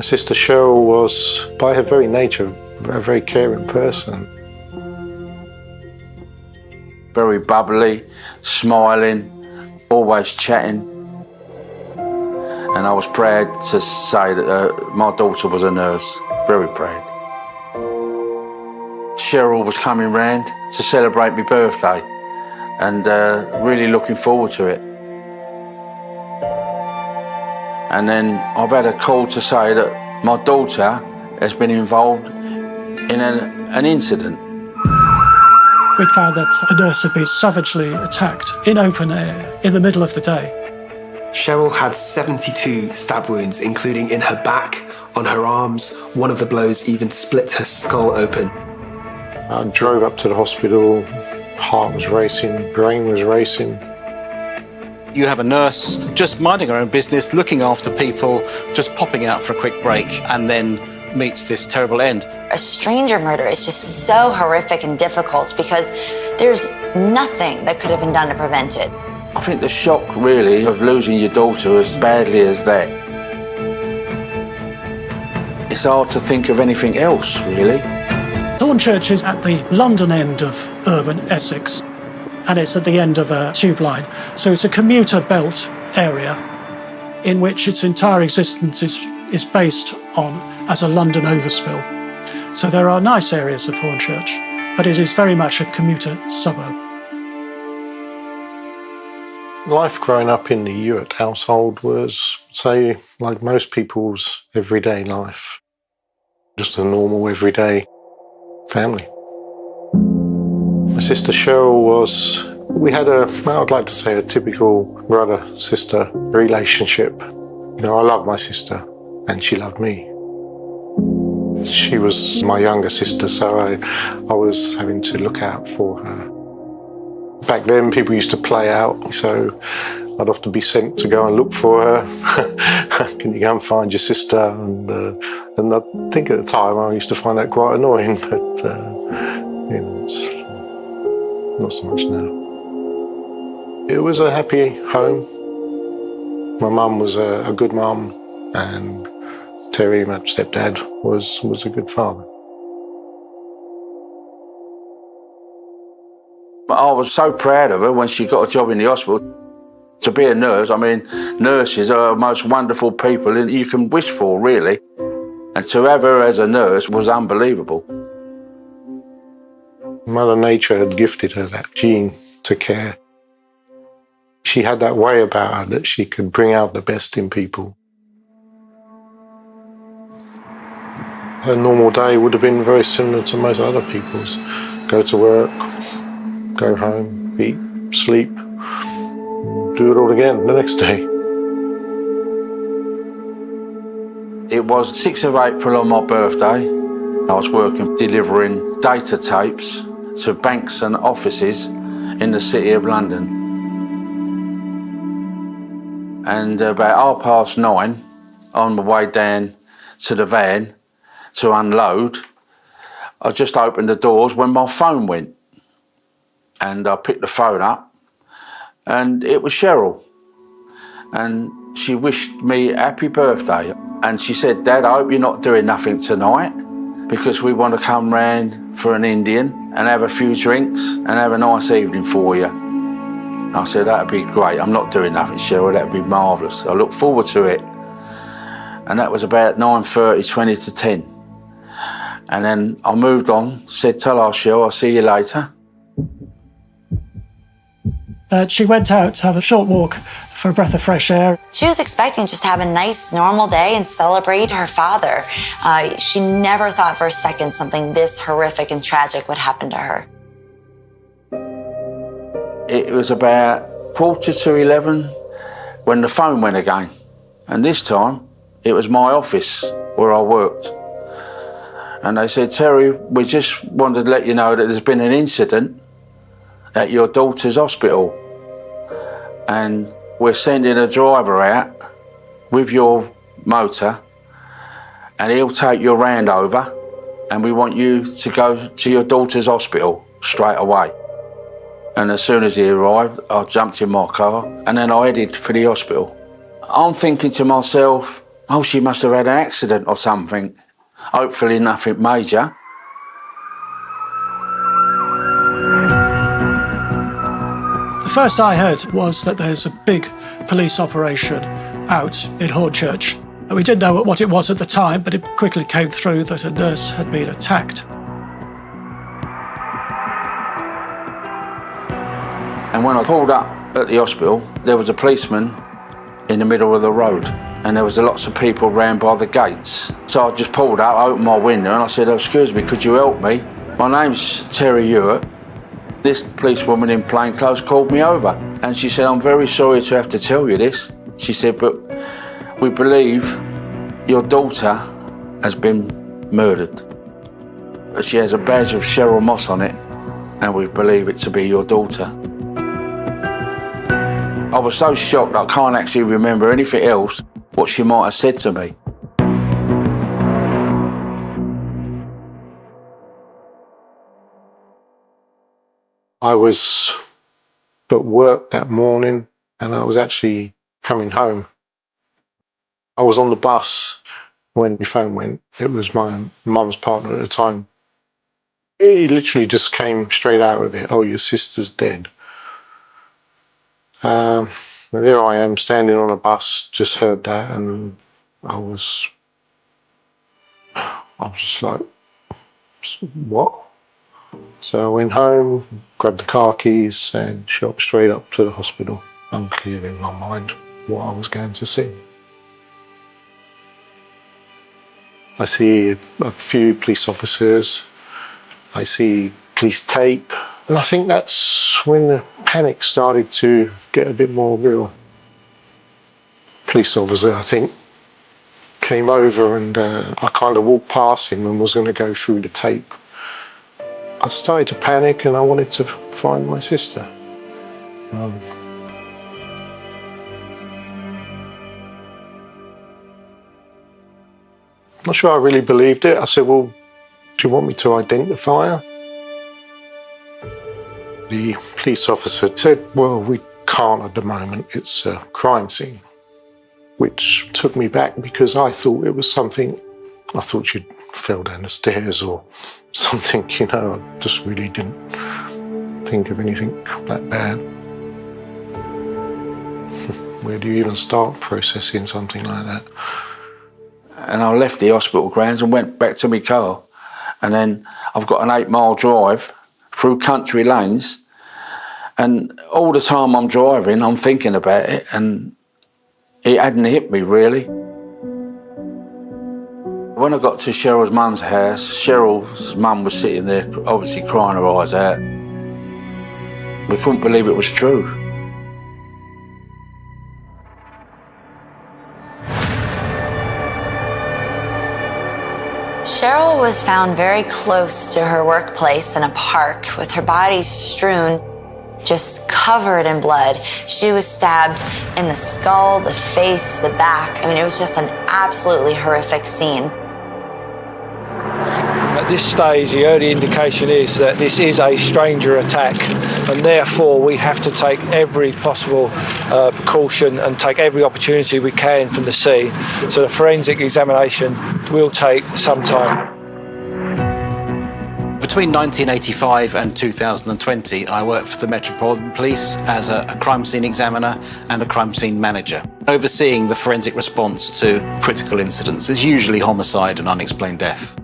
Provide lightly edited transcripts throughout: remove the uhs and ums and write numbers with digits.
My sister Cheryl was, by her very nature, a very caring person. Very bubbly, smiling, always chatting. And I was proud to say that my daughter was a nurse, very proud. Cheryl was coming round to celebrate my birthday and really looking forward to it. And then I've had a call to say that my daughter has been involved in an incident. We found that a nurse had been savagely attacked in open air in the middle of the day. Cheryl had 72 stab wounds, including in her back, on her arms. One of the blows even split her skull open. I drove up to the hospital, heart was racing, brain was racing. You have a nurse just minding her own business, looking after people, just popping out for a quick break, and then meets this terrible end. A stranger murder is just so horrific and difficult because there's nothing that could have been done to prevent it. I think the shock, really, of losing your daughter as badly as that, it's hard to think of anything else, really. Hornchurch is at the London end of urban Essex, and it's at the end of a tube line. So it's a commuter belt area in which its entire existence is based on as a London overspill. So there are nice areas of Hornchurch, but it is very much a commuter suburb. Life growing up in the Ewart household was, say, like most people's everyday life. Just a normal, everyday family. My sister Cheryl was, we had I'd like to say a typical brother-sister relationship. You know, I loved my sister and she loved me. She was my younger sister, so I was having to look out for her. Back then, people used to play out, so I'd often be sent to go and look for her. Can you go and find your sister? And I think at the time I used to find that quite annoying, but you know, it's not so much now. It was a happy home. My mum was a good mum, and Terry, my stepdad, was a good father. I was so proud of her when she got a job in the hospital. To be a nurse, I mean, nurses are the most wonderful people you can wish for, really. And to have her as a nurse was unbelievable. Mother Nature had gifted her that gene to care. She had that way about her that she could bring out the best in people. Her normal day would have been very similar to most other people's. Go to work, go home, eat, sleep, do it all again the next day. It was 6th of April on my birthday. I was working delivering data tapes to banks and offices in the City of London. And about 9:30, on my way down to the van to unload, I just opened the doors when my phone went. And I picked the phone up, and it was Cheryl. And she wished me happy birthday. And she said, "Dad, I hope you're not doing nothing tonight, because we want to come round for an Indian and have a few drinks and have a nice evening for you." I said, "That'd be great. I'm not doing nothing, Cheryl. That'd be marvellous. I look forward to it." And that was about 9:30, 20 to 10. And then I moved on, said, "Tell her, Cheryl, I'll see you later." She went out to have a short walk for a breath of fresh air. She was expecting just to have a nice, normal day and celebrate her father. She never thought for a second something this horrific and tragic would happen to her. It was about 11:15 when the phone went again. And this time, it was my office where I worked. And they said, "Terry, we just wanted to let you know that there's been an incident at your daughter's hospital. And we're sending a driver out with your motor, and he'll take your round over, and we want you to go to your daughter's hospital straight away." And as soon as he arrived, I jumped in my car, and then I headed for the hospital. I'm thinking to myself, Oh, she must have had an accident or something. Hopefully nothing major. The first I heard was that there's a big police operation out in Hornchurch. We didn't know what it was at the time, but it quickly came through that a nurse had been attacked. And when I pulled up at the hospital, there was a policeman in the middle of the road, and there was lots of people round by the gates. So I just pulled up, opened my window, and I said, "Oh, excuse me, could you help me? My name's Terry Hewitt. This policewoman in plain clothes called me over." And she said, "I'm very sorry to have to tell you this." She said, "But we believe your daughter has been murdered. She has a badge of Cheryl Moss on it, and we believe it to be your daughter." I was so shocked I can't actually remember anything else what she might have said to me. I was at work that morning and I was actually coming home. I was on the bus when my phone went. It was my mum's partner at the time. He literally just came straight out of it. "Oh, your sister's dead." And here I am standing on a bus, just heard that, and I was just like, "What?" So I went home, grabbed the car keys and shot straight up to the hospital, unclear in my mind what I was going to see. I see a few police officers, I see police tape, and I think that's when the panic started to get a bit more real. Police officer, I think, came over and I kind of walked past him and was going to go through the tape. I started to panic and I wanted to find my sister. Not sure I really believed it. I said, "Well, do you want me to identify her?" The police officer said, "Well, we can't at the moment. It's a crime scene," which took me back because I thought it was something, I thought she'd fell down the stairs or something, you know. I just really didn't think of anything that bad. Where do you even start processing something like that? And I left the hospital grounds and went back to my car. And then I've got an 8-mile drive through country lanes. And all the time I'm driving, I'm thinking about it, and it hadn't hit me really. When I got to Cheryl's mum's house, Cheryl's mum was sitting there, obviously crying her eyes out. We couldn't believe it was true. Cheryl was found very close to her workplace in a park with her body strewn, just covered in blood. She was stabbed in the skull, the face, the back. I mean, it was just an absolutely horrific scene. At this stage, the early indication is that this is a stranger attack, and therefore we have to take every possible precaution and take every opportunity we can from the scene. So the forensic examination will take some time. Between 1985 and 2020, I worked for the Metropolitan Police as a crime scene examiner and a crime scene manager, overseeing the forensic response to critical incidents. It's usually homicide and unexplained death.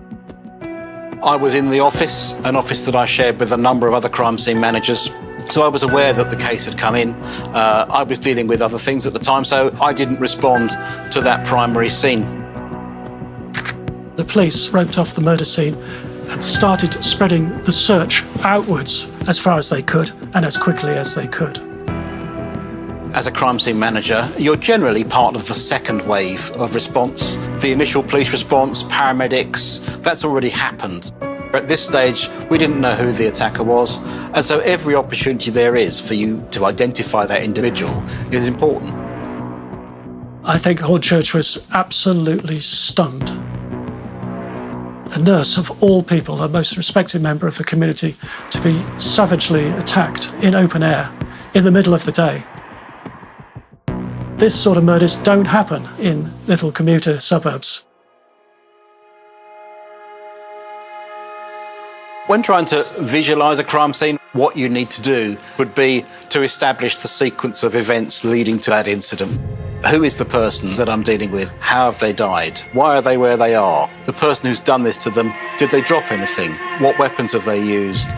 I was in the office, an office that I shared with a number of other crime scene managers. So I was aware that the case had come in. I was dealing with other things at the time, so I didn't respond to that primary scene. The police roped off the murder scene and started spreading the search outwards as far as they could and as quickly as they could. As a crime scene manager, you're generally part of the second wave of response. The initial police response, paramedics, that's already happened. At this stage, we didn't know who the attacker was, and so every opportunity there is for you to identify that individual is important. I think Hornchurch was absolutely stunned. A nurse, of all people, a most respected member of the community, to be savagely attacked in open air in the middle of the day. This sort of murders don't happen in little commuter suburbs. When trying to visualise a crime scene, what you need to do would be to establish the sequence of events leading to that incident. Who is the person that I'm dealing with? How have they died? Why are they where they are? The person who's done this to them, did they drop anything? What weapons have they used?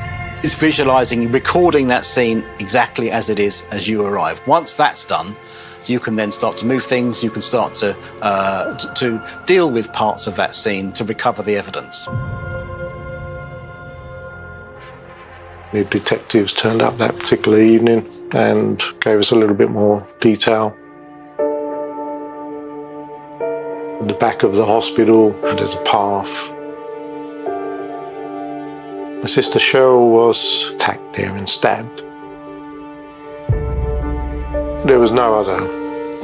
It's visualising, recording that scene exactly as it is as you arrive. Once that's done, you can then start to move things, you can start to deal with parts of that scene to recover the evidence. The detectives turned up that particular evening and gave us a little bit more detail. At the back of the hospital, there's a path. My sister Cheryl was attacked there and stabbed. There was no other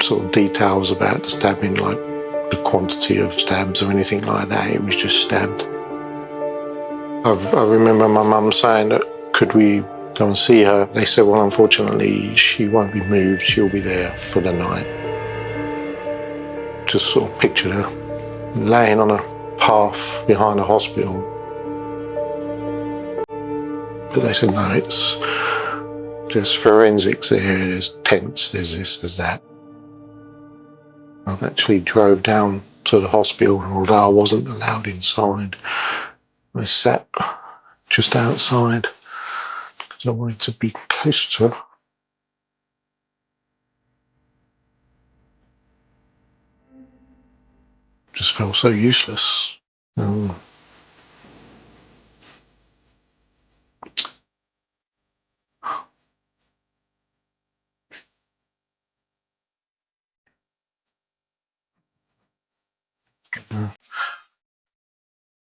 sort of details about the stabbing, like the quantity of stabs or anything like that. It was just stabbed. I remember my mum saying that, could we go and see her? They said, well, unfortunately, she won't be moved. She'll be there for the night. Just sort of pictured her laying on a path behind the hospital. But they said, no, there's forensics there, there's tents, there's this, there's that. I've actually drove down to the hospital, although I wasn't allowed inside. I sat just outside because I wanted to be close to her. Just felt so useless.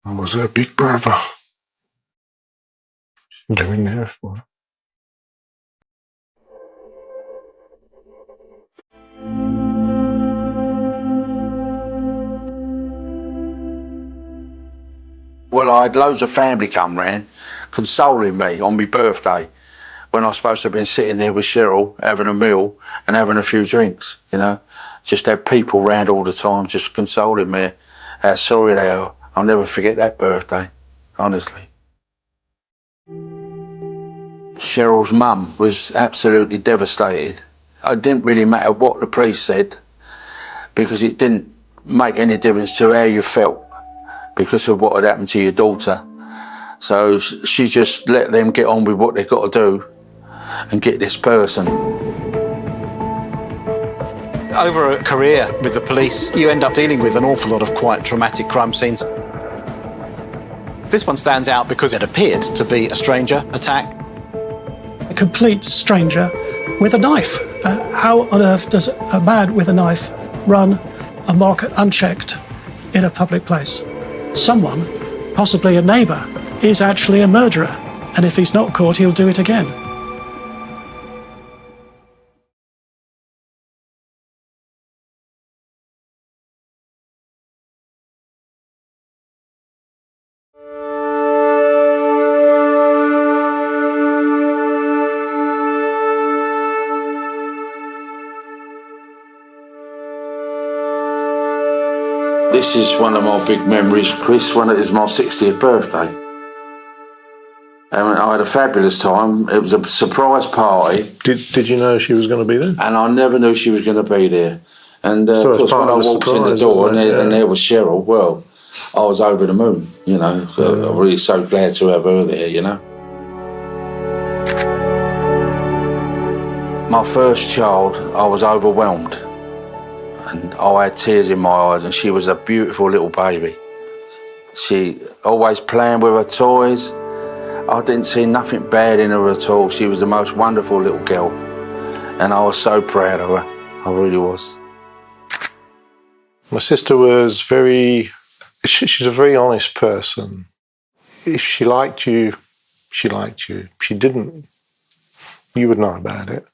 I was her big brother. Doing there for her. Well, I had loads of family come round, consoling me on my birthday, when I was supposed to have been sitting there with Cheryl, having a meal and having a few drinks, you know. Just had people round all the time, just consoling me. How sorry they are. I'll never forget that birthday, honestly. Cheryl's mum was absolutely devastated. It didn't really matter what the priest said, because it didn't make any difference to how you felt because of what had happened to your daughter. So she just let them get on with what they've got to do and get this person. Over a career with the police, you end up dealing with an awful lot of quite traumatic crime scenes. This one stands out because it appeared to be a stranger attack. A complete stranger with a knife. How on earth does a man with a knife run amok unchecked in a public place? Someone, possibly a neighbour, is actually a murderer, and if he's not caught, he'll do it again. This is one of my big memories, Chris, when it was my 60th birthday. And I had a fabulous time. It was a surprise party. Did you know she was going to be there? And I never knew she was going to be there. And So of it's course, part when I of the walked in the surprise, door isn't it? and there was Cheryl, well, I was over the moon, you know. I'm really so glad to have her there, you know. My first child, I was overwhelmed. And I had tears in my eyes, and she was a beautiful little baby. She always playing with her toys. I didn't see nothing bad in her at all. She was the most wonderful little girl. And I was so proud of her. I really was. My sister was she's a very honest person. If she liked you, she liked you. If she didn't, you would know about it.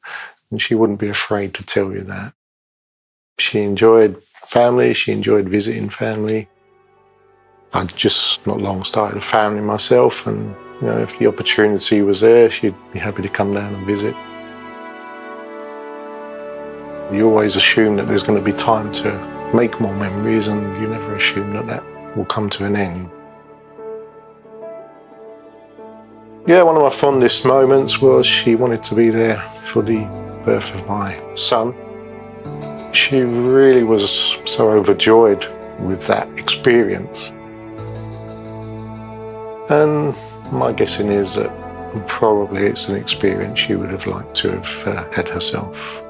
And she wouldn't be afraid to tell you that. She enjoyed family, she enjoyed visiting family. I'd just not long started a family myself, and you know, if the opportunity was there, she'd be happy to come down and visit. You always assume that there's going to be time to make more memories, and you never assume that that will come to an end. Yeah, one of my fondest moments was she wanted to be there for the birth of my son. She really was so overjoyed with that experience. And my guessing is that probably it's an experience she would have liked to have had herself.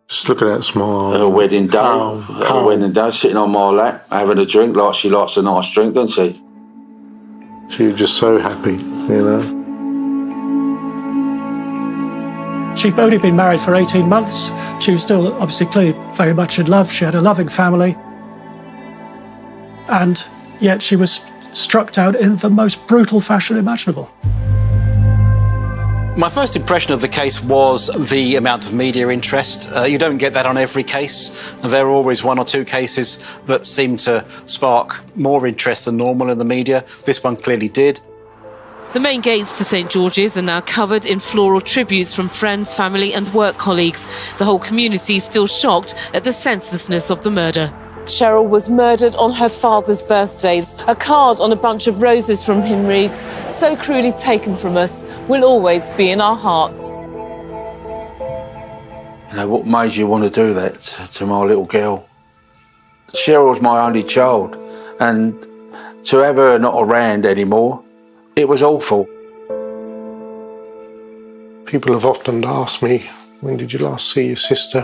Just look at that smile. Her wedding day, wedding day, sitting on my lap, having a drink like she likes a nice drink, doesn't she? She was just so happy, you know. She'd only been married for 18 months. She was still obviously clearly very much in love. She had a loving family. And yet she was struck down in the most brutal fashion imaginable. My first impression of the case was the amount of media interest. You don't get that on every case. There are always one or two cases that seem to spark more interest than normal in the media. This one clearly did. The main gates to St George's are now covered in floral tributes from friends, family and work colleagues. The whole community is still shocked at the senselessness of the murder. Cheryl was murdered on her father's birthday. A card on a bunch of roses from him reads, "So cruelly taken from us, will always be in our hearts." You know, what made you want to do that to my little girl? Cheryl's my only child, and to have her not around anymore, it was awful. People have often asked me, when did you last see your sister?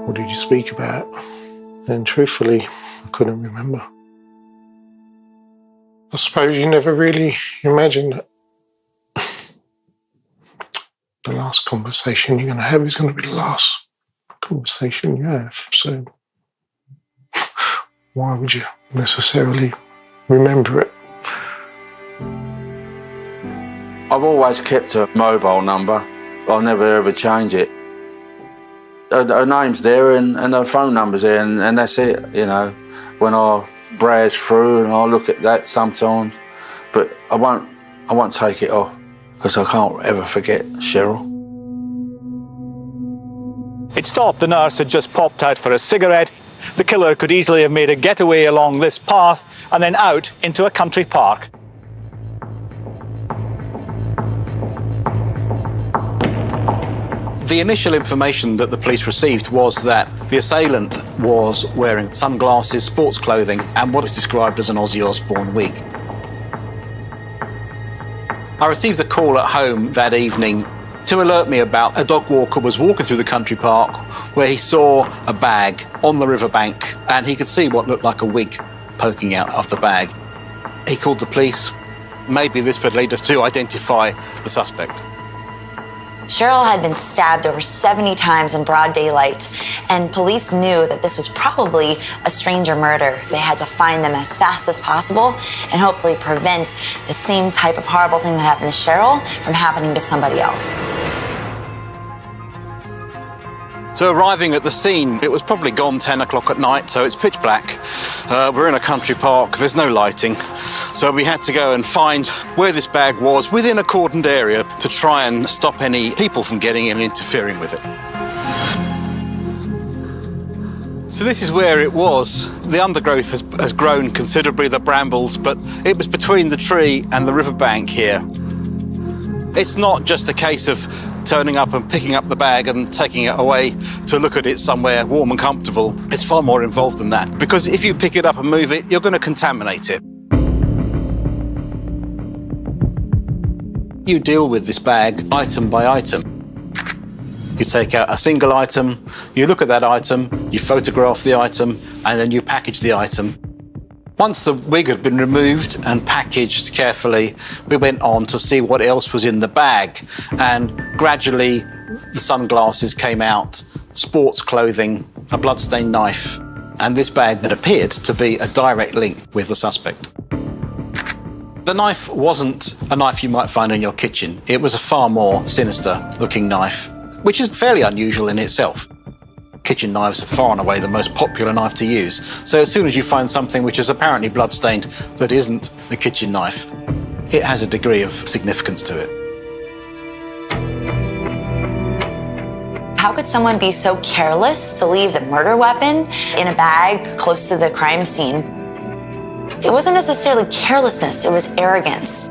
What did you speak about? And truthfully, I couldn't remember. I suppose you never really imagined that the last conversation you're going to have is going to be the last conversation you have. So why would you necessarily remember it? I've always kept her mobile number. I'll never ever change it. Her name's there and her phone number's there, and that's it, you know. When I browse through and I look at that sometimes, but I won't take it off because I can't ever forget Cheryl. It's thought the nurse had just popped out for a cigarette. The killer could easily have made a getaway along this path and then out into a country park. The initial information that the police received was that the assailant was wearing sunglasses, sports clothing, and what is described as an Ozzy Osbourne wig. I received a call at home that evening to alert me about a dog walker was walking through the country park where he saw a bag on the riverbank and he could see what looked like a wig poking out of the bag. He called the police. Maybe this would lead us to identify the suspect. Cheryl had been stabbed over 70 times in broad daylight, and police knew that this was probably a stranger murder. They had to find them as fast as possible and hopefully prevent the same type of horrible thing that happened to Cheryl from happening to somebody else. So arriving at the scene, it was probably gone 10 o'clock at night, so it's pitch black. We're in a country park, there's no lighting. So we had to go and find where this bag was within a cordoned area to try and stop any people from getting in and interfering with it. So this is where it was. The undergrowth has grown considerably, the brambles, but it was between the tree and the riverbank here. It's not just a case of turning up and picking up the bag and taking it away to look at it somewhere warm and comfortable. It's far more involved than that, because if you pick it up and move it, you're going to contaminate it. You deal with this bag item by item. You take out a single item, you look at that item, you photograph the item, and then you package the item. Once the wig had been removed and packaged carefully, we went on to see what else was in the bag. And gradually, the sunglasses came out, sports clothing, a bloodstained knife, and this bag had appeared to be a direct link with the suspect. The knife wasn't a knife you might find in your kitchen. It was a far more sinister-looking knife, which is fairly unusual in itself. Kitchen knives are far and away the most popular knife to use. So as soon as you find something which is apparently bloodstained that isn't a kitchen knife, it has a degree of significance to it. How could someone be so careless to leave the murder weapon in a bag close to the crime scene? It wasn't necessarily carelessness, it was arrogance.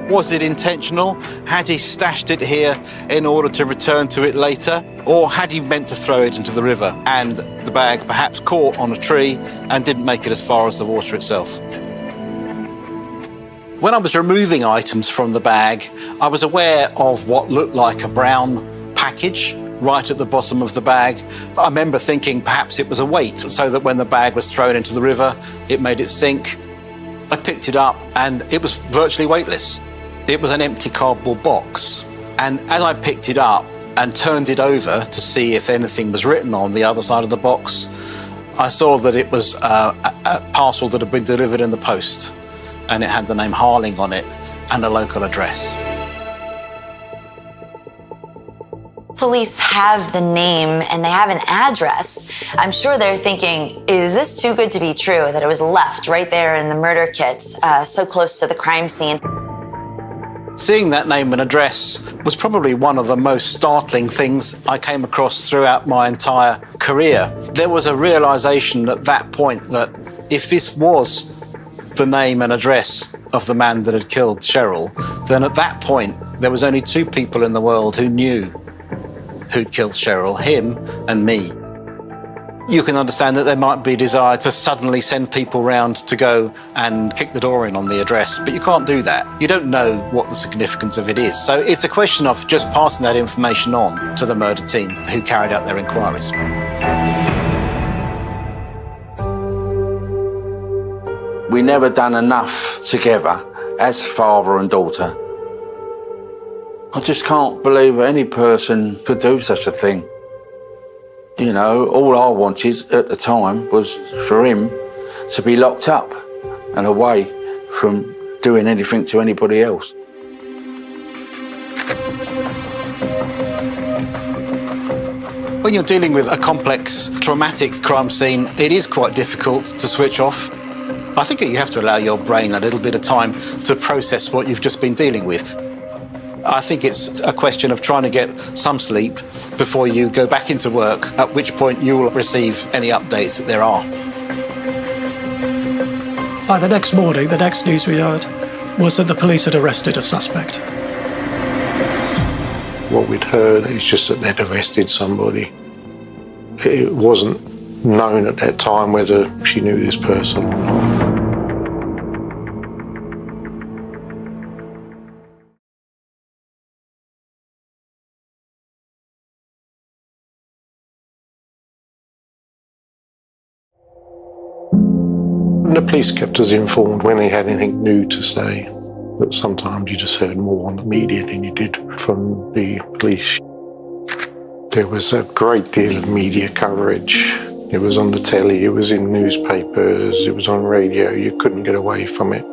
Was it intentional? Had he stashed it here in order to return to it later? Or had he meant to throw it into the river and the bag perhaps caught on a tree and didn't make it as far as the water itself? When I was removing items from the bag, I was aware of what looked like a brown package right at the bottom of the bag. I remember thinking perhaps it was a weight, so that when the bag was thrown into the river, it made it sink. I picked it up and it was virtually weightless. It was an empty cardboard box. And as I picked it up and turned it over to see if anything was written on the other side of the box, I saw that it was a parcel that had been delivered in the post, and it had the name Harling on it and a local address. Police have the name and they have an address. I'm sure they're thinking, is this too good to be true that it was left right there in the murder kit, so close to the crime scene? Seeing that name and address was probably one of the most startling things I came across throughout my entire career. There was a realization at that point that if this was the name and address of the man that had killed Cheryl, then at that point there was only two people in the world who knew who'd killed Cheryl, him and me. You can understand that there might be a desire to suddenly send people round to go and kick the door in on the address, but you can't do that. You don't know what the significance of it is. So it's a question of just passing that information on to the murder team who carried out their inquiries. We never done enough together as father and daughter. I just can't believe any person could do such a thing. You know, all I wanted at the time was for him to be locked up and away from doing anything to anybody else. When you're dealing with a complex, traumatic crime scene, it is quite difficult to switch off. I think that you have to allow your brain a little bit of time to process what you've just been dealing with. I think it's a question of trying to get some sleep before you go back into work, at which point you will receive any updates that there are. By the next morning, the next news we heard was that the police had arrested a suspect. What we'd heard is just that they'd arrested somebody. It wasn't known at that time whether she knew this person or not. And the police kept us informed when they had anything new to say, but sometimes you just heard more on the media than you did from the police. There was a great deal of media coverage. It was on the telly, it was in newspapers, it was on radio, you couldn't get away from it.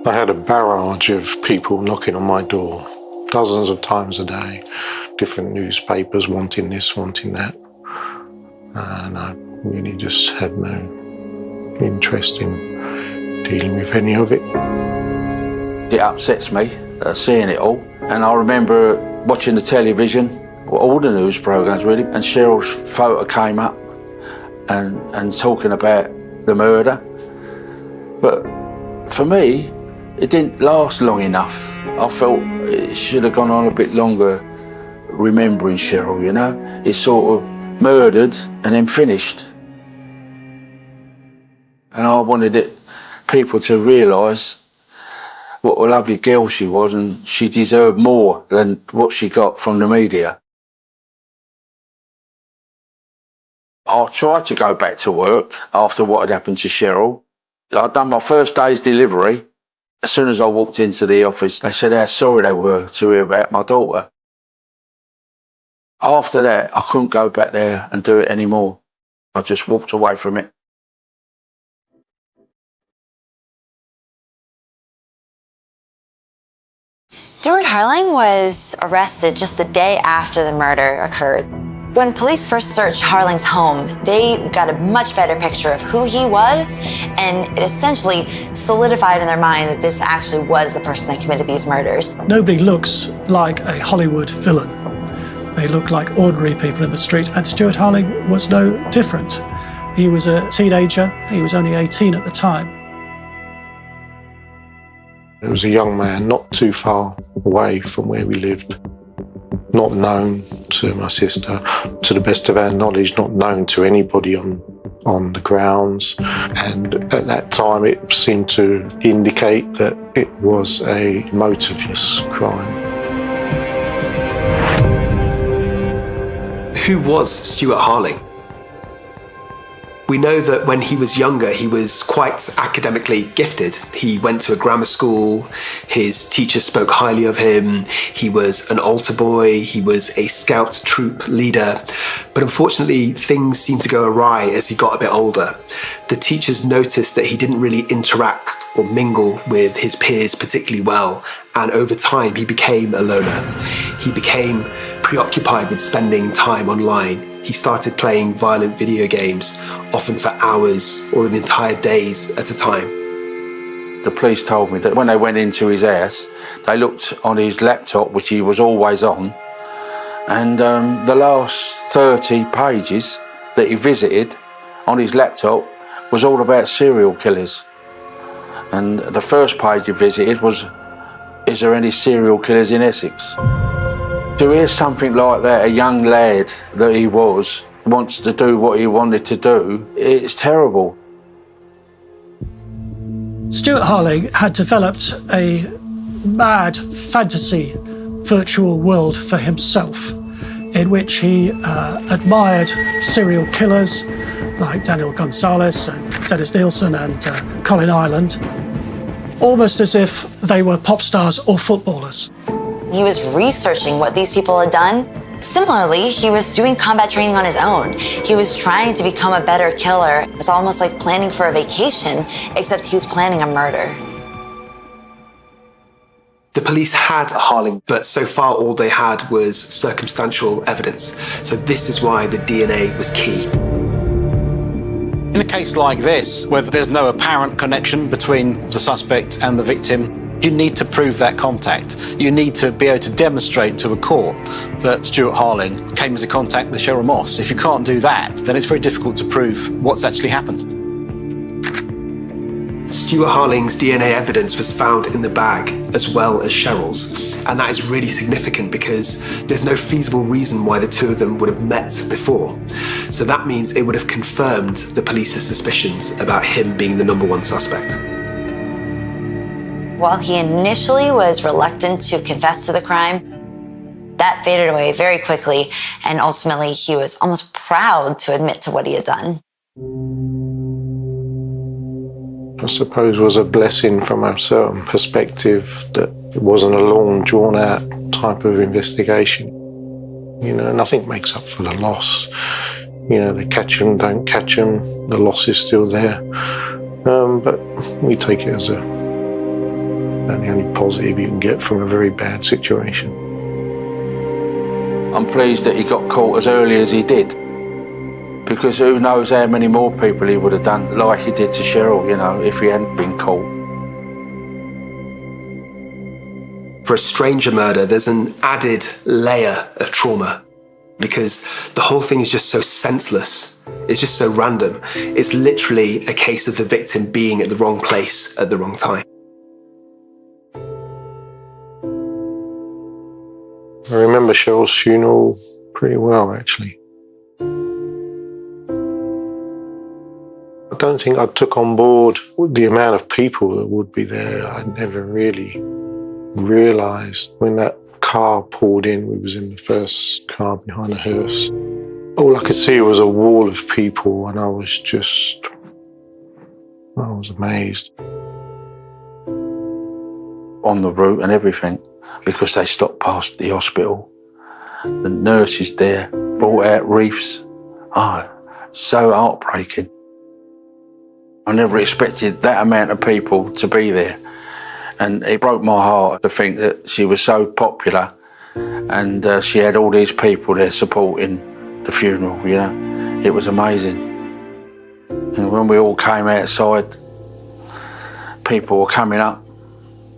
I had a barrage of people knocking on my door, dozens of times a day, different newspapers wanting this, wanting that. And I really just had no interest in dealing with any of it. It upsets me, seeing it all. And I remember watching the television, all the news programmes really, and Cheryl's photo came up and talking about the murder. But for me, it didn't last long enough. I felt it should have gone on a bit longer remembering Cheryl, you know? It's sort of murdered and then finished. And I wanted people to realise what a lovely girl she was, and she deserved more than what she got from the media. I tried to go back to work after what had happened to Cheryl. I'd done my first day's delivery. As soon as I walked into the office, they said how sorry they were to hear about my daughter. After that, I couldn't go back there and do it anymore. I just walked away from it. Stuart Harling was arrested just the day after the murder occurred. When police first searched Harling's home, they got a much better picture of who he was, and it essentially solidified in their mind that this actually was the person that committed these murders. Nobody looks like a Hollywood villain. They looked like ordinary people in the street, and Stuart Harling was no different. He was a teenager. He was only 18 at the time. It was a young man not too far away from where we lived, not known to my sister, to the best of our knowledge, not known to anybody on the grounds. And at that time, it seemed to indicate that it was a motiveless crime. Who was Stuart Harling? We know that when he was younger, he was quite academically gifted. He went to a grammar school, his teachers spoke highly of him, he was an altar boy, he was a scout troop leader. But unfortunately, things seemed to go awry as he got a bit older. The teachers noticed that he didn't really interact or mingle with his peers particularly well, and over time he became a loner. He became preoccupied with spending time online. He started playing violent video games, often for hours or entire days at a time. The police told me that when they went into his house, they looked on his laptop, which he was always on, and the last 30 pages that he visited on his laptop was all about serial killers. And the first page he visited was, "Is there any serial killers in Essex?" To hear something like that, a young lad that he was, wants to do what he wanted to do, it's terrible. Stuart Harling had developed a mad fantasy virtual world for himself, in which he admired serial killers like Daniel Gonzalez and Dennis Nielsen and Colin Ireland, almost as if they were pop stars or footballers. He was researching what these people had done. Similarly, he was doing combat training on his own. He was trying to become a better killer. It was almost like planning for a vacation, except he was planning a murder. The police had Harling, but so far all they had was circumstantial evidence. So this is why the DNA was key. In a case like this, where there's no apparent connection between the suspect and the victim, you need to prove that contact. You need to be able to demonstrate to a court that Stuart Harling came into contact with Cheryl Moss. If you can't do that, then it's very difficult to prove what's actually happened. Stuart Harling's DNA evidence was found in the bag, as well as Cheryl's. And that is really significant because there's no feasible reason why the two of them would have met before. So that means it would have confirmed the police's suspicions about him being the number one suspect. While he initially was reluctant to confess to the crime, that faded away very quickly, and ultimately he was almost proud to admit to what he had done. I suppose was a blessing from a certain perspective that it wasn't a long, drawn-out type of investigation. You know, nothing makes up for the loss. You know, they catch them, don't catch them, the loss is still there. But we take it as the only positive you can get from a very bad situation. I'm pleased that he got caught as early as he did, because who knows how many more people he would have done like he did to Cheryl, you know, if he hadn't been caught. For a stranger murder, there's an added layer of trauma because the whole thing is just so senseless. It's just so random. It's literally a case of the victim being at the wrong place at the wrong time. I remember Cheryl's funeral pretty well, actually. I don't think I took on board the amount of people that would be there. I never really realised when that car pulled in, we was in the first car behind the hearse. All I could see was a wall of people, and I was amazed. On the route and everything, because they stopped past the hospital. The nurses there brought out wreaths. Oh, so heartbreaking. I never expected that amount of people to be there. And it broke my heart to think that she was so popular and she had all these people there supporting the funeral, you know. It was amazing. And when we all came outside, people were coming up,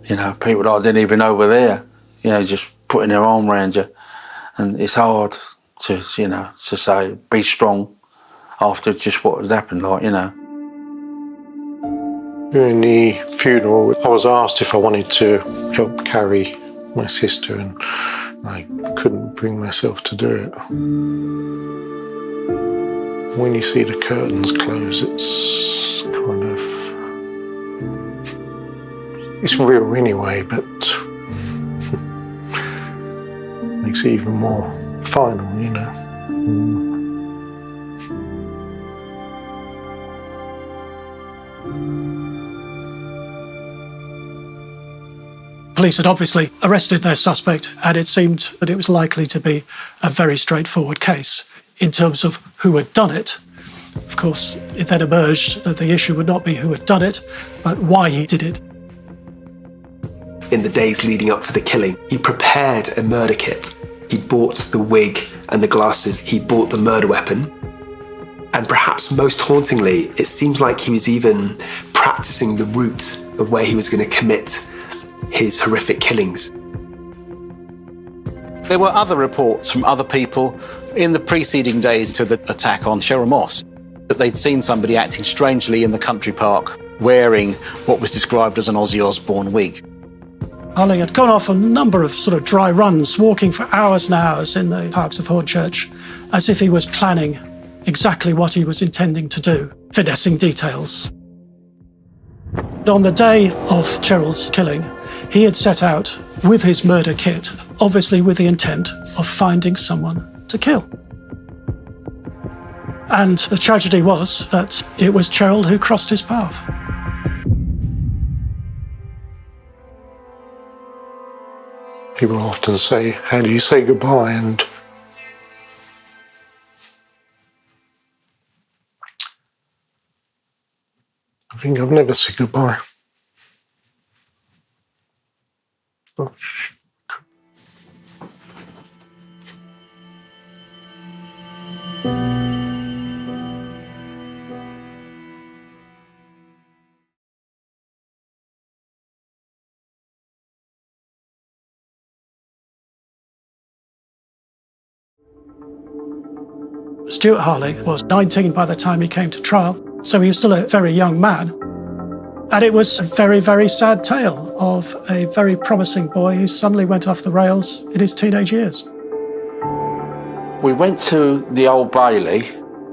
you know, people that I didn't even know were there, you know, just putting their arm around you. And it's hard to, you know, to say, be strong after just what has happened, like, you know. During the funeral, I was asked if I wanted to help carry my sister, and I couldn't bring myself to do it. When you see the curtains close, it's kind of... it's real anyway, but makes it even more final, you know. Police had obviously arrested their suspect, and it seemed that it was likely to be a very straightforward case. In terms of who had done it, of course, it then emerged that the issue would not be who had done it, but why he did it. In the days leading up to the killing, he prepared a murder kit. He bought the wig and the glasses. He bought the murder weapon. And perhaps most hauntingly, it seems like he was even practicing the route of where he was going to commit his horrific killings. There were other reports from other people in the preceding days to the attack on Cheryl Moss that they'd seen somebody acting strangely in the country park wearing what was described as an Ozzy Osbourne wig. Harling had gone off on a number of sort of dry runs, walking for hours and hours in the parks of Hornchurch, as if he was planning exactly what he was intending to do, finessing details. On the day of Cheryl's killing, he had set out with his murder kit, obviously with the intent of finding someone to kill. And the tragedy was that it was Cheryl who crossed his path. People often say, how do you say goodbye? And I think I've never said goodbye. Stuart Harling was 19 by the time he came to trial, so he was still a very young man. And it was a very, very sad tale of a very promising boy who suddenly went off the rails in his teenage years. We went to the Old Bailey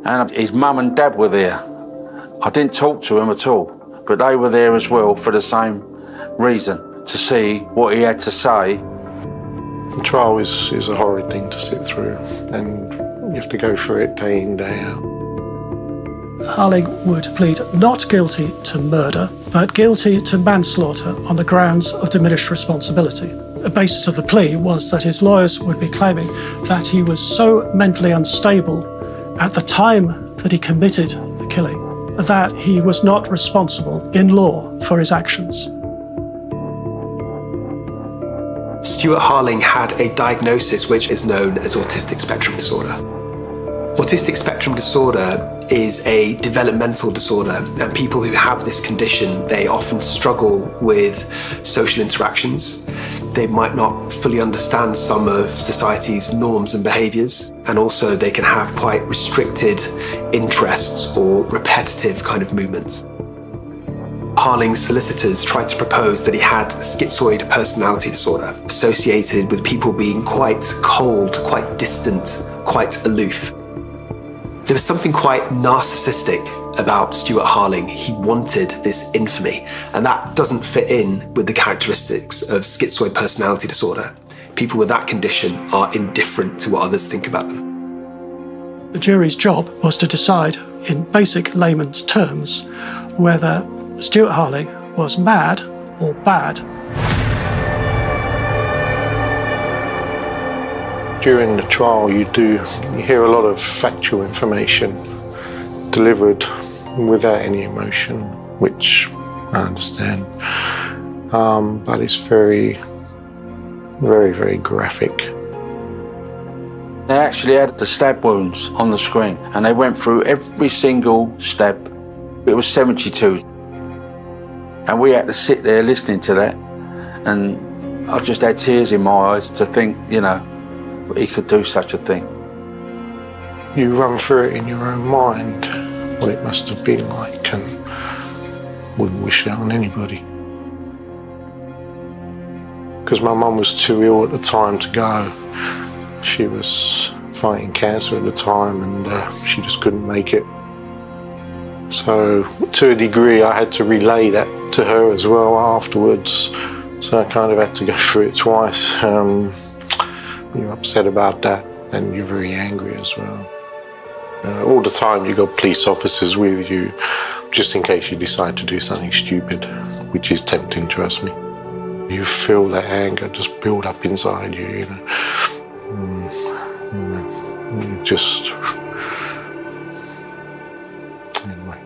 and his mum and dad were there. I didn't talk to him at all, but they were there as well for the same reason, to see what he had to say. The trial is a horrid thing to sit through, and you have to go through it day in, day out. Harling would plead not guilty to murder, but guilty to manslaughter on the grounds of diminished responsibility. The basis of the plea was that his lawyers would be claiming that he was so mentally unstable at the time that he committed the killing that he was not responsible in law for his actions. Stuart Harling had a diagnosis which is known as autistic spectrum disorder. Autistic spectrum disorder is a developmental disorder, and people who have this condition, they often struggle with social interactions. They might not fully understand some of society's norms and behaviours, and also they can have quite restricted interests or repetitive kind of movements. Harling's solicitors tried to propose that he had schizoid personality disorder, associated with people being quite cold, quite distant, quite aloof. There was something quite narcissistic about Stuart Harling. He wanted this infamy, and that doesn't fit in with the characteristics of schizoid personality disorder. People with that condition are indifferent to what others think about them. The jury's job was to decide, in basic layman's terms, whether Stuart Harling was mad or bad. During the trial, you hear a lot of factual information delivered without any emotion, which I understand. But it's very, very, very graphic. They actually had the stab wounds on the screen, and they went through every single stab. It was 72. And we had to sit there listening to that, and I just had tears in my eyes to think, you know, he could do such a thing. You run through it in your own mind, what it must have been like, and wouldn't wish that on anybody. Because my mum was too ill at the time to go. She was fighting cancer at the time, and she just couldn't make it. So to a degree I had to relay that to her as well afterwards, so I kind of had to go through it twice. You're upset about that, and you're very angry as well. All the time you got police officers with you, just in case you decide to do something stupid, which is tempting, trust me. You feel that anger just build up inside you, you know. You just... Anyway,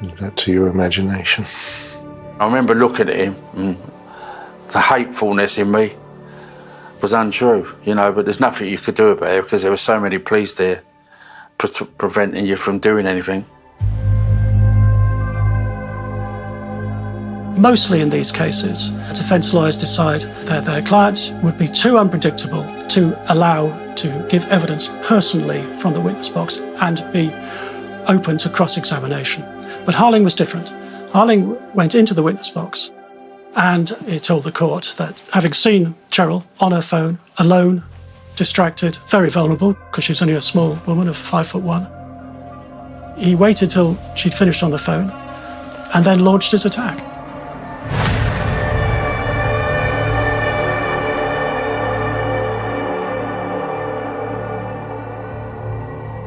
leave that to your imagination. I remember looking at him, and the hatefulness in me was untrue, you know, but there's nothing you could do about it because there were so many police there preventing you from doing anything. Mostly in these cases, defence lawyers decide that their clients would be too unpredictable to allow to give evidence personally from the witness box and be open to cross-examination. But Harling was different. Harling went into the witness box and he told the court that having seen Cheryl on her phone, alone, distracted, very vulnerable, because she's only a small woman of 5'1", he waited till she'd finished on the phone and then launched his attack.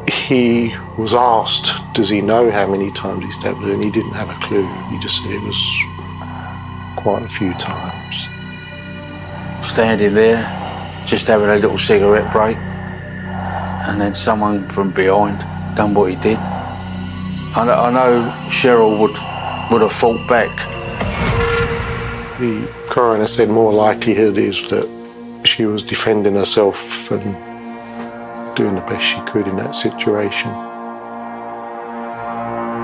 He was asked, does he know how many times he stabbed her, and he didn't have a clue. He just said it was quite a few times. Standing there, just having a little cigarette break, and then someone from behind done what he did. I know Cheryl would have fought back. The coroner said more likelihood is that she was defending herself and doing the best she could in that situation.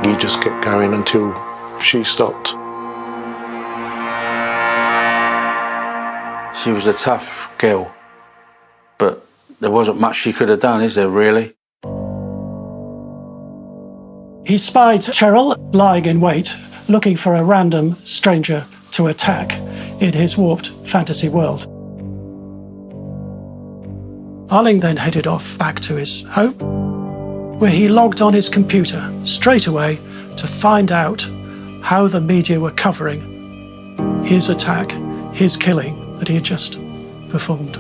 He just kept going until she stopped. She was a tough girl, but there wasn't much she could have done, is there, really? He spied Cheryl lying in wait, looking for a random stranger to attack in his warped fantasy world. Harling then headed off back to his home, where he logged on his computer straight away to find out how the media were covering his attack, his killing that he had just performed.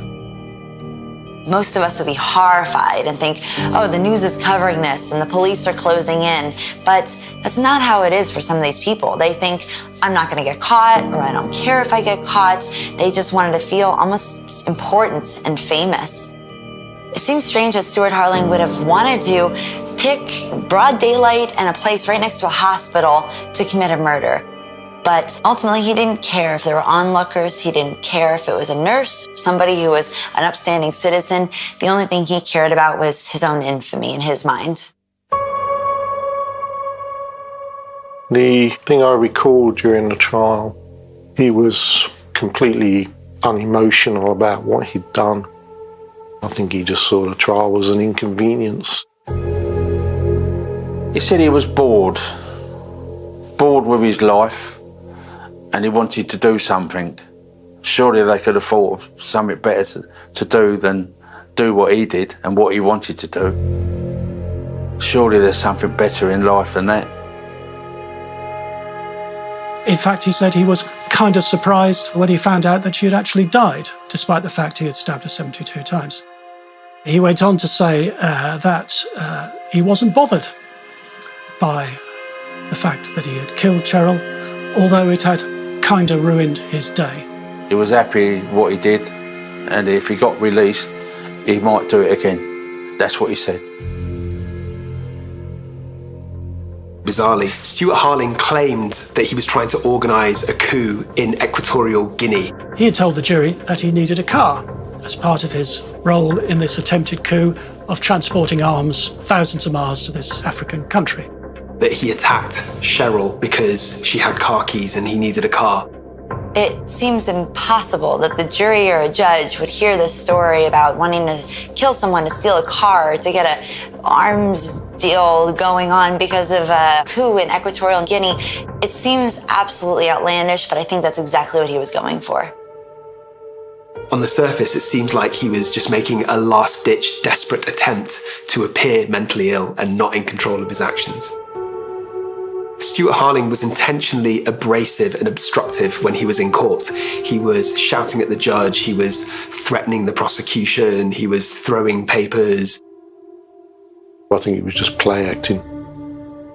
Most of us would be horrified and think, oh, the news is covering this and the police are closing in. But that's not how it is for some of these people. They think, I'm not gonna get caught, or I don't care if I get caught. They just wanted to feel almost important and famous. It seems strange that Stuart Harling would have wanted to pick broad daylight and a place right next to a hospital to commit a murder. But ultimately, he didn't care if there were onlookers. He didn't care if it was a nurse, somebody who was an upstanding citizen. The only thing he cared about was his own infamy in his mind. The thing I recalled during the trial, he was completely unemotional about what he'd done. I think he just saw the trial as an inconvenience. He said he was bored with his life, and he wanted to do something. Surely they could have thought of something better to do than do what he did and what he wanted to do. Surely there's something better in life than that. In fact, he said he was kind of surprised when he found out that she had actually died, despite the fact he had stabbed her 72 times. He went on to say that he wasn't bothered by the fact that he had killed Cheryl, although it had kind of ruined his day. He was happy what he did, and if he got released, he might do it again. That's what he said. Bizarrely, Stuart Harling claimed that he was trying to organise a coup in Equatorial Guinea. He had told the jury that he needed a car as part of his role in this attempted coup of transporting arms thousands of miles to this African country. That he attacked Cheryl because she had car keys and he needed a car. It seems impossible that the jury or a judge would hear this story about wanting to kill someone to steal a car, to get an arms deal going on because of a coup in Equatorial Guinea. It seems absolutely outlandish, but I think that's exactly what he was going for. On the surface, it seems like he was just making a last-ditch, desperate attempt to appear mentally ill and not in control of his actions. Stuart Harling was intentionally abrasive and obstructive when he was in court. He was shouting at the judge, he was threatening the prosecution, he was throwing papers. I think it was just play acting,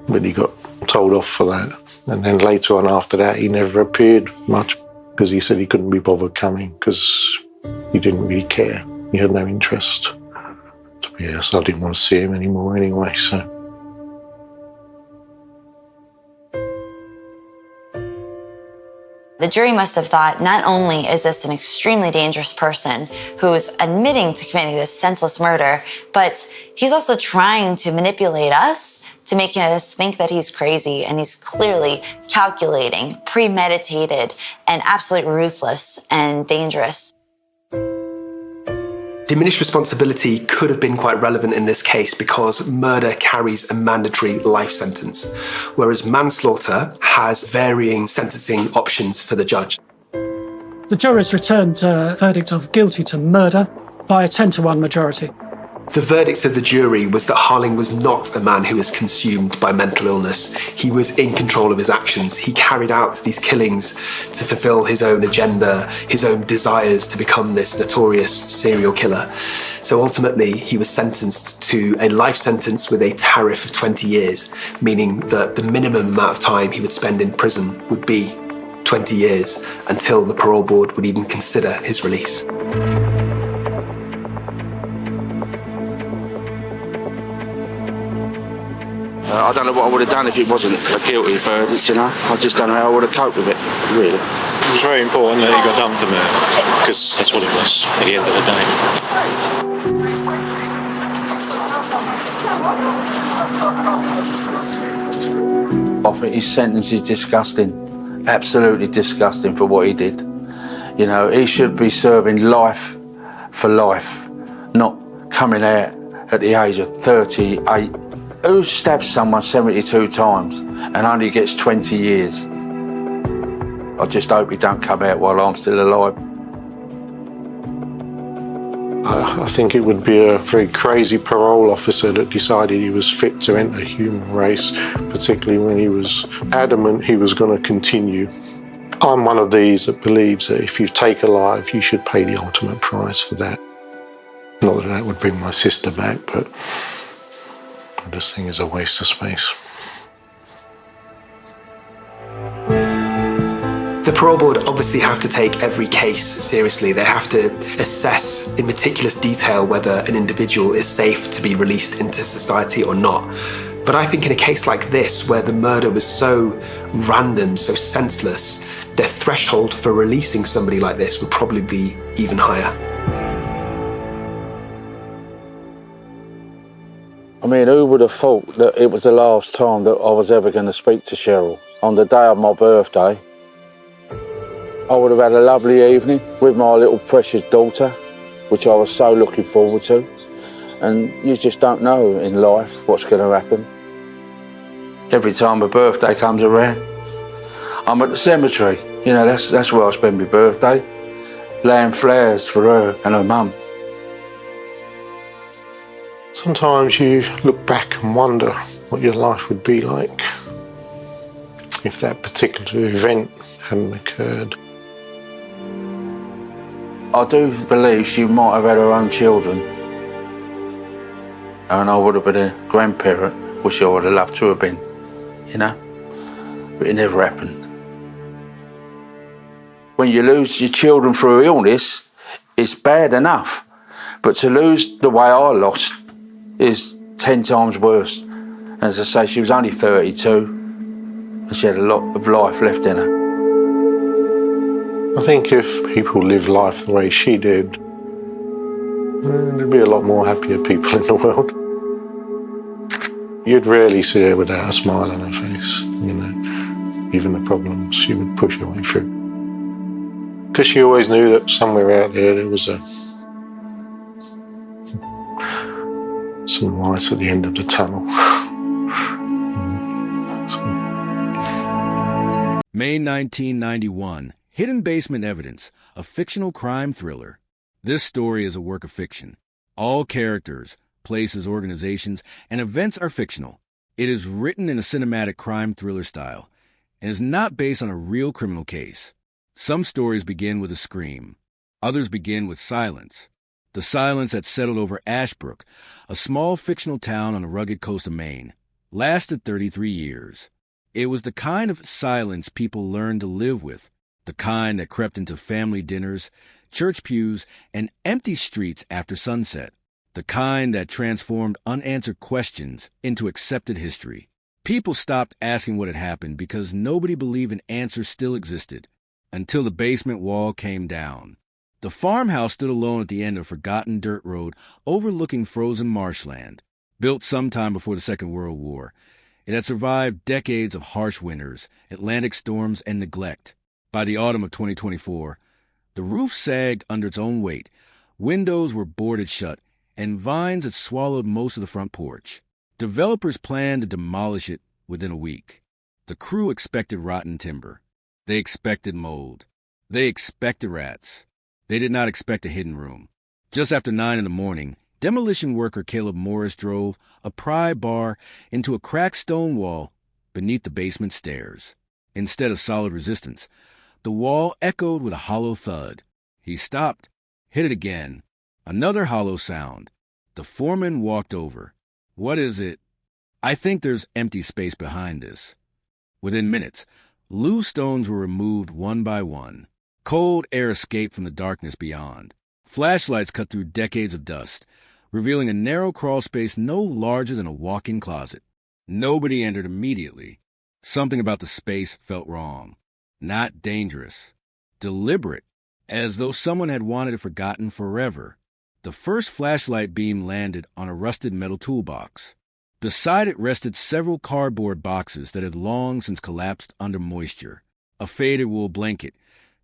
but he got told off for that. And then later on after that, he never appeared much because he said he couldn't be bothered coming because he didn't really care. He had no interest. To be honest, I didn't want to see him anymore anyway, so. The jury must have thought, not only is this an extremely dangerous person who's admitting to committing this senseless murder, but he's also trying to manipulate us to make us think that he's crazy, and he's clearly calculating, premeditated, and absolutely ruthless and dangerous. Diminished responsibility could have been quite relevant in this case because murder carries a mandatory life sentence, whereas manslaughter has varying sentencing options for the judge. The jury's returned a verdict of guilty to murder by a 10-to-1 majority. The verdict of the jury was that Harling was not a man who was consumed by mental illness. He was in control of his actions. He carried out these killings to fulfill his own agenda, his own desires to become this notorious serial killer. So ultimately, he was sentenced to a life sentence with a tariff of 20 years, meaning that the minimum amount of time he would spend in prison would be 20 years until the parole board would even consider his release. I don't know what I would have done if it wasn't a guilty verdict, you know. I just don't know how I would have coped with it, really. It was very important that he got done for murder, because that's what it was at the end of the day. I think his sentence is disgusting, absolutely disgusting for what he did. You know, he should be serving life for life, not coming out at the age of 38. Who stabs someone 72 times and only gets 20 years? I just hope he don't come out while I'm still alive. I think it would be a very crazy parole officer that decided he was fit to enter the human race, particularly when he was adamant he was going to continue. I'm one of these that believes that if you take a life, you should pay the ultimate price for that. Not that that would bring my sister back, but this thing is a waste of space. The parole board obviously have to take every case seriously. They have to assess in meticulous detail whether an individual is safe to be released into society or not. But I think in a case like this, where the murder was so random, so senseless, the threshold for releasing somebody like this would probably be even higher. I mean, who would have thought that it was the last time that I was ever going to speak to Cheryl? On the day of my birthday, I would have had a lovely evening with my little precious daughter, which I was so looking forward to. And you just don't know in life what's going to happen. Every time my birthday comes around, I'm at the cemetery. You know, that's where I spend my birthday, laying flowers for her and her mum. Sometimes you look back and wonder what your life would be like if that particular event hadn't occurred. I do believe she might have had her own children, and I would have been a grandparent, which I would have loved to have been, you know, but it never happened. When you lose your children through illness, it's bad enough, but to lose the way I lost is 10 times worse. As I say, she was only 32 and she had a lot of life left in her. I think if people lived life the way she did, there'd be a lot more happier people in the world. You'd rarely see her without a smile on her face, you know. Even the problems she would push her way through. Because she always knew that somewhere out there was some light at the end of the tunnel. May 1991, Hidden Basement Evidence, a fictional crime thriller. This story is a work of fiction. All characters, places, organizations, and events are fictional. It is written in a cinematic crime thriller style and is not based on a real criminal case. Some stories begin with a scream. Others begin with silence. The silence that settled over Ashbrook, a small fictional town on the rugged coast of Maine, lasted 33 years. It was the kind of silence people learned to live with, the kind that crept into family dinners, church pews, and empty streets after sunset, the kind that transformed unanswered questions into accepted history. People stopped asking what had happened because nobody believed an answer still existed, until the basement wall came down. The farmhouse stood alone at the end of a forgotten dirt road overlooking frozen marshland. Built sometime before the Second World War, it had survived decades of harsh winters, Atlantic storms, and neglect. By the autumn of 2024, the roof sagged under its own weight, windows were boarded shut, and vines had swallowed most of the front porch. Developers planned to demolish it within a week. The crew expected rotten timber. They expected mold. They expected rats. They did not expect a hidden room. Just after 9 in the morning, demolition worker Caleb Morris drove a pry bar into a cracked stone wall beneath the basement stairs. Instead of solid resistance, the wall echoed with a hollow thud. He stopped, hit it again. Another hollow sound. The foreman walked over. "What is it?" "I think there's empty space behind this." Within minutes, loose stones were removed one by one. Cold air escaped from the darkness beyond. Flashlights cut through decades of dust, revealing a narrow crawl space no larger than a walk-in closet. Nobody entered immediately. Something about the space felt wrong. Not dangerous. Deliberate, as though someone had wanted it forgotten forever. The first flashlight beam landed on a rusted metal toolbox. Beside it rested several cardboard boxes that had long since collapsed under moisture. A faded wool blanket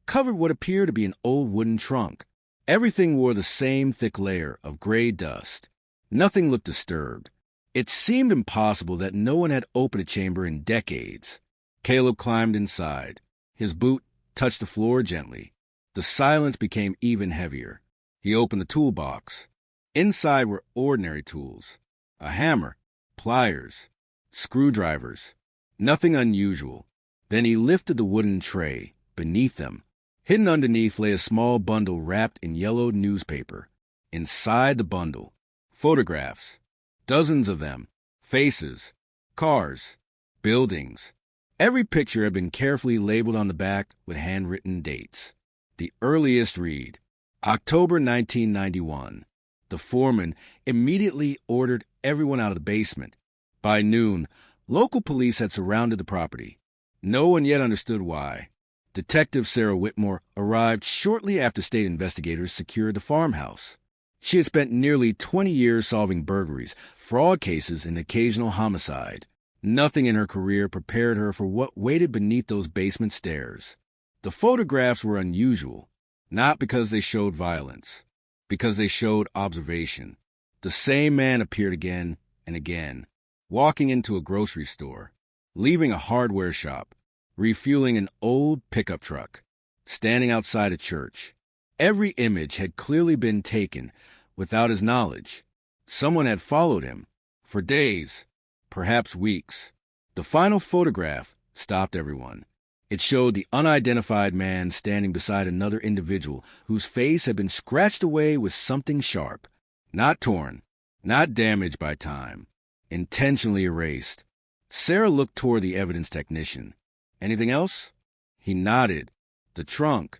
covered what appeared to be an old wooden trunk. Everything wore the same thick layer of gray dust. Nothing looked disturbed. It seemed impossible that no one had opened a chamber in decades. Caleb climbed inside. His boot touched the floor gently. The silence became even heavier. He opened the toolbox. Inside were ordinary tools. A hammer, pliers, screwdrivers. Nothing unusual. Then he lifted the wooden tray. Beneath them, hidden underneath, lay a small bundle wrapped in yellowed newspaper. Inside the bundle, photographs. Dozens of them. Faces. Cars. Buildings. Every picture had been carefully labeled on the back with handwritten dates. The earliest read, October 1991. The foreman immediately ordered everyone out of the basement. By noon, local police had surrounded the property. No one yet understood why. Detective Sarah Whitmore arrived shortly after state investigators secured the farmhouse. She had spent nearly 20 years solving burglaries, fraud cases, and occasional homicide. Nothing in her career prepared her for what waited beneath those basement stairs. The photographs were unusual, not because they showed violence, because they showed observation. The same man appeared again and again, walking into a grocery store, leaving a hardware shop, refueling an old pickup truck, standing outside a church. Every image had clearly been taken without his knowledge. Someone had followed him for days, perhaps weeks. The final photograph stopped everyone. It showed the unidentified man standing beside another individual whose face had been scratched away with something sharp, not torn, not damaged by time, intentionally erased. Sarah looked toward the evidence technician. "Anything else?" He nodded. The trunk.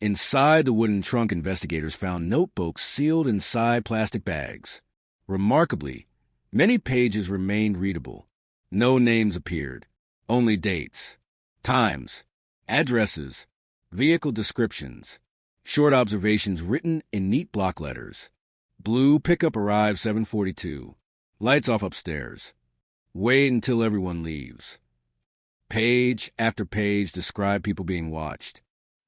Inside the wooden trunk, investigators found notebooks sealed inside plastic bags. Remarkably, many pages remained readable. No names appeared, only dates, times, addresses, vehicle descriptions, short observations written in neat block letters. Blue pickup arrived 7:42. Lights off upstairs. Wait until everyone leaves. Page after page described people being watched.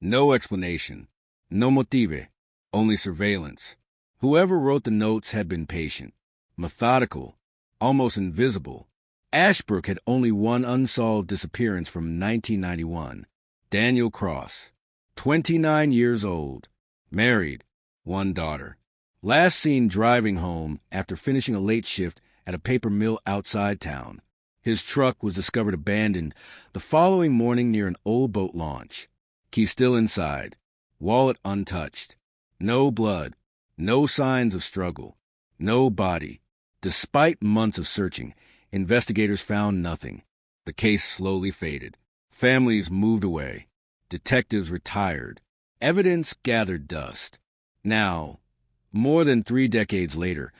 No explanation. No motive. Only surveillance. Whoever wrote the notes had been patient, methodical, almost invisible. Ashbrook had only one unsolved disappearance from 1991. Daniel Cross, 29 years old, married, one daughter. Last seen driving home after finishing a late shift at a paper mill outside town. His truck was discovered abandoned the following morning near an old boat launch. Key still inside, wallet untouched. No blood, no signs of struggle, no body. Despite months of searching, investigators found nothing. The case slowly faded. Families moved away. Detectives retired. Evidence gathered dust. Now, more than 3 decades later,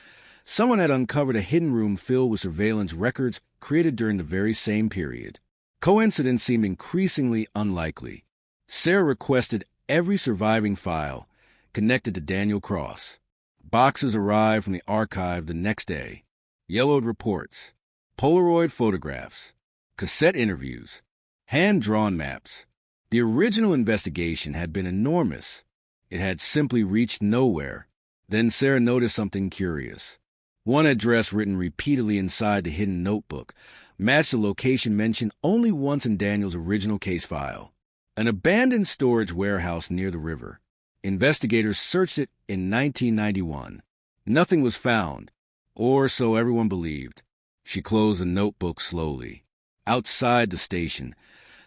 someone had uncovered a hidden room filled with surveillance records created during the very same period. Coincidence seemed increasingly unlikely. Sarah requested every surviving file connected to Daniel Cross. Boxes arrived from the archive the next day. Yellowed reports, Polaroid photographs, cassette interviews, hand-drawn maps. The original investigation had been enormous. It had simply reached nowhere. Then Sarah noticed something curious. One address written repeatedly inside the hidden notebook matched the location mentioned only once in Daniel's original case file. An abandoned storage warehouse near the river. Investigators searched it in 1991. Nothing was found, or so everyone believed. She closed the notebook slowly. Outside the station,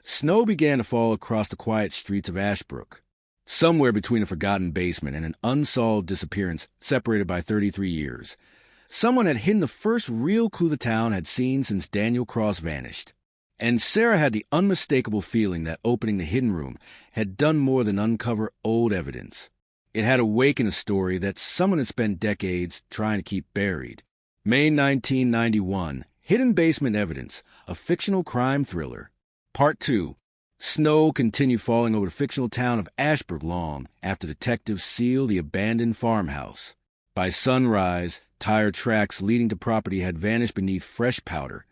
snow began to fall across the quiet streets of Ashbrook. Somewhere between a forgotten basement and an unsolved disappearance separated by 33 years, someone had hidden the first real clue the town had seen since Daniel Cross vanished. And Sarah had the unmistakable feeling that opening the hidden room had done more than uncover old evidence. It had awakened a story that someone had spent decades trying to keep buried. May 1991, Hidden Basement Evidence, a fictional crime thriller. Part 2. Snow continued falling over the fictional town of Ashbrook long after detectives sealed the abandoned farmhouse. By sunrise, tire tracks leading to property had vanished beneath fresh powder,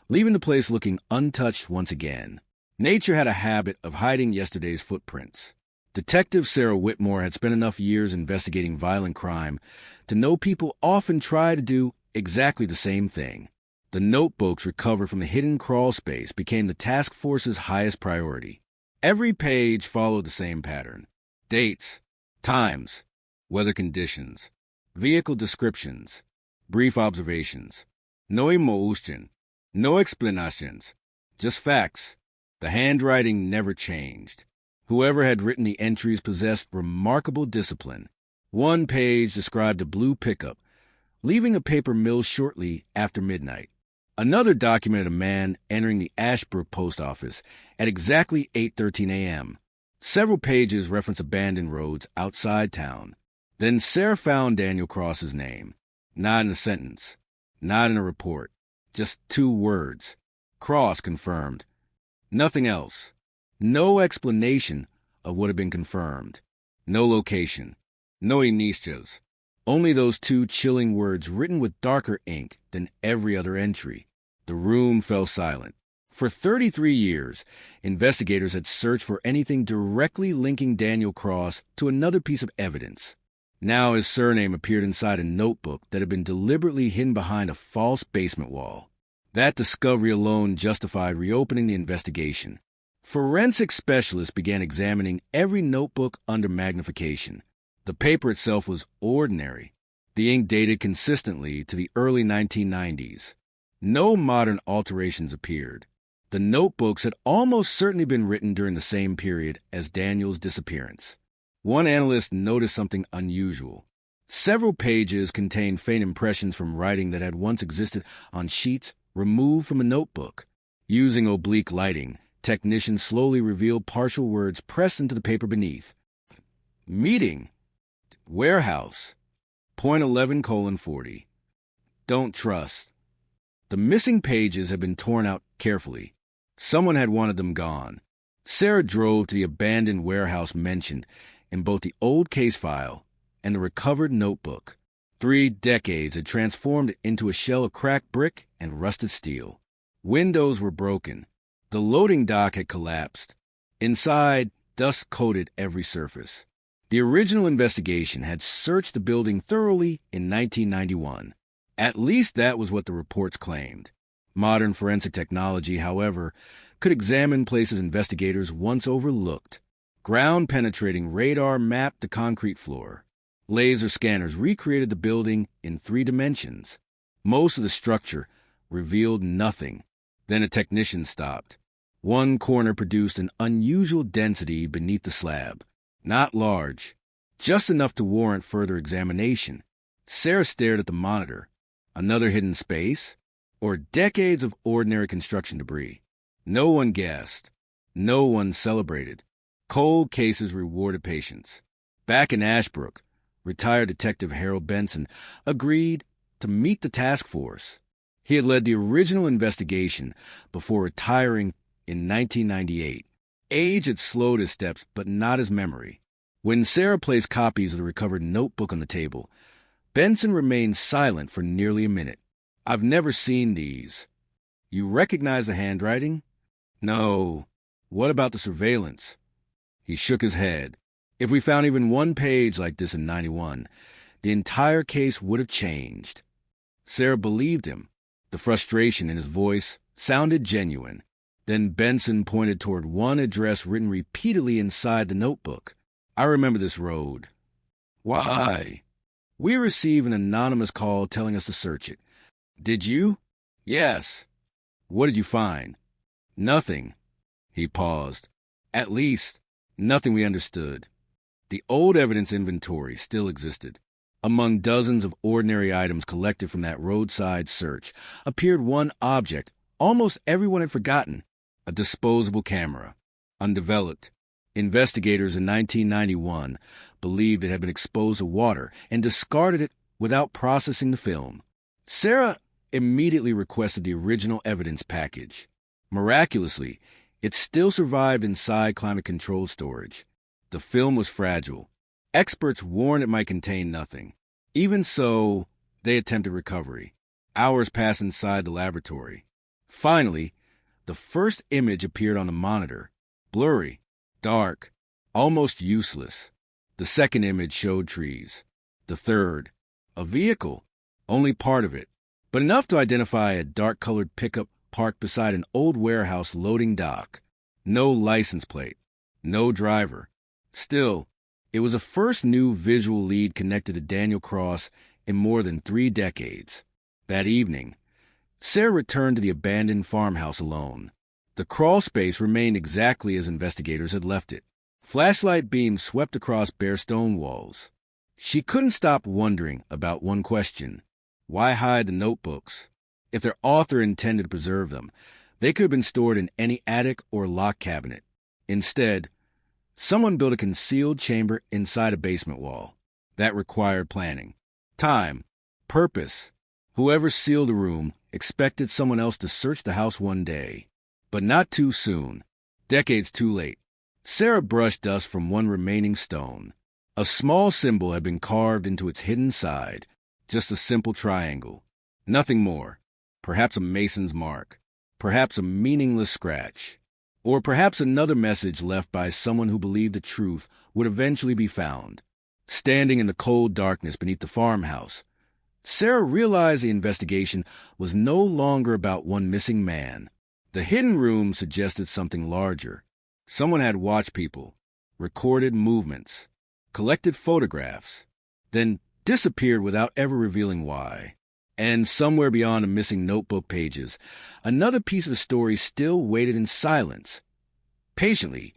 leaving the place looking untouched once again. Nature had a habit of hiding yesterday's footprints. Detective Sarah Whitmore had spent enough years investigating violent crime to know people often try to do exactly the same thing. The notebooks recovered from the hidden crawl space became the task force's highest priority. Every page followed the same pattern. Dates, times, weather conditions, vehicle descriptions, brief observations. No emotion, no explanations, just facts. The handwriting never changed. Whoever had written the entries possessed remarkable discipline. One page described a blue pickup, leaving a paper mill shortly after midnight. Another documented a man entering the Ashbrook post office at exactly 8:13 a.m. Several pages reference abandoned roads outside town. Then Sarah found Daniel Cross's name. Not in a sentence, not in a report, just 2 words. Cross confirmed. Nothing else. No explanation of what had been confirmed. No location. No initials. Only those 2 chilling words written with darker ink than every other entry. The room fell silent. For 33 years, investigators had searched for anything directly linking Daniel Cross to another piece of evidence. Now his surname appeared inside a notebook that had been deliberately hidden behind a false basement wall. That discovery alone justified reopening the investigation. Forensic specialists began examining every notebook under magnification. The paper itself was ordinary. The ink dated consistently to the early 1990s. No modern alterations appeared. The notebooks had almost certainly been written during the same period as Daniel's disappearance. One analyst noticed something unusual. Several pages contained faint impressions from writing that had once existed on sheets removed from a notebook. Using oblique lighting, technicians slowly revealed partial words pressed into the paper beneath. Meeting. Warehouse. .11:40. Don't trust. The missing pages had been torn out carefully. Someone had wanted them gone. Sarah drove to the abandoned warehouse mentioned in both the old case file and the recovered notebook. 3 decades had transformed it into a shell of cracked brick and rusted steel. Windows were broken. The loading dock had collapsed. Inside, Dust coated every surface. The original investigation had searched the building thoroughly in 1991. At least that was what the reports claimed. Modern forensic technology, however, could examine places investigators once overlooked. Ground-penetrating radar mapped the concrete floor. Laser scanners recreated the building in 3 dimensions. Most of the structure revealed nothing. Then a technician stopped. One corner produced an unusual density beneath the slab. Not large, just enough to warrant further examination. Sarah stared at the monitor. Another hidden space? Or decades of ordinary construction debris? No one guessed. No one celebrated. Cold cases rewarded patience. Back in Ashbrook, retired Detective Harold Benson agreed to meet the task force. He had led the original investigation before retiring in 1998. Age had slowed his steps, but not his memory. When Sarah placed copies of the recovered notebook on the table, Benson remained silent for nearly a minute. "I've never seen these. You recognize the handwriting?" "No. What about the surveillance?" He shook his head. "If we found even one page like this in 91, the entire case would have changed." Sarah believed him. The frustration in his voice sounded genuine. Then Benson pointed toward one address written repeatedly inside the notebook. "I remember this road." "Why?" "We received an anonymous call telling us to search it." "Did you?" "Yes." "What did you find?" "Nothing." He paused. "At least, nothing we understood." The old evidence inventory still existed. Among dozens of ordinary items collected from that roadside search appeared one object almost everyone had forgotten: a disposable camera. Undeveloped. Investigators in 1991 believed it had been exposed to water and discarded it without processing the film. Sarah immediately requested the original evidence package. Miraculously, it still survived inside climate-controlled storage. The film was fragile. Experts warned it might contain nothing. Even so, they attempted recovery. Hours passed inside the laboratory. Finally, the first image appeared on the monitor. Blurry, dark, almost useless. The second image showed trees. The third, a vehicle, only part of it, but enough to identify a dark-colored pickup parked beside an old warehouse loading dock. No license plate, no driver. Still, it was the first new visual lead connected to Daniel Cross in more than 3 decades. That evening, Sarah returned to the abandoned farmhouse alone. The crawl space remained exactly as investigators had left it. Flashlight beams swept across bare stone walls. She couldn't stop wondering about one question. Why hide the notebooks? If their author intended to preserve them, they could have been stored in any attic or lock cabinet. Instead, someone built a concealed chamber inside a basement wall. That required planning, time, purpose. Whoever sealed the room expected someone else to search the house one day. But not too soon. Decades too late. Sarah brushed dust from one remaining stone. A small symbol had been carved into its hidden side. Just a simple triangle. Nothing more. Perhaps a mason's mark. Perhaps a meaningless scratch. Or perhaps another message left by someone who believed the truth would eventually be found. Standing in the cold darkness beneath the farmhouse, Sarah realized the investigation was no longer about one missing man. The hidden room suggested something larger. Someone had watched people, recorded movements, collected photographs, then disappeared without ever revealing why. And somewhere beyond the missing notebook pages, another piece of the story still waited in silence, patiently,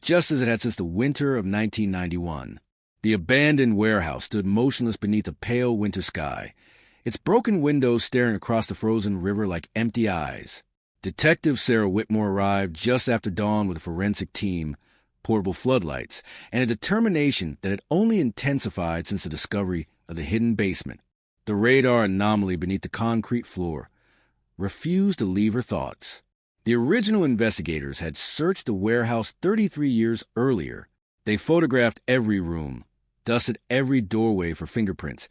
just as it had since the winter of 1991. The abandoned warehouse stood motionless beneath a pale winter sky, its broken windows staring across the frozen river like empty eyes. Detective Sarah Whitmore arrived just after dawn with a forensic team, portable floodlights, and a determination that had only intensified since the discovery of the hidden basement. The radar anomaly beneath the concrete floor refused to leave her thoughts. The original investigators had searched the warehouse 33 years earlier. They photographed every room, dusted every doorway for fingerprints,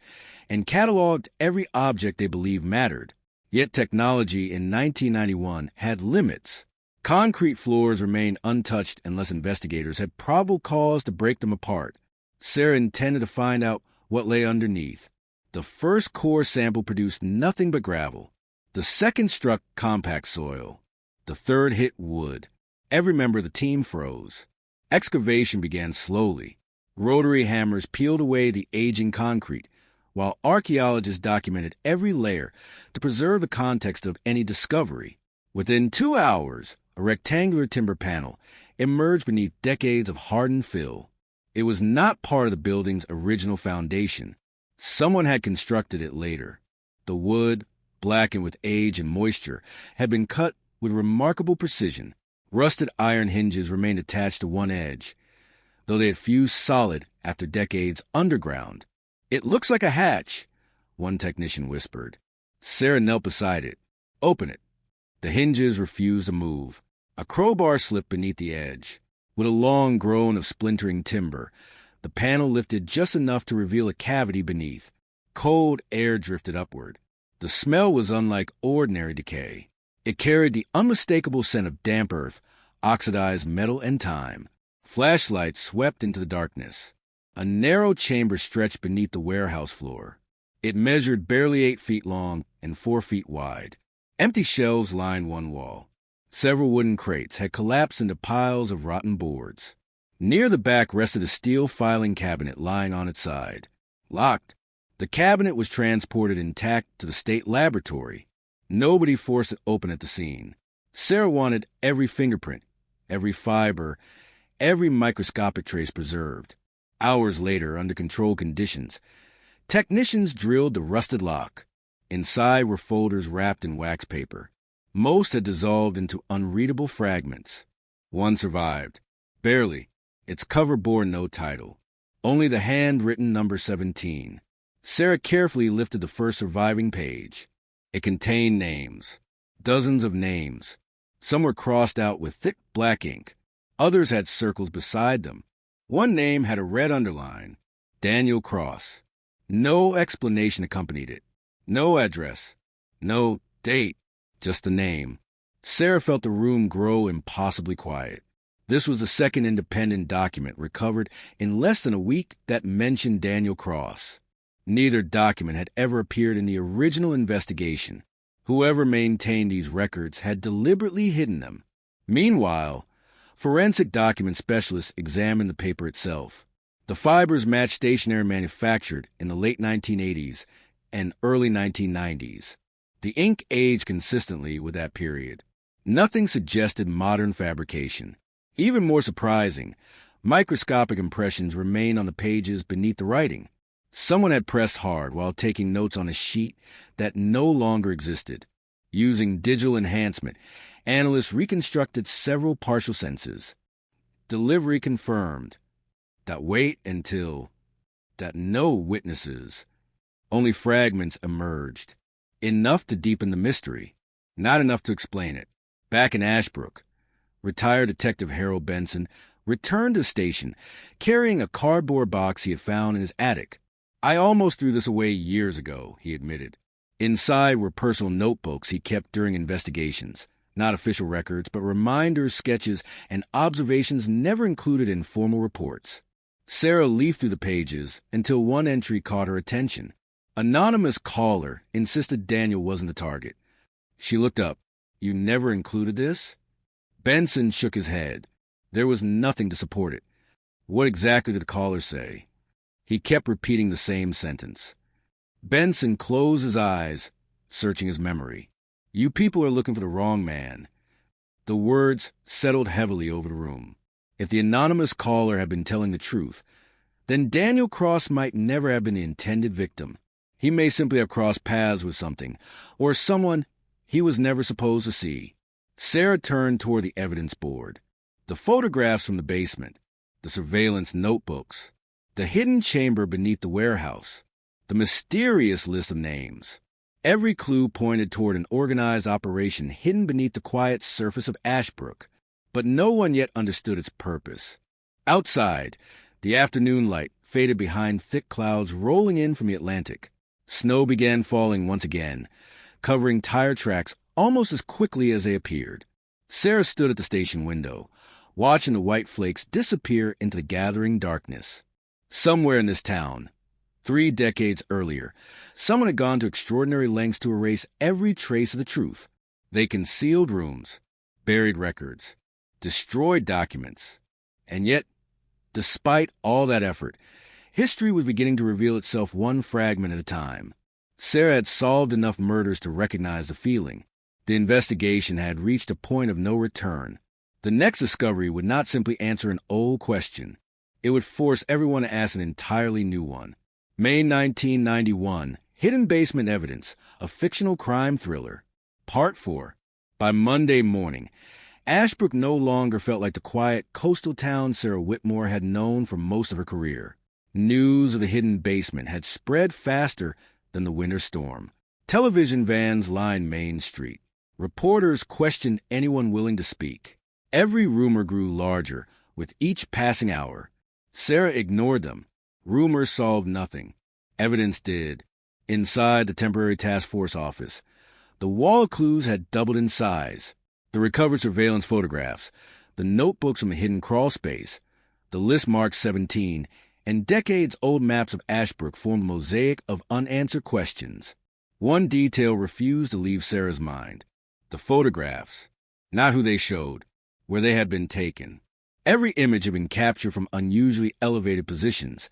and cataloged every object they believed mattered. Yet technology in 1991 had limits. Concrete floors remained untouched unless investigators had probable cause to break them apart. Sarah intended to find out what lay underneath. The first core sample produced nothing but gravel. The second struck compact soil. The third hit wood. Every member of the team froze. Excavation began slowly. Rotary hammers peeled away the aging concrete, while archaeologists documented every layer to preserve the context of any discovery. Within 2 hours, a rectangular timber panel emerged beneath decades of hardened fill. It was not part of the building's original foundation. Someone had constructed it later. The wood, blackened with age and moisture, had been cut with remarkable precision. Rusted iron hinges remained attached to one edge, though they had fused solid after decades underground. "It looks like a hatch," one technician whispered. Sarah knelt beside it. "Open it." The hinges refused to move. A crowbar slipped beneath the edge. With a long groan of splintering timber, the panel lifted just enough to reveal a cavity beneath. Cold air drifted upward. The smell was unlike ordinary decay. It carried the unmistakable scent of damp earth, oxidized metal, and time. Flashlights swept into the darkness. A narrow chamber stretched beneath the warehouse floor. It measured barely 8 feet long and 4 feet wide. Empty shelves lined one wall. Several wooden crates had collapsed into piles of rotten boards. Near the back rested a steel filing cabinet lying on its side. Locked. The cabinet was transported intact to the state laboratory. Nobody forced it open at the scene. Sarah wanted every fingerprint, every fiber, every microscopic trace preserved. Hours later, under controlled conditions, technicians drilled the rusted lock. Inside were folders wrapped in wax paper. Most had dissolved into unreadable fragments. One survived. Barely. Its cover bore no title. Only the handwritten number 17. Sarah carefully lifted the first surviving page. It contained names. Dozens of names. Some were crossed out with thick black ink. Others had circles beside them. One name had a red underline. Daniel Cross. No explanation accompanied it. No address. No date. Just the name. Sarah felt the room grow impossibly quiet. This was the second independent document recovered in less than a week that mentioned Daniel Cross. Neither document had ever appeared in the original investigation. Whoever maintained these records had deliberately hidden them. Meanwhile, forensic document specialists examined the paper itself. The fibers matched stationery manufactured in the late 1980s and early 1990s. The ink aged consistently with that period. Nothing suggested modern fabrication. Even more surprising, microscopic impressions remained on the pages beneath the writing. Someone had pressed hard while taking notes on a sheet that no longer existed. Using digital enhancement, analysts reconstructed several partial sentences. Delivery confirmed. That wait until. That no witnesses. Only fragments emerged. Enough to deepen the mystery. Not enough to explain it. Back in Ashbrook, retired Detective Harold Benson returned to the station, carrying a cardboard box he had found in his attic. "I almost threw this away years ago," he admitted. Inside were personal notebooks he kept during investigations. Not official records, but reminders, sketches, and observations never included in formal reports. Sarah leafed through the pages until one entry caught her attention. Anonymous caller insisted Daniel wasn't the target. She looked up. "You never included this?" Benson shook his head. There was nothing to support it. What exactly did the caller say? He kept repeating the same sentence. Benson closed his eyes, searching his memory. "You people are looking for the wrong man." The words settled heavily over the room. If the anonymous caller had been telling the truth, then Daniel Cross might never have been the intended victim. He may simply have crossed paths with something, or someone he was never supposed to see. Sarah turned toward the evidence board. The photographs from the basement, the surveillance notebooks, the hidden chamber beneath the warehouse, the mysterious list of names. Every clue pointed toward an organized operation hidden beneath the quiet surface of Ashbrook, but no one yet understood its purpose. Outside, the afternoon light faded behind thick clouds rolling in from the Atlantic. Snow began falling once again, covering tire tracks almost as quickly as they appeared. Sarah stood at the station window, watching the white flakes disappear into the gathering darkness. Somewhere in this town, 3 decades earlier, someone had gone to extraordinary lengths to erase every trace of the truth. They concealed rooms, buried records, destroyed documents. And yet, despite all that effort, history was beginning to reveal itself one fragment at a time. Sarah had solved enough murders to recognize the feeling. The investigation had reached a point of no return. The next discovery would not simply answer an old question. It would force everyone to ask an entirely new one. May 1991, Hidden Basement Evidence, a fictional crime thriller. Part 4. By Monday morning, Ashbrook no longer felt like the quiet coastal town Sarah Whitmore had known for most of her career. News of the hidden basement had spread faster than the winter storm. Television vans lined Main Street. Reporters questioned anyone willing to speak. Every rumor grew larger with each passing hour. Sarah ignored them. Rumors solved nothing. Evidence did. Inside the temporary task force office, the wall clues had doubled in size. The recovered surveillance photographs, the notebooks from the hidden crawl space, the list marked 17, and decades-old maps of Ashbrook formed a mosaic of unanswered questions. One detail refused to leave Sarah's mind. The photographs. Not who they showed, where they had been taken. Every image had been captured from unusually elevated positions.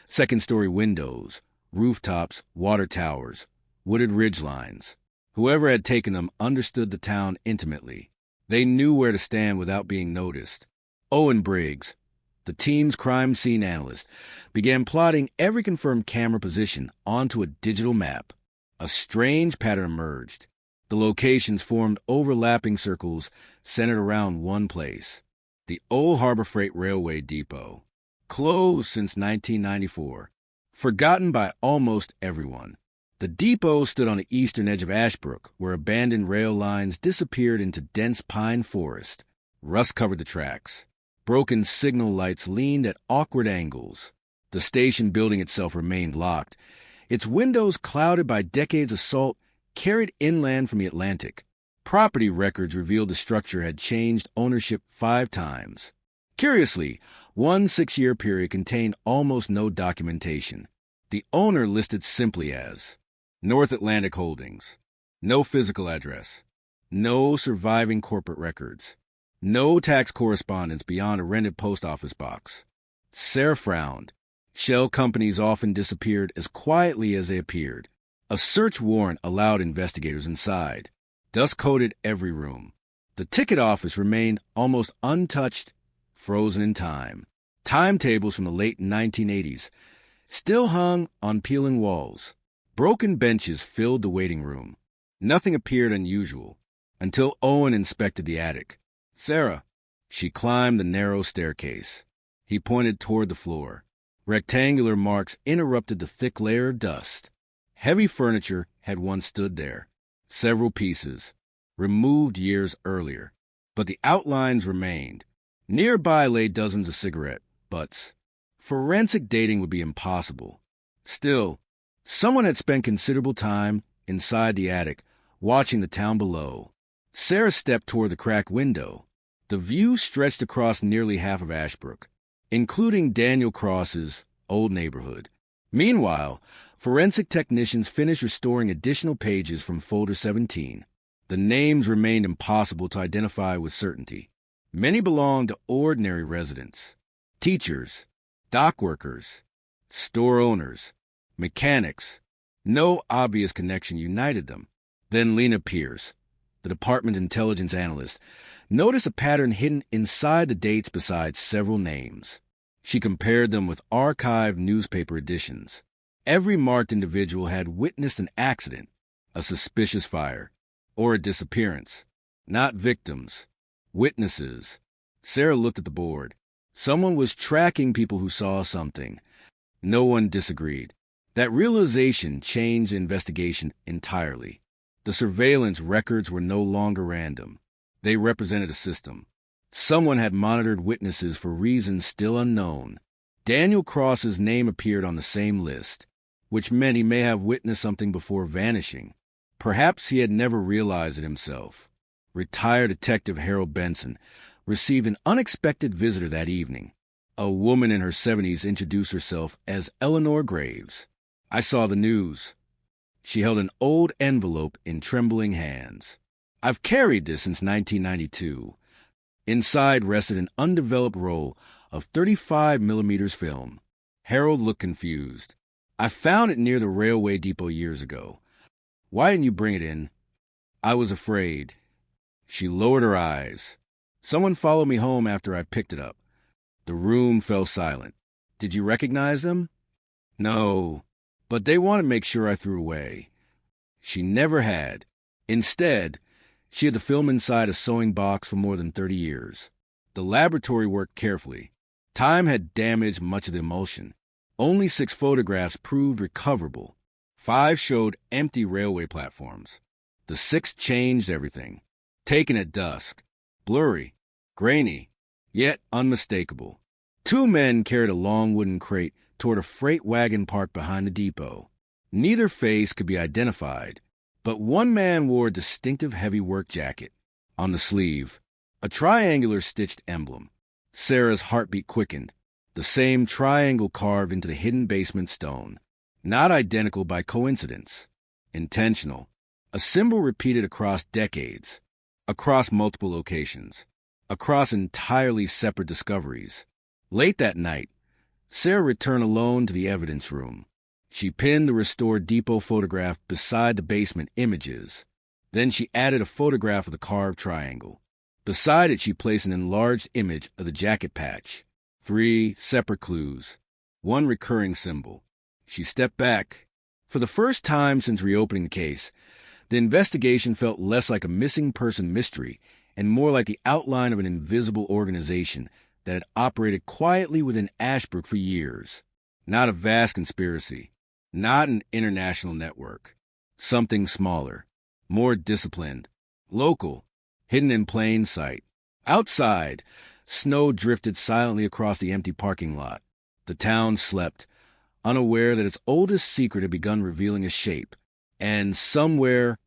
Second-story windows, rooftops, water towers, wooded ridgelines. Whoever had taken them understood the town intimately. They knew where to stand without being noticed. Owen Briggs, the team's crime scene analyst, began plotting every confirmed camera position onto a digital map. A strange pattern emerged. The locations formed overlapping circles centered around one place, the old Harbor Freight Railway Depot. Closed since 1994. Forgotten by almost everyone. The depot stood on the eastern edge of Ashbrook, where abandoned rail lines disappeared into dense pine forest. Rust covered the tracks. Broken signal lights leaned at awkward angles. The station building itself remained locked, its windows clouded by decades of salt carried inland from the Atlantic. Property records revealed the structure had changed ownership 5 times. Curiously, one 6-year period contained almost no documentation. The owner listed simply as North Atlantic Holdings. No physical address. No surviving corporate records. No tax correspondence beyond a rented post office box. Sarah frowned. Shell companies often disappeared as quietly as they appeared. A search warrant allowed investigators inside. Dust coated every room. The ticket office remained almost untouched, frozen in time. Timetables from the late 1980s still hung on peeling walls. Broken benches filled the waiting room. Nothing appeared unusual until Owen inspected the attic. Sarah. She climbed the narrow staircase. He pointed toward the floor. Rectangular marks interrupted the thick layer of dust. Heavy furniture had once stood there. Several pieces, removed years earlier. But the outlines remained. Nearby lay dozens of cigarette butts. Forensic dating would be impossible. Still, someone had spent considerable time inside the attic, watching the town below. Sarah stepped toward the cracked window. The view stretched across nearly half of Ashbrook, including Daniel Cross's old neighborhood. Meanwhile, forensic technicians finished restoring additional pages from Folder 17. The names remained impossible to identify with certainty. Many belonged to ordinary residents, teachers, dock workers, store owners, mechanics. No obvious connection united them. Then Lena Pierce, the department intelligence analyst, noticed a pattern hidden inside the dates beside several names. She compared them with archived newspaper editions. Every marked individual had witnessed an accident, a suspicious fire, or a disappearance. Not victims, witnesses. Sarah looked at the board. Someone was tracking people who saw something. No one disagreed. That realization changed the investigation entirely. The surveillance records were no longer random. They represented a system. Someone had monitored witnesses for reasons still unknown. Daniel Cross's name appeared on the same list, which meant he may have witnessed something before vanishing. Perhaps he had never realized it himself. retired detective Harold Benson, received an unexpected visitor that evening. A woman in her 70s introduced herself as Eleanor Graves. I saw the news. She held an old envelope in trembling hands. I've carried this since 1992. Inside rested an undeveloped roll of 35mm film. Harold looked confused. I found it near the railway depot years ago. Why didn't you bring it in? I was afraid. She lowered her eyes. Someone followed me home after I picked it up. The room fell silent. Did you recognize them? No, but they wanted to make sure I threw away. She never had. Instead, she had the film inside a sewing box for more than 30 years. The laboratory worked carefully. Time had damaged much of the emulsion. Only 6 photographs proved recoverable. 5 showed empty railway platforms. The 6th changed everything. Taken at dusk. Blurry. Grainy. Yet unmistakable. 2 men carried a long wooden crate toward a freight wagon parked behind the depot. Neither face could be identified, but one man wore a distinctive heavy work jacket. On the sleeve, a triangular stitched emblem. Sarah's heartbeat quickened. The same triangle carved into the hidden basement stone. Not identical by coincidence. Intentional. A symbol repeated across decades. Across multiple locations. Across entirely separate discoveries. Late that night, Sarah returned alone to the evidence room. She pinned the restored depot photograph beside the basement images. Then she added a photograph of the carved triangle. Beside it, she placed an enlarged image of the jacket patch. 3 separate clues. 1 recurring symbol. She stepped back. For the first time since reopening the case, the investigation felt less like a missing person mystery and more like the outline of an invisible organization that had operated quietly within Ashbrook for years. Not a vast conspiracy. Not an international network. Something smaller. More disciplined. Local. Hidden in plain sight. Outside, snow drifted silently across the empty parking lot. The town slept, unaware that its oldest secret had begun revealing a shape. And somewhere,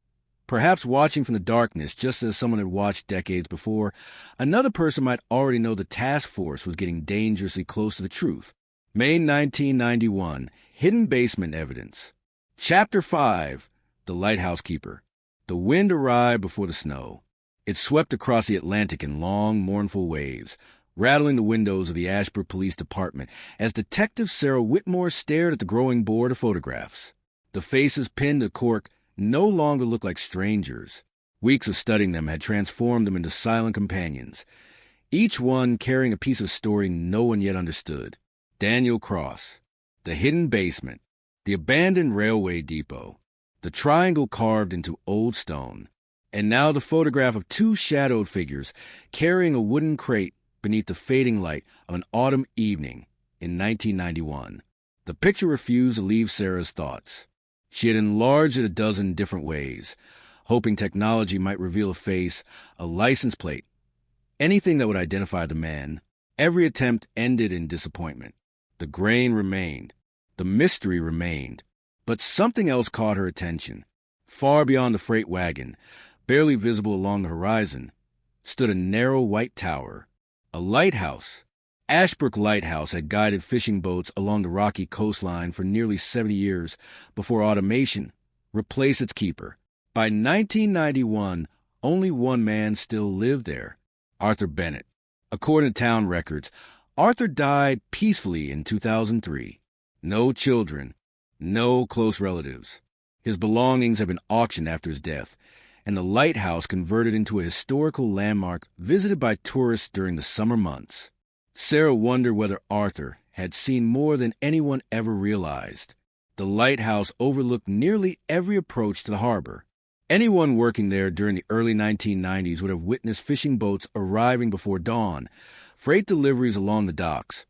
perhaps watching from the darkness just as someone had watched decades before, another person might already know the task force was getting dangerously close to the truth. May 1991, Hidden Basement Evidence. Chapter 5, The Lighthouse Keeper. The wind arrived before the snow. It swept across the Atlantic in long, mournful waves, rattling the windows of the Ashbrook Police Department as Detective Sarah Whitmore stared at the growing board of photographs. The faces pinned to cork no longer looked like strangers. Weeks of studying them had transformed them into silent companions, each one carrying a piece of story no one yet understood. Daniel Cross, the hidden basement, the abandoned railway depot, the triangle carved into old stone, and now the photograph of 2 shadowed figures carrying a wooden crate beneath the fading light of an autumn evening in 1991. The picture refused to leave Sarah's thoughts. She had enlarged it a dozen different ways, hoping technology might reveal a face, a license plate, anything that would identify the man. Every attempt ended in disappointment. The grain remained. The mystery remained. But something else caught her attention. Far beyond the freight wagon, barely visible along the horizon, stood a narrow white tower, a lighthouse. Ashbrook Lighthouse had guided fishing boats along the rocky coastline for nearly 70 years before automation replaced its keeper. By 1991, only one man still lived there, Arthur Bennett. According to town records, Arthur died peacefully in 2003. No children, no close relatives. His belongings have been auctioned after his death, and the lighthouse converted into a historical landmark visited by tourists during the summer months. Sarah wondered whether Arthur had seen more than anyone ever realized. The lighthouse overlooked nearly every approach to the harbor. Anyone working there during the early 1990s would have witnessed fishing boats arriving before dawn, freight deliveries along the docks,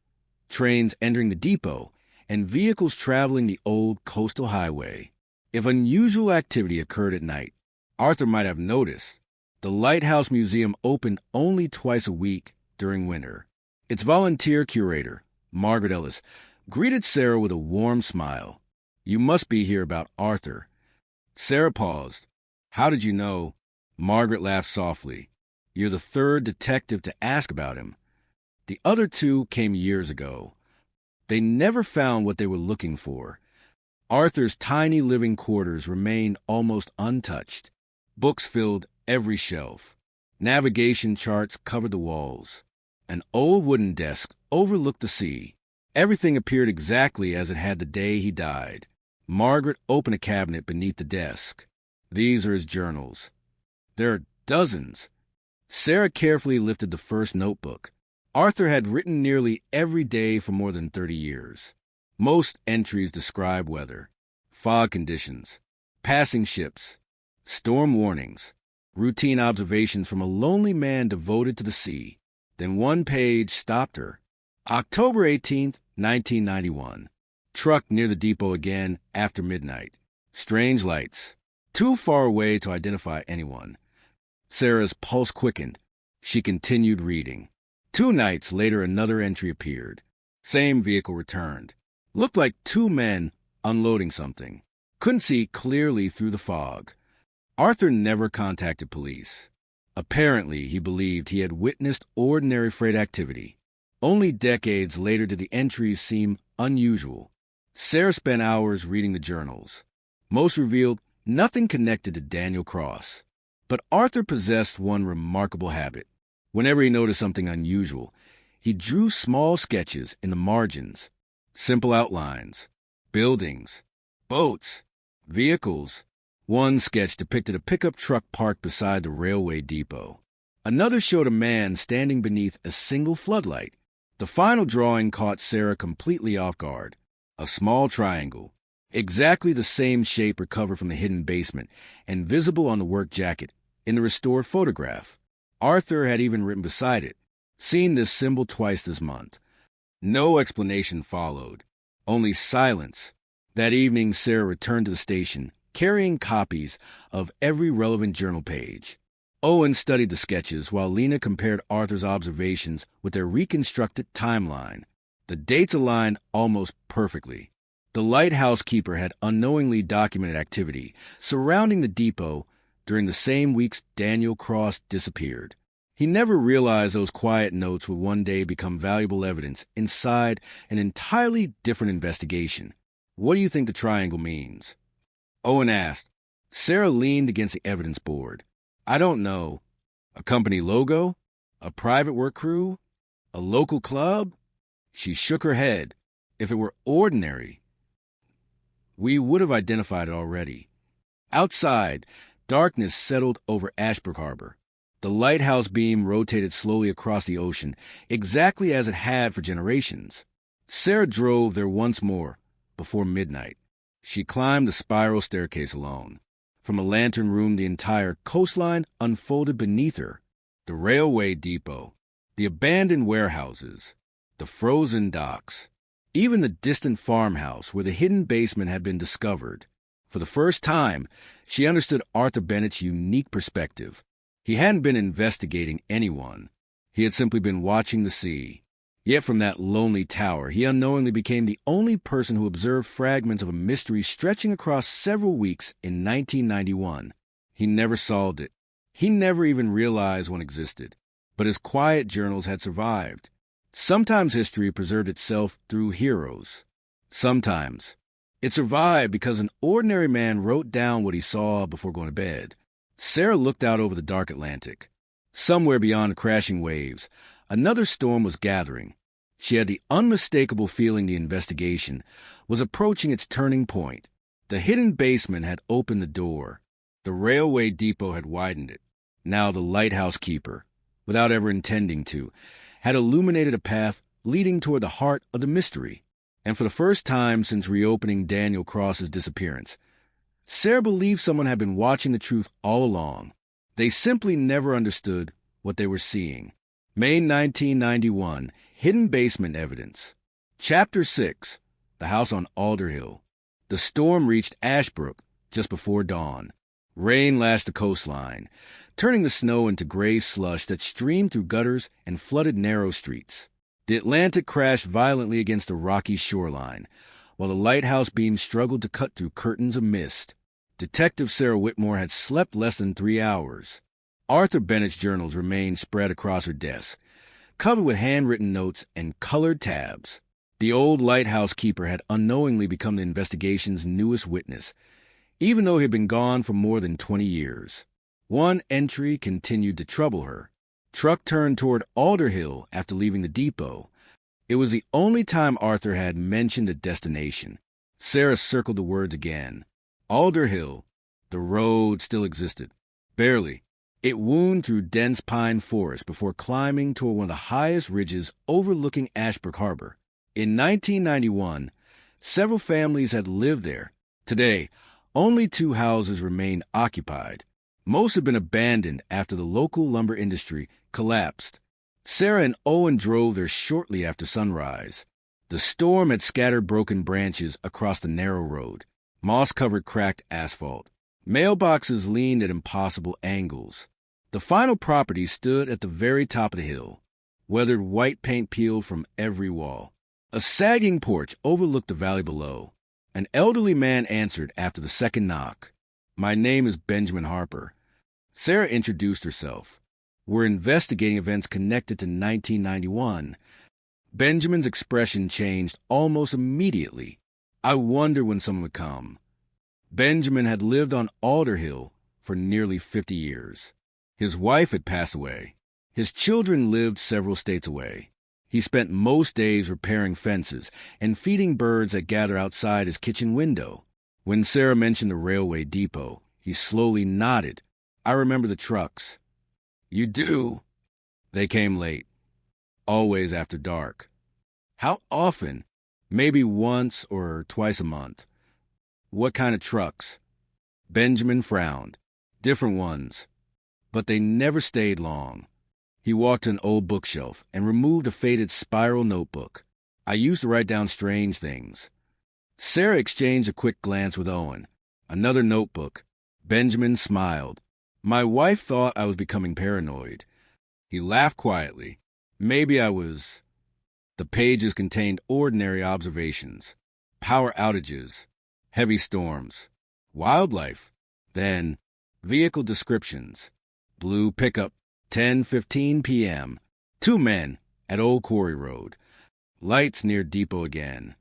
trains entering the depot, and vehicles traveling the old coastal highway. If unusual activity occurred at night, Arthur might have noticed. The Lighthouse Museum opened only twice a week during winter. Its volunteer curator, Margaret Ellis, greeted Sarah with a warm smile. "You must be here about Arthur." Sarah paused. "How did you know?" Margaret laughed softly. You're the third detective to ask about him. The other two came years ago. They never found what they were looking for. Arthur's tiny living quarters remained almost untouched. Books filled every shelf. Navigation charts covered the walls. An old wooden desk overlooked the sea. Everything appeared exactly as it had the day he died. Margaret opened a cabinet beneath the desk. These are his journals. There are dozens. Sarah carefully lifted the first notebook. Arthur had written nearly every day for more than 30 years. Most entries describe weather, fog conditions, passing ships, storm warnings, routine observations from a lonely man devoted to the sea. Then one page stopped her. October 18th, 1991. Truck near the depot again after midnight. Strange lights. Too far away to identify anyone. Sarah's pulse quickened. She continued reading. 2 nights later, another entry appeared. Same vehicle returned. Looked like 2 men unloading something. Couldn't see clearly through the fog. Arthur never contacted police. Apparently, he believed he had witnessed ordinary freight activity. Only decades later did the entries seem unusual. Sarah spent hours reading the journals. Most revealed nothing connected to Daniel Cross. But Arthur possessed one remarkable habit. Whenever he noticed something unusual, he drew small sketches in the margins. Simple outlines, buildings, boats, vehicles. One sketch depicted a pickup truck parked beside the railway depot. Another showed a man standing beneath a single floodlight. The final drawing caught Sarah completely off guard. A small triangle, exactly the same shape recovered from the hidden basement and visible on the work jacket in the restored photograph. Arthur had even written beside it, "Seen this symbol twice this month." No explanation followed, only silence. That evening, Sarah returned to the station, carrying copies of every relevant journal page. Owen studied the sketches while Lena compared Arthur's observations with their reconstructed timeline. The dates aligned almost perfectly. The lighthouse keeper had unknowingly documented activity surrounding the depot during the same weeks Daniel Cross disappeared. He never realized those quiet notes would one day become valuable evidence inside an entirely different investigation. What do you think the triangle means? Owen asked. Sarah leaned against the evidence board. I don't know. A company logo? A private work crew? A local club? She shook her head. If it were ordinary, we would have identified it already. Outside, darkness settled over Ashbrook Harbor. The lighthouse beam rotated slowly across the ocean, exactly as it had for generations. Sarah drove there once more, before midnight. She climbed the spiral staircase alone. From a lantern room, the entire coastline unfolded beneath her. The railway depot, the abandoned warehouses, the frozen docks, even the distant farmhouse where the hidden basement had been discovered. For the first time, she understood Arthur Bennett's unique perspective. He hadn't been investigating anyone. He had simply been watching the sea. Yet from that lonely tower, he unknowingly became the only person who observed fragments of a mystery stretching across several weeks in 1991. He never solved it. He never even realized one existed. But his quiet journals had survived. Sometimes history preserved itself through heroes. Sometimes it survived because an ordinary man wrote down what he saw before going to bed. Sarah looked out over the dark Atlantic. Somewhere beyond the crashing waves, another storm was gathering. She had the unmistakable feeling the investigation was approaching its turning point. The hidden basement had opened the door. The railway depot had widened it. Now the lighthouse keeper, without ever intending to, had illuminated a path leading toward the heart of the mystery. And for the first time since reopening Daniel Cross's disappearance, Sarah believed someone had been watching the truth all along. They simply never understood what they were seeing. May 1991, Hidden Basement Evidence. Chapter 6, The House on Alder Hill. The storm reached Ashbrook just before dawn. Rain lashed the coastline, turning the snow into gray slush that streamed through gutters and flooded narrow streets. The Atlantic crashed violently against the rocky shoreline, while the lighthouse beam struggled to cut through curtains of mist. Detective Sarah Whitmore had slept less than 3 hours. Arthur Bennett's journals remained spread across her desk, covered with handwritten notes and colored tabs. The old lighthouse keeper had unknowingly become the investigation's newest witness, even though he had been gone for more than 20 years. One entry continued to trouble her. Truck turned toward Alder Hill after leaving the depot. It was the only time Arthur had mentioned a destination. Sarah circled the words again. Alder Hill. The road still existed. Barely. It wound through dense pine forest before climbing toward one of the highest ridges overlooking Ashbrook Harbor. In 1991, several families had lived there. Today, only 2 houses remained occupied. Most had been abandoned after the local lumber industry collapsed. Sarah and Owen drove there shortly after sunrise. The storm had scattered broken branches across the narrow road, moss-covered cracked asphalt. Mailboxes leaned at impossible angles. The final property stood at the very top of the hill, weathered white paint peeled from every wall. A sagging porch overlooked the valley below. An elderly man answered after the second knock. "My name is Benjamin Harper." Sarah introduced herself. "We're investigating events connected to 1991. Benjamin's expression changed almost immediately. "I wondered when someone would come." Benjamin had lived on Alder Hill for nearly 50 years. His wife had passed away. His children lived several states away. He spent most days repairing fences and feeding birds that gather outside his kitchen window. When Sarah mentioned the railway depot, he slowly nodded. "I remember the trucks." "You do?" "They came late. Always after dark." "How often?" "Maybe once or twice a month." "What kind of trucks?" Benjamin frowned. "Different ones. But they never stayed long." He walked to an old bookshelf and removed a faded spiral notebook. "I used to write down strange things." Sarah exchanged a quick glance with Owen. Another notebook. Benjamin smiled. "My wife thought I was becoming paranoid." He laughed quietly. "Maybe I was." The pages contained ordinary observations. Power outages. Heavy storms. Wildlife. Then, vehicle descriptions. Blue pickup, 10:15 p.m. 2 men at Old Quarry Road. Lights near depot again.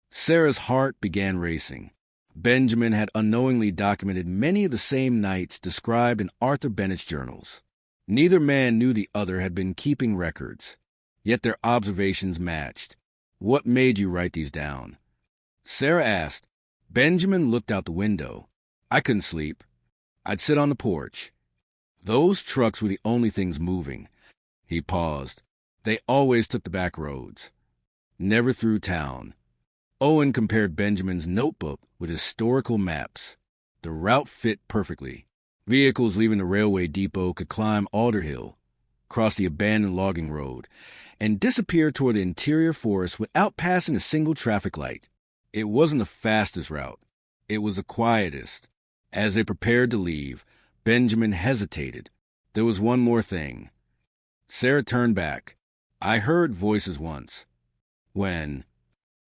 Sarah's heart began racing. Benjamin had unknowingly documented many of the same nights described in Arthur Bennett's journals. Neither man knew the other had been keeping records, yet their observations matched. "What made you write these down?" Sarah asked. Benjamin looked out the window. "I couldn't sleep. I'd sit on the porch. Those trucks were the only things moving." He paused. "They always took the back roads. Never through town." Owen compared Benjamin's notebook with historical maps. The route fit perfectly. Vehicles leaving the railway depot could climb Alder Hill, cross the abandoned logging road, and disappear toward the interior forest without passing a single traffic light. It wasn't the fastest route. It was the quietest. As they prepared to leave, Benjamin hesitated. There was one more thing. Sarah turned back. "I heard voices once." "When?"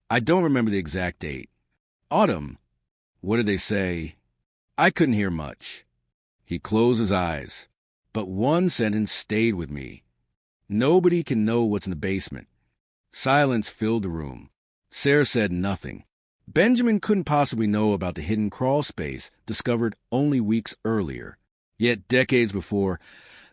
"I don't remember the exact date." "Autumn." "What did they say?" "I couldn't hear much." He closed his eyes. But one sentence stayed with me. "Nobody can know what's in the basement." Silence filled the room. Sarah said nothing. Benjamin couldn't possibly know about the hidden crawl space discovered only weeks earlier. Yet decades before,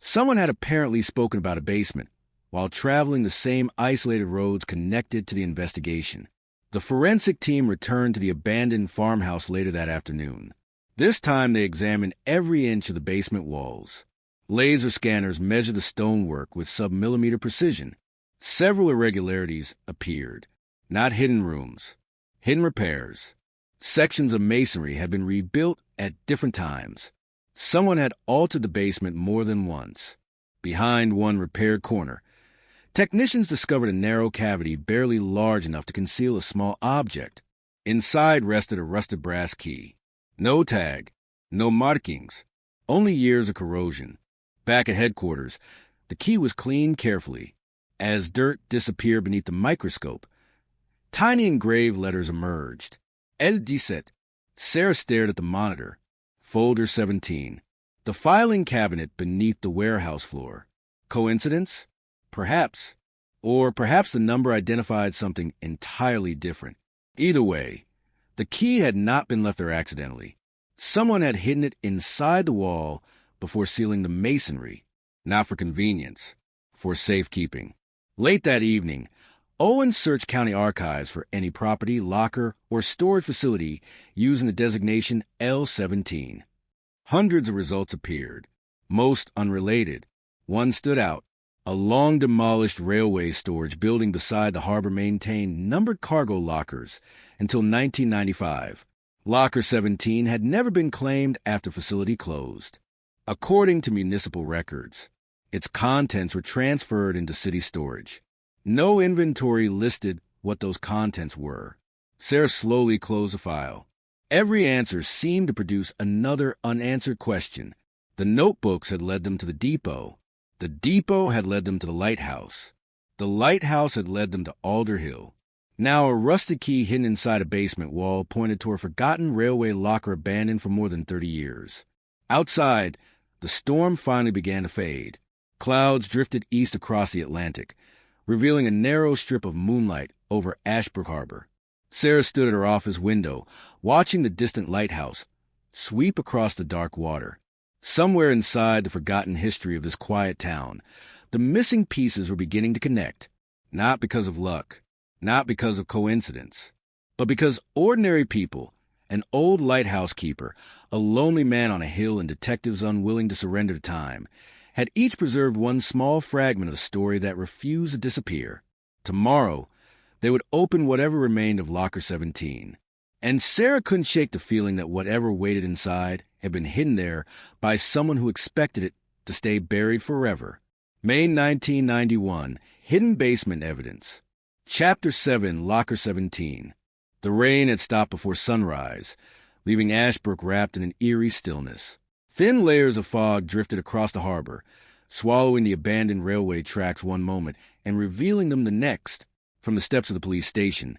someone had apparently spoken about a basement while traveling the same isolated roads connected to the investigation. The forensic team returned to the abandoned farmhouse later that afternoon. This time they examined every inch of the basement walls. Laser scanners measured the stonework with sub-millimeter precision. Several irregularities appeared. Not hidden rooms. Hidden repairs. Sections of masonry had been rebuilt at different times. Someone had altered the basement more than once. Behind one repaired corner, technicians discovered a narrow cavity barely large enough to conceal a small object. Inside rested a rusted brass key. No tag, no markings, only years of corrosion. Back at headquarters, the key was cleaned carefully. As dirt disappeared beneath the microscope, tiny engraved letters emerged. El 17. Sarah stared at the monitor. Folder 17. The filing cabinet beneath the warehouse floor. Coincidence? Perhaps. Or perhaps the number identified something entirely different. Either way, the key had not been left there accidentally. Someone had hidden it inside the wall before sealing the masonry, not for convenience, for safekeeping. Late that evening, Owen searched county archives for any property, locker, or storage facility using the designation L17. Hundreds of results appeared, most unrelated. One stood out. A long-demolished railway storage building beside the harbor maintained numbered cargo lockers until 1995. Locker 17 had never been claimed after facility closed. According to municipal records, its contents were transferred into city storage. No inventory listed what those contents were. Sarah slowly closed the file. Every answer seemed to produce another unanswered question. The notebooks had led them to the depot. The depot had led them to the lighthouse. The lighthouse had led them to Alder Hill. Now a rusted key hidden inside a basement wall pointed to a forgotten railway locker abandoned for more than 30 years. Outside, the storm finally began to fade. Clouds drifted east across the Atlantic, revealing a narrow strip of moonlight over Ashbrook Harbor. Sarah stood at her office window, watching the distant lighthouse sweep across the dark water. Somewhere inside the forgotten history of this quiet town, the missing pieces were beginning to connect, not because of luck, not because of coincidence, but because ordinary people, an old lighthouse keeper, a lonely man on a hill, and detectives unwilling to surrender to time, had each preserved one small fragment of a story that refused to disappear. Tomorrow, they would open whatever remained of Locker 17. And Sarah couldn't shake the feeling that whatever waited inside had been hidden there by someone who expected it to stay buried forever. May 1991, Hidden Basement Evidence. Chapter 7, Locker 17. The rain had stopped before sunrise, leaving Ashbrook wrapped in an eerie stillness. Thin layers of fog drifted across the harbor, swallowing the abandoned railway tracks one moment and revealing them the next. From the steps of the police station,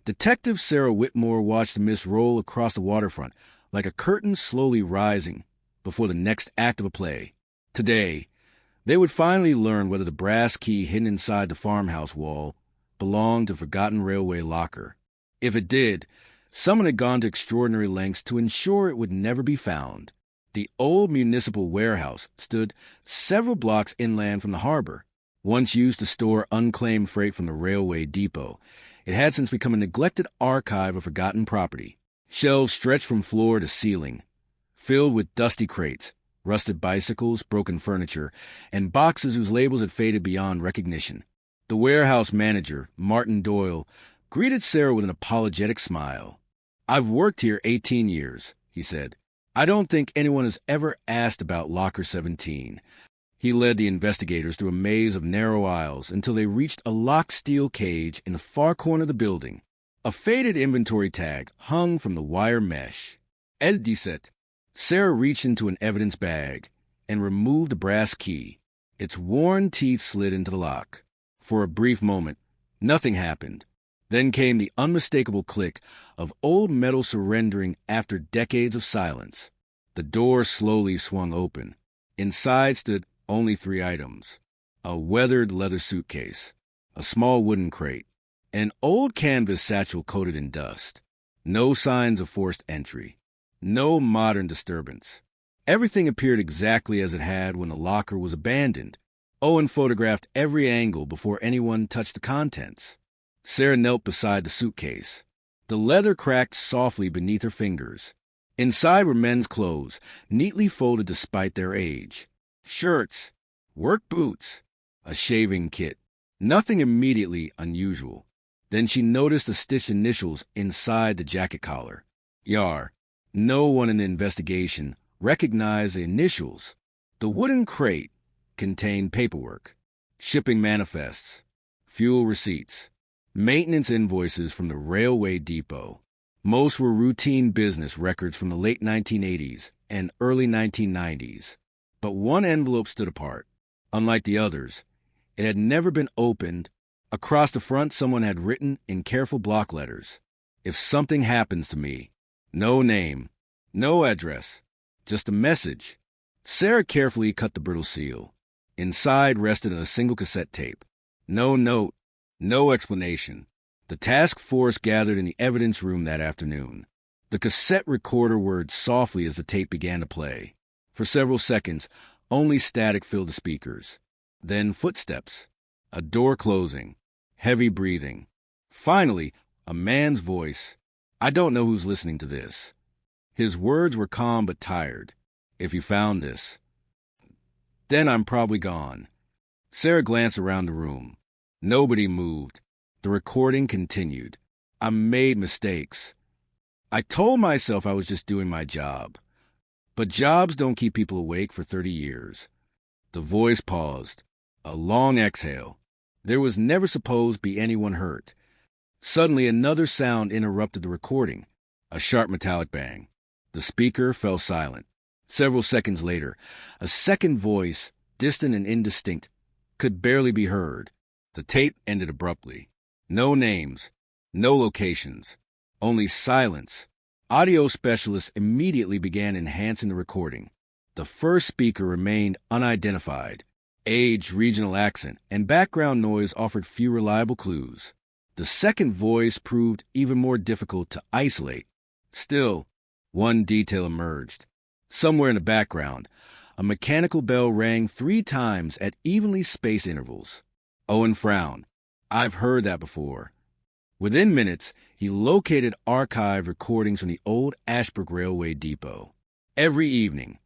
Detective Sarah Whitmore watched the mist roll across the waterfront like a curtain slowly rising before the next act of a play. Today, they would finally learn whether the brass key hidden inside the farmhouse wall belonged to a forgotten railway locker. If it did, someone had gone to extraordinary lengths to ensure it would never be found. The old municipal warehouse stood several blocks inland from the harbor. Once used to store unclaimed freight from the railway depot, it had since become a neglected archive of forgotten property. Shelves stretched from floor to ceiling, filled with dusty crates, rusted bicycles, broken furniture, and boxes whose labels had faded beyond recognition. The warehouse manager, Martin Doyle, greeted Sarah with an apologetic smile. "I've worked here 18 years, he said. "I don't think anyone has ever asked about Locker 17. He led the investigators through a maze of narrow aisles until they reached a locked steel cage in the far corner of the building. A faded inventory tag hung from the wire mesh. El-17. Sarah reached into an evidence bag and removed the brass key. Its worn teeth slid into the lock. For a brief moment, nothing happened. Then came the unmistakable click of old metal surrendering after decades of silence. The door slowly swung open. Inside stood only 3 items: a weathered leather suitcase, a small wooden crate, an old canvas satchel coated in dust. No signs of forced entry. No modern disturbance. Everything appeared exactly as it had when the locker was abandoned. Owen photographed every angle before anyone touched the contents. Sarah knelt beside the suitcase. The leather cracked softly beneath her fingers. Inside were men's clothes, neatly folded despite their age. Shirts, work boots, a shaving kit. Nothing immediately unusual. Then she noticed the stitched initials inside the jacket collar. Yar. No one in the investigation recognized the initials. The wooden crate contained paperwork, shipping manifests, fuel receipts, maintenance invoices from the railway depot. Most were routine business records from the late 1980s and early 1990s. But one envelope stood apart. Unlike the others, it had never been opened. Across the front, someone had written in careful block letters, "If something happens to me," no name, no address, just a message. Sarah carefully cut the brittle seal. Inside rested a single cassette tape. No note, no explanation. The task force gathered in the evidence room that afternoon. The cassette recorder whirred softly as the tape began to play. For several seconds, only static filled the speakers. Then footsteps, a door closing, heavy breathing. Finally, a man's voice. I don't know who's listening to this. His words were calm but tired. If you found this, then I'm probably gone. Sarah glanced around the room. Nobody moved. The recording continued. I made mistakes. I told myself I was just doing my job. But jobs don't keep people awake for 30 years. The voice paused. A long exhale. There was never supposed to be anyone hurt. Suddenly, another sound interrupted the recording. A sharp metallic bang. The speaker fell silent. Several seconds later, a second voice, distant and indistinct, could barely be heard. The tape ended abruptly. No names, no locations, only silence. Audio specialists immediately began enhancing the recording. The first speaker remained unidentified. Age, regional accent, and background noise offered few reliable clues. The second voice proved even more difficult to isolate. Still, one detail emerged. Somewhere in the background, a mechanical bell rang 3 times at evenly spaced intervals. Owen frowned. I've heard that before. Within minutes, he located archived recordings from the old Ashbrook Railway Depot. Every evening,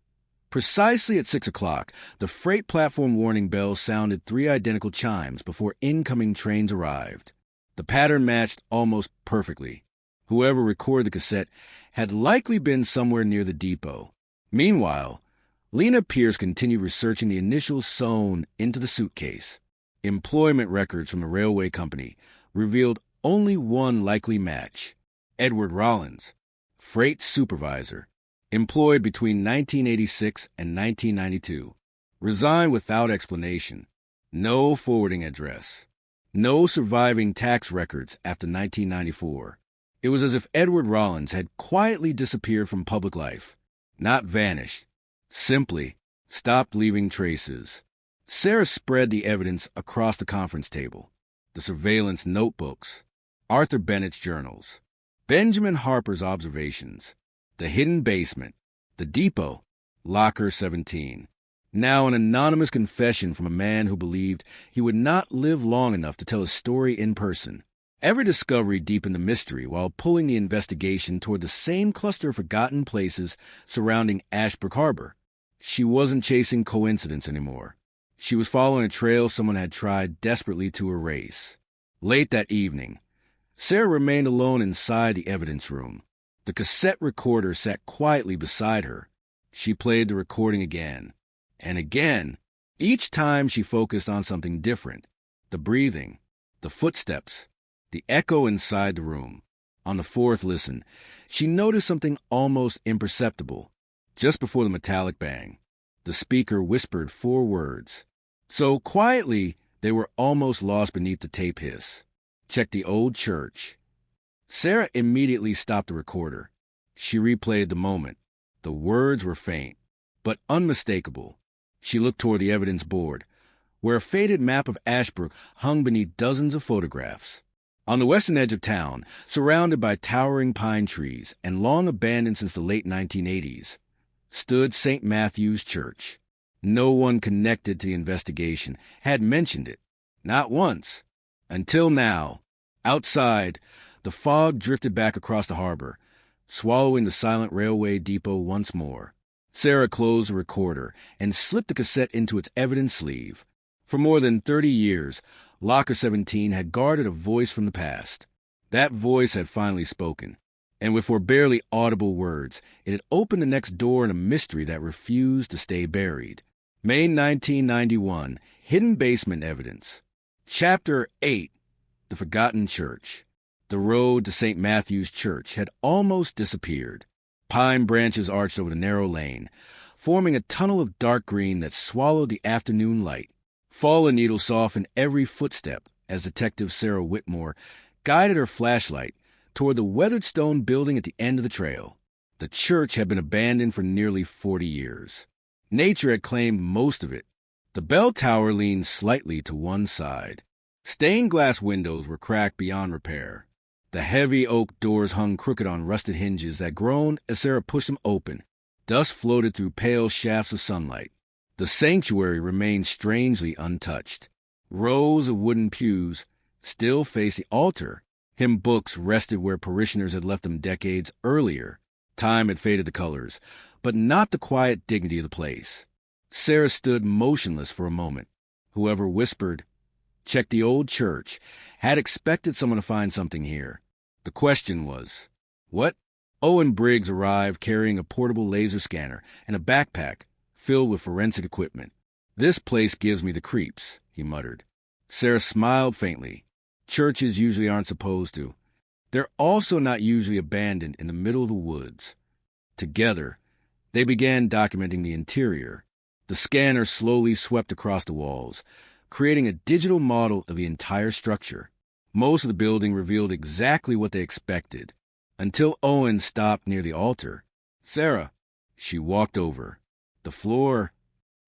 precisely at 6 o'clock, the freight platform warning bell sounded 3 identical chimes before incoming trains arrived. The pattern matched almost perfectly. Whoever recorded the cassette had likely been somewhere near the depot. Meanwhile, Lena Pierce continued researching the initials sewn into the suitcase. Employment records from the railway company revealed only one likely match. Edward Rollins, freight supervisor, employed between 1986 and 1992, resigned without explanation. No forwarding address. No surviving tax records after 1994. It was as if Edward Rollins had quietly disappeared from public life. Not vanished. Simply stopped leaving traces. Sarah spread the evidence across the conference table. The surveillance notebooks, Arthur Bennett's journals, Benjamin Harper's observations, the hidden basement, the depot, Locker 17. Now an anonymous confession from a man who believed he would not live long enough to tell his story in person. Every discovery deepened the mystery while pulling the investigation toward the same cluster of forgotten places surrounding Ashbrook Harbor. She wasn't chasing coincidence anymore. She was following a trail someone had tried desperately to erase. Late that evening, Sarah remained alone inside the evidence room. The cassette recorder sat quietly beside her. She played the recording again and again. Each time she focused on something different. The breathing, the footsteps, the echo inside the room. On the fourth listen, she noticed something almost imperceptible. Just before the metallic bang, the speaker whispered 4 words. So quietly, they were almost lost beneath the tape hiss. Check the old church. Sarah immediately stopped the recorder. She replayed the moment. The words were faint, but unmistakable. She looked toward the evidence board, where a faded map of Ashbrook hung beneath dozens of photographs. On the western edge of town, surrounded by towering pine trees and long abandoned since the late 1980s, stood St. Matthew's Church. No one connected to the investigation had mentioned it, not once. Until now, outside, the fog drifted back across the harbor, swallowing the silent railway depot once more. Sarah closed the recorder and slipped the cassette into its evidence sleeve. For more than 30 years, Locker 17 had guarded a voice from the past. That voice had finally spoken, and with barely audible words, it had opened the next door in a mystery that refused to stay buried. May 1991, Hidden Basement Evidence. Chapter 8, The Forgotten Church. The road to St. Matthew's Church had almost disappeared. Pine branches arched over the narrow lane, forming a tunnel of dark green that swallowed the afternoon light. Fallen needles softened every footstep as Detective Sarah Whitmore guided her flashlight toward the weathered stone building at the end of the trail. The church had been abandoned for nearly 40 years. Nature had claimed most of it. The bell tower leaned slightly to one side. Stained glass windows were cracked beyond repair. The heavy oak doors hung crooked on rusted hinges that groaned as Sarah pushed them open. Dust floated through pale shafts of sunlight. The sanctuary remained strangely untouched. Rows of wooden pews still faced the altar. Hymn books rested where parishioners had left them decades earlier. Time had faded the colors, but not the quiet dignity of the place. Sarah stood motionless for a moment. Whoever whispered, "Check the old church," had expected someone to find something here. The question was, what? Owen Briggs arrived carrying a portable laser scanner and a backpack filled with forensic equipment. "This place gives me the creeps," he muttered. Sarah smiled faintly. Churches usually aren't supposed to. They're also not usually abandoned in the middle of the woods. Together, they began documenting the interior. The scanner slowly swept across the walls, creating a digital model of the entire structure. Most of the building revealed exactly what they expected, until Owen stopped near the altar. "Sarah." She walked over. The floor.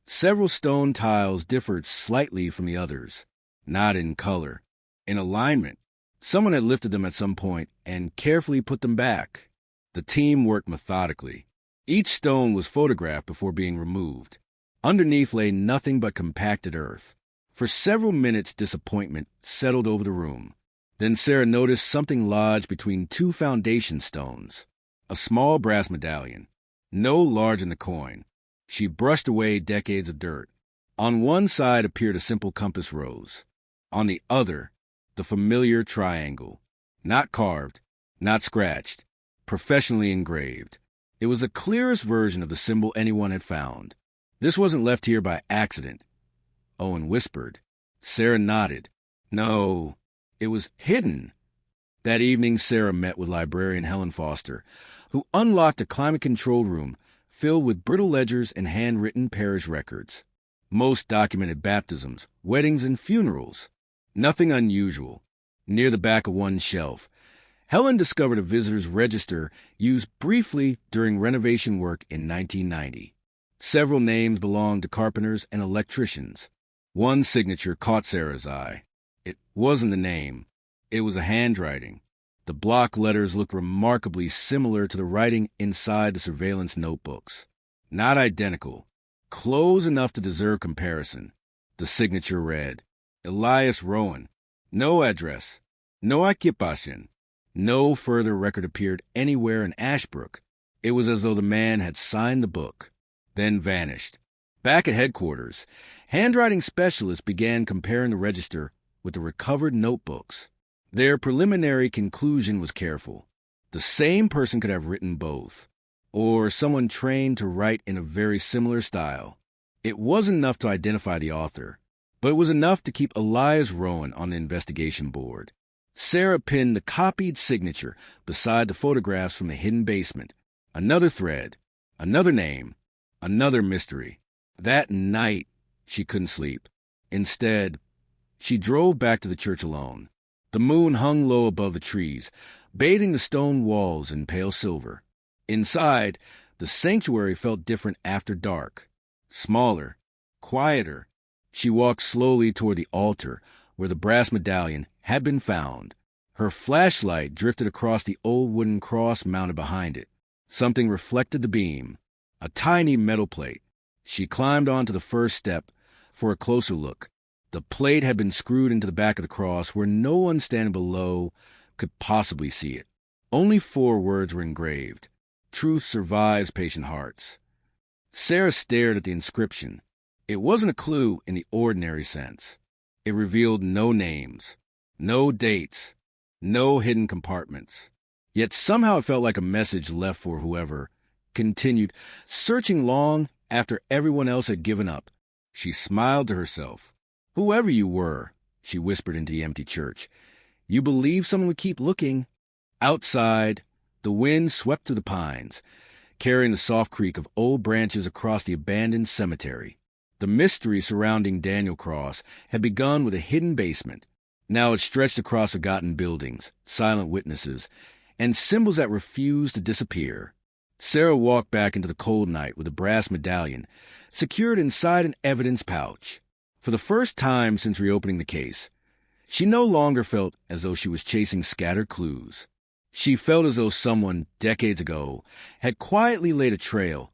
Several stone tiles differed slightly from the others, not in color, in alignment. Someone had lifted them at some point and carefully put them back. The team worked methodically. Each stone was photographed before being removed. Underneath lay nothing but compacted earth. For several minutes, disappointment settled over the room. Then Sarah noticed something lodged between two foundation stones. A small brass medallion, no larger than a coin. She brushed away decades of dirt. On one side appeared a simple compass rose. On the other, the familiar triangle. Not carved, not scratched, professionally engraved. It was the clearest version of the symbol anyone had found. This wasn't left here by accident. Owen whispered. Sarah nodded. No, it was hidden. That evening, Sarah met with librarian Helen Foster, who unlocked a climate-controlled room filled with brittle ledgers and handwritten parish records. Most documented baptisms, weddings, and funerals. Nothing unusual. Near the back of one shelf, Helen discovered a visitor's register used briefly during renovation work in 1990. Several names belonged to carpenters and electricians. One signature caught Sarah's eye. It wasn't the name. It was a handwriting. The block letters looked remarkably similar to the writing inside the surveillance notebooks. Not identical. Close enough to deserve comparison. The signature read, Elias Rowan. No address. No occupation. No further record appeared anywhere in Ashbrook. It was as though the man had signed the book, then vanished. Back at headquarters, handwriting specialists began comparing the register with the recovered notebooks. Their preliminary conclusion was careful. The same person could have written both, or someone trained to write in a very similar style. It wasn't enough to identify the author, but it was enough to keep Elias Rowan on the investigation board. Sarah pinned the copied signature beside the photographs from the hidden basement. Another thread, another name, another mystery. That night, she couldn't sleep. Instead, she drove back to the church alone. The moon hung low above the trees, bathing the stone walls in pale silver. Inside, the sanctuary felt different after dark. Smaller, quieter. She walked slowly toward the altar, where the brass medallion had been found. Her flashlight drifted across the old wooden cross mounted behind it. Something reflected the beam, a tiny metal plate. She climbed onto the first step for a closer look. The plate had been screwed into the back of the cross where no one standing below could possibly see it. Only 4 words were engraved. Truth survives patient hearts. Sarah stared at the inscription. It wasn't a clue in the ordinary sense. It revealed no names, no dates, no hidden compartments. Yet somehow it felt like a message left for whoever continued, searching long after everyone else had given up. She smiled to herself. Whoever you were, she whispered into the empty church, you believed someone would keep looking. Outside, the wind swept through the pines, carrying the soft creak of old branches across the abandoned cemetery. The mystery surrounding Daniel Cross had begun with a hidden basement. Now it stretched across forgotten buildings, silent witnesses, and symbols that refused to disappear. Sarah walked back into the cold night with a brass medallion secured inside an evidence pouch. For the first time since reopening the case, she no longer felt as though she was chasing scattered clues. She felt as though someone, decades ago, had quietly laid a trail,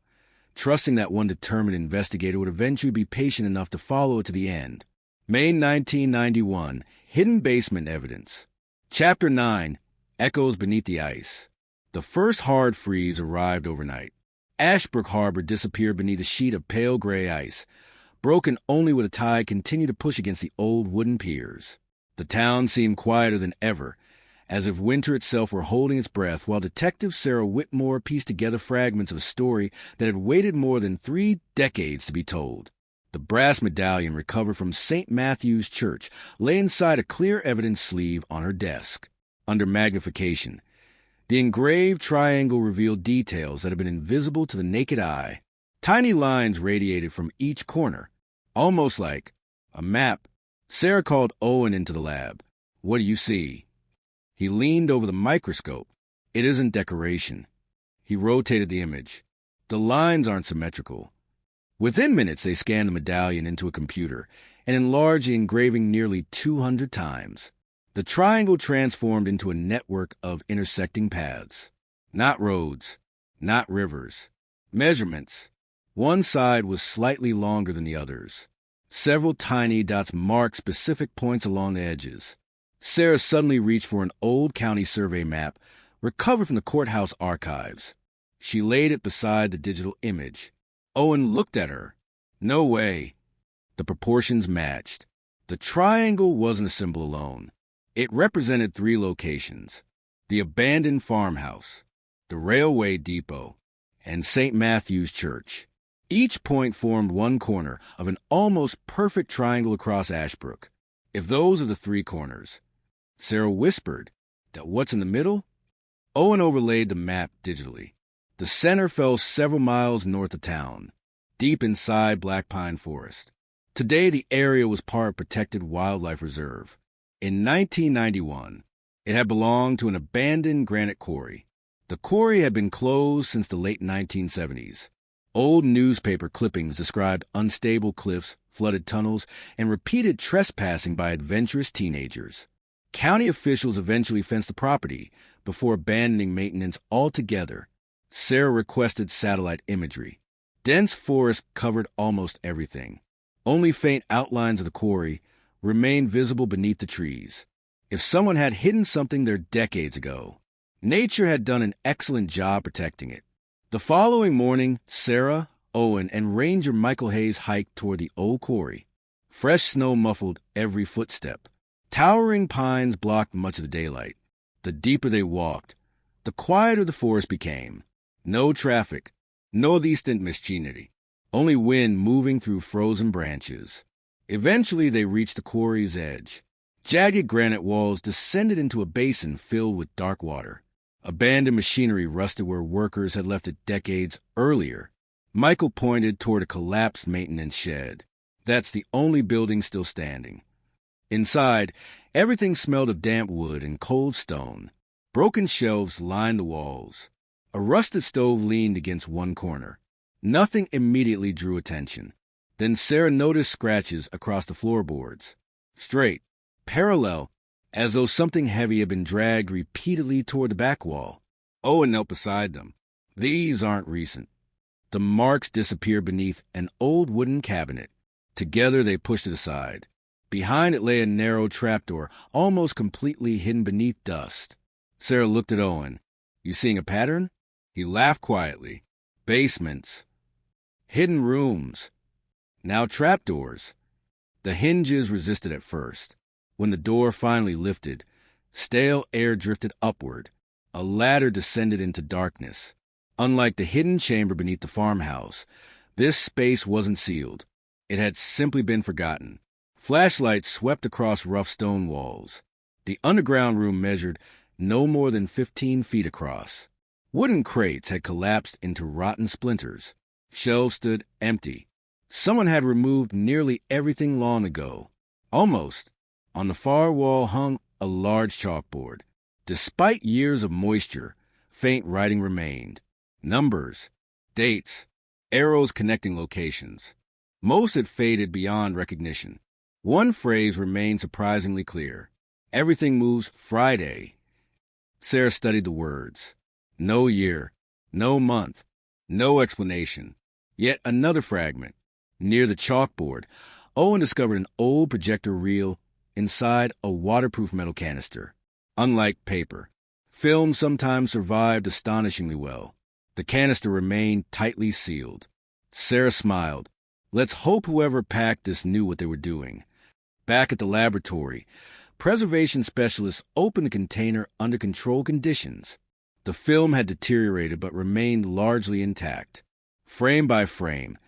trusting that one determined investigator would eventually be patient enough to follow it to the end. May 1991, Hidden Basement Evidence. Chapter 9, Echoes Beneath the Ice. The first hard freeze arrived overnight. Ashbrook Harbor disappeared beneath a sheet of pale gray ice, broken only where the tide continued to push against the old wooden piers. The town seemed quieter than ever, as if winter itself were holding its breath, while Detective Sarah Whitmore pieced together fragments of a story that had waited more than 3 decades to be told. The brass medallion recovered from St. Matthew's Church lay inside a clear evidence sleeve on her desk. Under magnification, the engraved triangle revealed details that had been invisible to the naked eye. Tiny lines radiated from each corner, almost like a map. Sarah called Owen into the lab. "What do you see?" He leaned over the microscope. "It isn't decoration." He rotated the image. "The lines aren't symmetrical." Within minutes, they scanned the medallion into a computer and enlarged the engraving nearly 200 times. The triangle transformed into a network of intersecting paths. Not roads, not rivers. Measurements. One side was slightly longer than the others. Several tiny dots marked specific points along the edges. Sarah suddenly reached for an old county survey map recovered from the courthouse archives. She laid it beside the digital image. Owen looked at her. No way. The proportions matched. The triangle wasn't a symbol alone. It represented 3 locations: the abandoned farmhouse, the railway depot, and St. Matthew's Church. Each point formed one corner of an almost perfect triangle across Ashbrook. If those are the 3 corners, Sarah whispered, that what's in the middle? Owen overlaid the map digitally. The center fell several miles north of town, deep inside Black Pine Forest. Today, the area was part of Protected Wildlife Reserve. In 1991, it had belonged to an abandoned granite quarry. The quarry had been closed since the late 1970s. Old newspaper clippings described unstable cliffs, flooded tunnels, and repeated trespassing by adventurous teenagers. County officials eventually fenced the property before abandoning maintenance altogether. Sarah requested satellite imagery. Dense forest covered almost everything. Only faint outlines of the quarry remained visible beneath the trees. If someone had hidden something there decades ago, nature had done an excellent job protecting it. The following morning, Sarah, Owen, and Ranger Michael Hayes hiked toward the old quarry. Fresh snow muffled every footstep. Towering pines blocked much of the daylight. The deeper they walked, the quieter the forest became. No traffic, no distant machinery, only wind moving through frozen branches. Eventually, they reached the quarry's edge. Jagged granite walls descended into a basin filled with dark water. Abandoned machinery rusted where workers had left it decades earlier. Michael pointed toward a collapsed maintenance shed. That's the only building still standing. Inside, everything smelled of damp wood and cold stone. Broken shelves lined the walls. A rusted stove leaned against one corner. Nothing immediately drew attention. Then Sarah noticed scratches across the floorboards. Straight, parallel, as though something heavy had been dragged repeatedly toward the back wall. Owen knelt beside them. These aren't recent. The marks disappeared beneath an old wooden cabinet. Together they pushed it aside. Behind it lay a narrow trapdoor, almost completely hidden beneath dust. Sarah looked at Owen. You seeing a pattern? He laughed quietly. Basements. Hidden rooms. Now trapdoors. The hinges resisted at first. When the door finally lifted, stale air drifted upward. A ladder descended into darkness. Unlike the hidden chamber beneath the farmhouse, this space wasn't sealed. It had simply been forgotten. Flashlights swept across rough stone walls. The underground room measured no more than 15 feet across. Wooden crates had collapsed into rotten splinters. Shelves stood empty. Someone had removed nearly everything long ago. Almost. On the far wall hung a large chalkboard. Despite years of moisture, faint writing remained. numbers, dates, arrows connecting locations. Most had faded beyond recognition. One phrase remained surprisingly clear. Everything moves Friday. Sarah studied the words. No year, no month, no explanation. Yet another fragment. Near the chalkboard, Owen discovered an old projector reel inside a waterproof metal canister. Unlike paper, film sometimes survived astonishingly well. The canister remained tightly sealed. Sarah smiled. Let's hope whoever packed this knew what they were doing. Back at the laboratory, preservation specialists opened the container under controlled conditions. The film had deteriorated but remained largely intact. Frame by frame,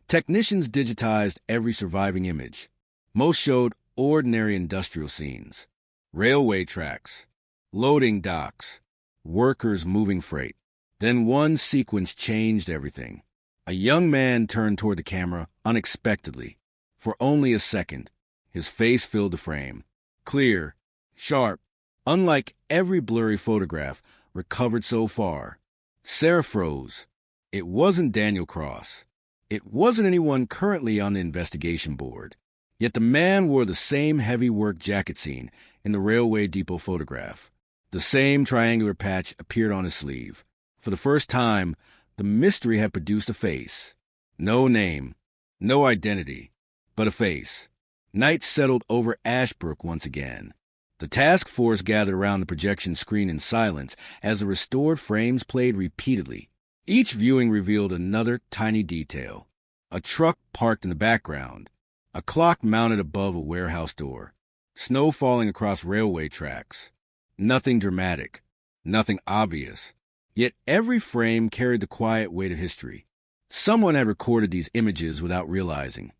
technicians digitized every surviving image. Most showed ordinary industrial scenes. Railway tracks, loading docks, workers moving freight. Then one sequence changed everything. A young man turned toward the camera unexpectedly. For only a second, his face filled the frame. Clear, sharp, unlike every blurry photograph recovered so far. Sarah froze. It wasn't Daniel Cross. It wasn't anyone currently on the investigation board. Yet the man wore the same heavy work jacket seen in the railway depot photograph. The same triangular patch appeared on his sleeve. For the first time, the mystery had produced a face. No name, no identity, but a face. Night settled over Ashbrook once again. The task force gathered around the projection screen in silence as the restored frames played repeatedly. Each viewing revealed another tiny detail. A truck parked in the background. A clock mounted above a warehouse door. Snow falling across railway tracks. Nothing dramatic. Nothing obvious. Yet every frame carried the quiet weight of history. Someone had recorded these images without realizing,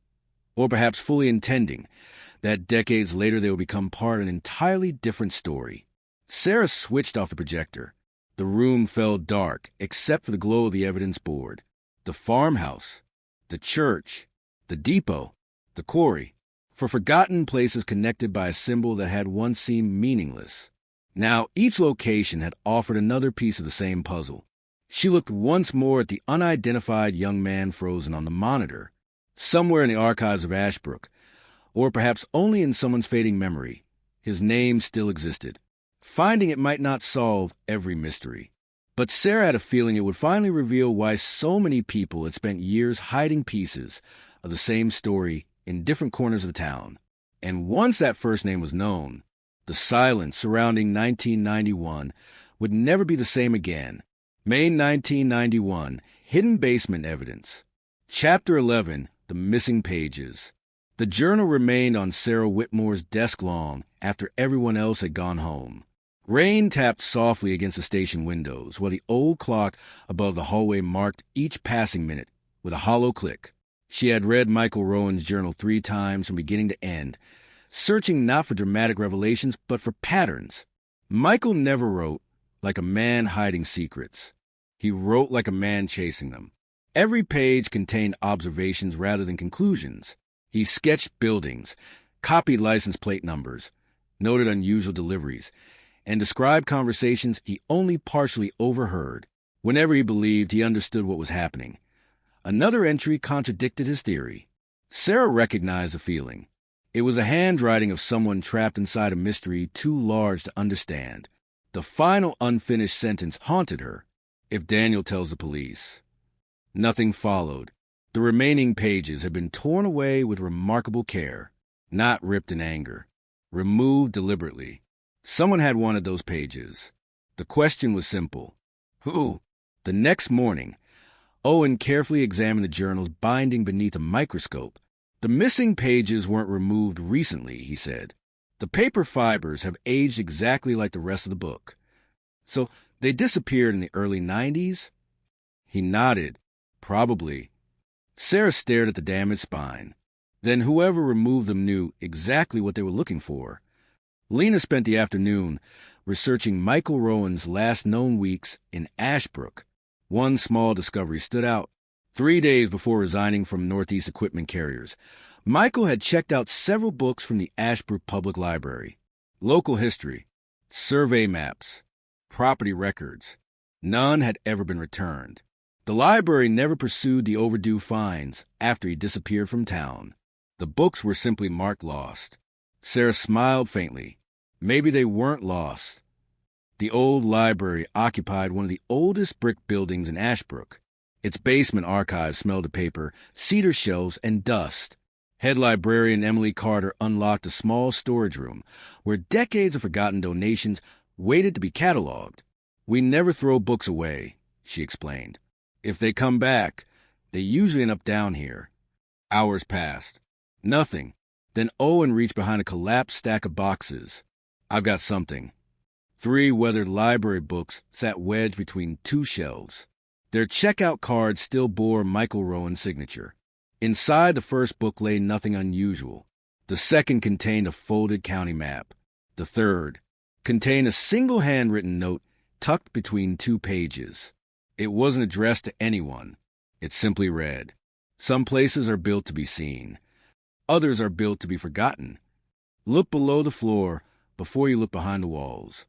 or perhaps fully intending, that decades later they would become part of an entirely different story. Sarah switched off the projector. The room fell dark, except for the glow of the evidence board. The farmhouse, the church, the depot, the quarry, for forgotten places connected by a symbol that had once seemed meaningless. Now each location had offered another piece of the same puzzle. She looked once more at the unidentified young man frozen on the monitor, somewhere in the archives of Ashbrook, or perhaps only in someone's fading memory. His name still existed. Finding it might not solve every mystery, but Sarah had a feeling it would finally reveal why so many people had spent years hiding pieces of the same story in different corners of the town. And once that first name was known, the silence surrounding 1991 would never be the same again. May 1991, Hidden Basement Evidence. Chapter 11, The Missing Pages. The journal remained on Sarah Whitmore's desk long after everyone else had gone home. Rain tapped softly against the station windows, while the old clock above the hallway marked each passing minute with a hollow click. She had read Michael Rowan's journal 3 times from beginning to end, searching not for dramatic revelations, but for patterns. Michael never wrote like a man hiding secrets. He wrote like a man chasing them. Every page contained observations rather than conclusions. He sketched buildings, copied license plate numbers, noted unusual deliveries, and described conversations he only partially overheard. Whenever he believed he understood what was happening, another entry contradicted his theory. Sarah recognized the feeling. It was a handwriting of someone trapped inside a mystery too large to understand. The final unfinished sentence haunted her. If Daniel tells the police. Nothing followed. The remaining pages had been torn away with remarkable care, not ripped in anger, removed deliberately. Someone had wanted those pages. The question was simple. Who? The next morning, Owen carefully examined the journal's binding beneath a microscope. The missing pages weren't removed recently, he said. The paper fibers have aged exactly like the rest of the book. So they disappeared in the early 90s? He nodded. Probably. Sarah stared at the damaged spine. Then whoever removed them knew exactly what they were looking for. Lena spent the afternoon researching Michael Rowan's last known weeks in Ashbrook. One small discovery stood out. 3 days before resigning from Northeast Equipment Carriers, Michael had checked out several books from the Ashbrook Public Library. Local history, survey maps, property records. None had ever been returned. The library never pursued the overdue fines after he disappeared from town. The books were simply marked lost. Sarah smiled faintly. Maybe they weren't lost. The old library occupied one of the oldest brick buildings in Ashbrook. Its basement archives smelled of paper, cedar shelves, and dust. Head librarian Emily Carter unlocked a small storage room where decades of forgotten donations waited to be cataloged. "We never throw books away," she explained. "If they come back, they usually end up down here." Hours passed. Nothing. Then Owen reached behind a collapsed stack of boxes. "I've got something." 3 weathered library books sat wedged between 2 shelves. Their checkout cards still bore Michael Rowan's signature. Inside the first book lay nothing unusual. The second contained a folded county map. The third contained a single handwritten note tucked between 2 pages. It wasn't addressed to anyone. It simply read, "Some places are built to be seen. Others are built to be forgotten. Look below the floor before you look behind the walls."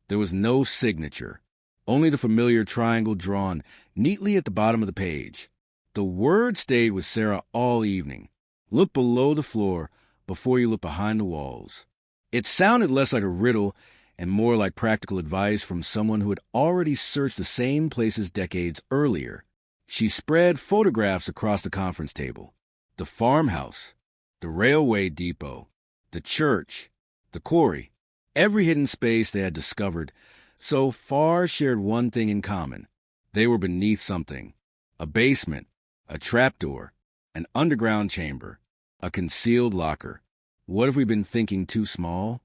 There was no signature, only the familiar triangle drawn neatly at the bottom of the page. The word stayed with Sarah all evening. Look below the floor before you look behind the walls. It sounded less like a riddle and more like practical advice from someone who had already searched the same places decades earlier. She spread photographs across the conference table. The farmhouse, the railway depot, the church, the quarry. Every hidden space they had discovered so far shared one thing in common. They were beneath something. A basement, a trapdoor, an underground chamber, a concealed locker. What have we been thinking too small?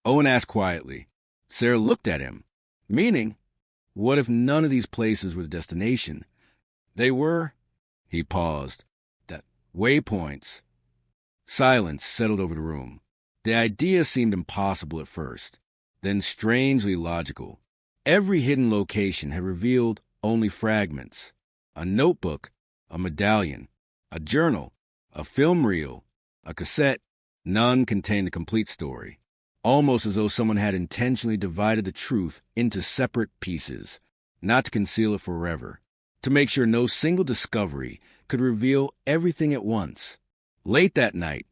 Owen asked quietly. Sarah looked at him, meaning, what if none of these places were the destination? They were, he paused, that waypoints. Silence settled over the room. The idea seemed impossible at first, then strangely logical. Every hidden location had revealed only fragments. A notebook, a medallion, a journal, a film reel, a cassette. None contained the complete story, almost as though someone had intentionally divided the truth into separate pieces, not to conceal it forever, to make sure no single discovery could reveal everything at once. Late that night,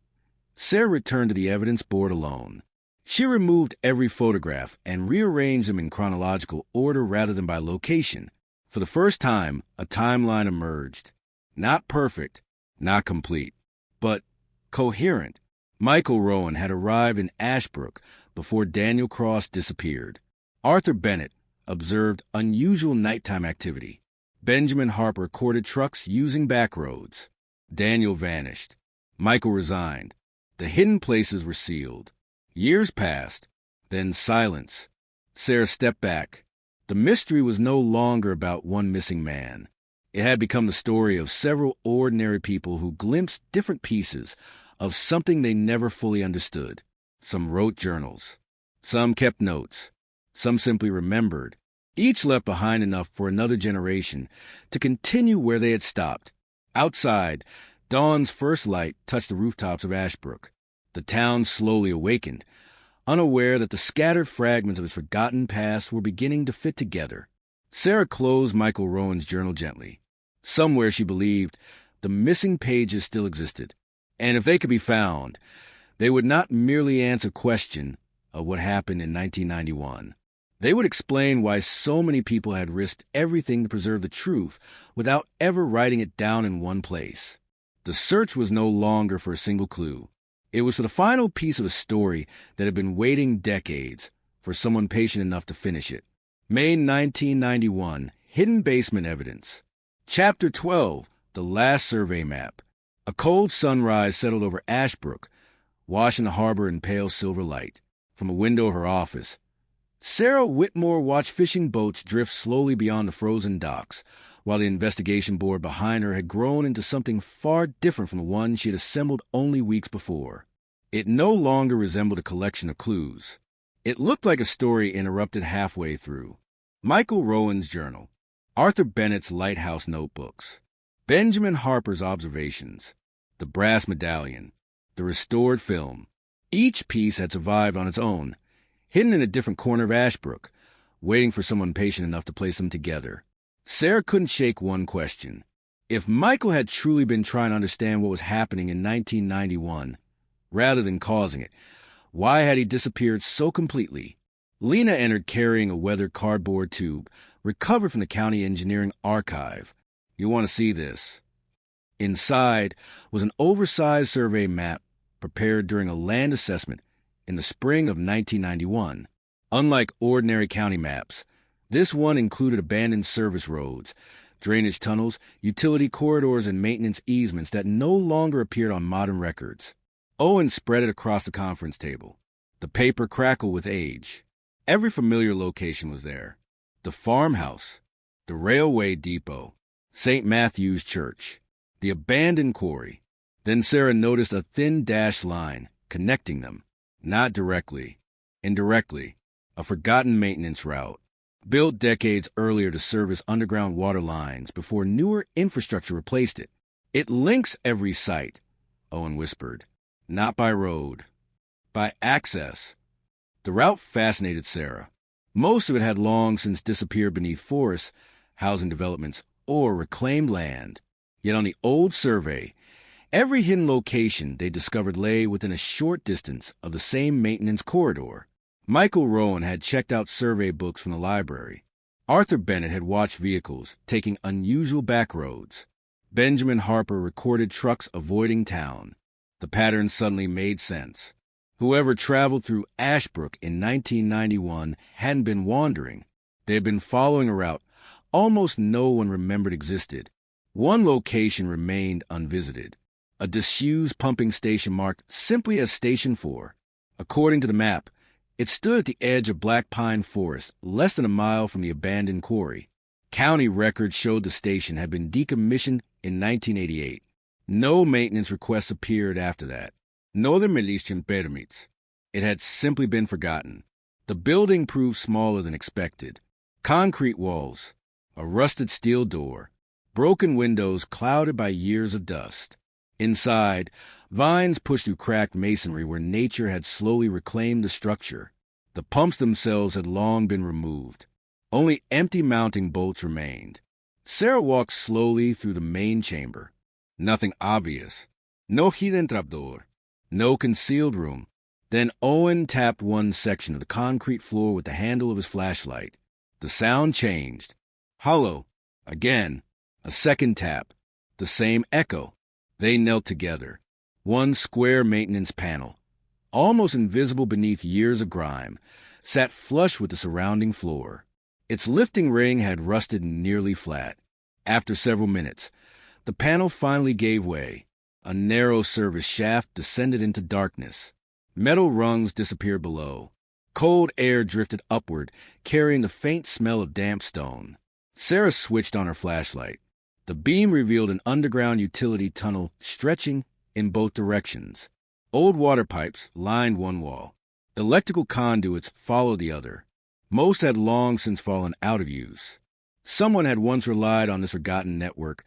Sarah returned to the evidence board alone. She removed every photograph and rearranged them in chronological order rather than by location. For the first time, a timeline emerged. Not perfect, not complete, but coherent. Michael Rowan had arrived in Ashbrook before Daniel Cross disappeared. Arthur Bennett observed unusual nighttime activity. Benjamin Harper courted trucks using back roads. Daniel vanished. Michael resigned. The hidden places were sealed. Years passed, then silence. Sarah stepped back. The mystery was no longer about one missing man. It had become the story of several ordinary people who glimpsed different pieces of something they never fully understood. Some wrote journals. Some kept notes. Some simply remembered. Each left behind enough for another generation to continue where they had stopped. Outside, dawn's first light touched the rooftops of Ashbrook. The town slowly awakened, unaware that the scattered fragments of its forgotten past were beginning to fit together. Sarah closed Michael Rowan's journal gently. Somewhere, she believed, the missing pages still existed, and if they could be found, they would not merely answer question of what happened in 1991. They would explain why so many people had risked everything to preserve the truth without ever writing it down in one place. The search was no longer for a single clue. It was for the final piece of a story that had been waiting decades for someone patient enough to finish it. May 1991, Hidden Basement Evidence. Chapter 12, The Last Survey Map. A cold sunrise settled over Ashbrook, washing the harbor in pale silver light. From a window of her office, Sarah Whitmore watched fishing boats drift slowly beyond the frozen docks, while the investigation board behind her had grown into something far different from the one she had assembled only weeks before. It no longer resembled a collection of clues. It looked like a story interrupted halfway through. Michael Rowan's journal, Arthur Bennett's lighthouse notebooks, Benjamin Harper's observations, the brass medallion, the restored film. Each piece had survived on its own, hidden in a different corner of Ashbrook, waiting for someone patient enough to place them together. Sarah couldn't shake one question. If Michael had truly been trying to understand what was happening in 1991, rather than causing it, why had he disappeared so completely? Lena entered carrying a weathered cardboard tube, recovered from the county engineering archive. You'll want to see this. Inside was an oversized survey map prepared during a land assessment in the spring of 1991. Unlike ordinary county maps, this one included abandoned service roads, drainage tunnels, utility corridors, and maintenance easements that no longer appeared on modern records. Owen spread it across the conference table. The paper crackled with age. Every familiar location was there. The farmhouse, the railway depot, St. Matthew's Church, the abandoned quarry. Then Sarah noticed a thin dashed line connecting them, not directly, indirectly, a forgotten maintenance route, built decades earlier to service underground water lines before newer infrastructure replaced it. It links every site, Owen whispered, not by road, by access. The route fascinated Sarah. Most of it had long since disappeared beneath forests, housing developments, or reclaimed land. Yet on the old survey, every hidden location they discovered lay within a short distance of the same maintenance corridor. Michael Rowan had checked out survey books from the library. Arthur Bennett had watched vehicles taking unusual back roads. Benjamin Harper recorded trucks avoiding town. The pattern suddenly made sense. Whoever traveled through Ashbrook in 1991 hadn't been wandering. They had been following a route almost no one remembered existed. One location remained unvisited, a disused pumping station marked simply as Station 4. According to the map, it stood at the edge of Black Pine Forest, less than a mile from the abandoned quarry. County records showed the station had been decommissioned in 1988. No maintenance requests appeared after that. Northern Militian permits. It had simply been forgotten. The building proved smaller than expected. Concrete walls, a rusted steel door, broken windows clouded by years of dust. Inside, vines pushed through cracked masonry where nature had slowly reclaimed the structure. The pumps themselves had long been removed. Only empty mounting bolts remained. Sarah walked slowly through the main chamber. Nothing obvious. No hidden trapdoor. No concealed room. Then Owen tapped one section of the concrete floor with the handle of his flashlight. The sound changed. Hollow. Again. A second tap. The same echo. They knelt together. One square maintenance panel, almost invisible beneath years of grime, sat flush with the surrounding floor. Its lifting ring had rusted nearly flat. After several minutes, the panel finally gave way. A narrow service shaft descended into darkness. Metal rungs disappeared below. Cold air drifted upward, carrying the faint smell of damp stone. Sarah switched on her flashlight. The beam revealed an underground utility tunnel stretching in both directions. Old water pipes lined one wall. Electrical conduits followed the other. Most had long since fallen out of use. Someone had once relied on this forgotten network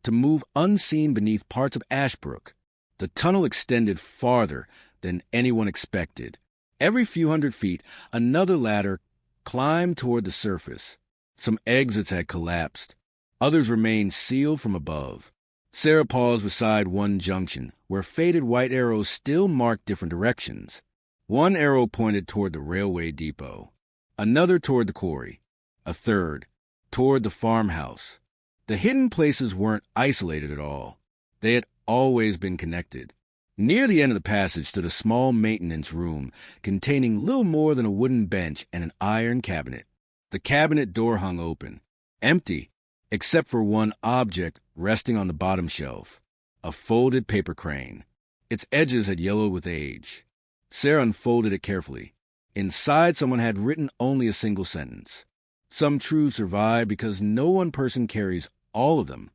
to move unseen beneath parts of Ashbrook. The tunnel extended farther than anyone expected. Every few hundred feet, another ladder climbed toward the surface. Some exits had collapsed. Others remained sealed from above. Sarah paused beside one junction, where faded white arrows still marked different directions. One arrow pointed toward the railway depot, another toward the quarry, a third toward the farmhouse. The hidden places weren't isolated at all. They had always been connected. Near the end of the passage stood a small maintenance room containing little more than a wooden bench and an iron cabinet. The cabinet door hung open, empty, except for one object resting on the bottom shelf, a folded paper crane. Its edges had yellowed with age. Sarah unfolded it carefully. Inside, someone had written only a single sentence. Some truths survive because no one person carries all of them.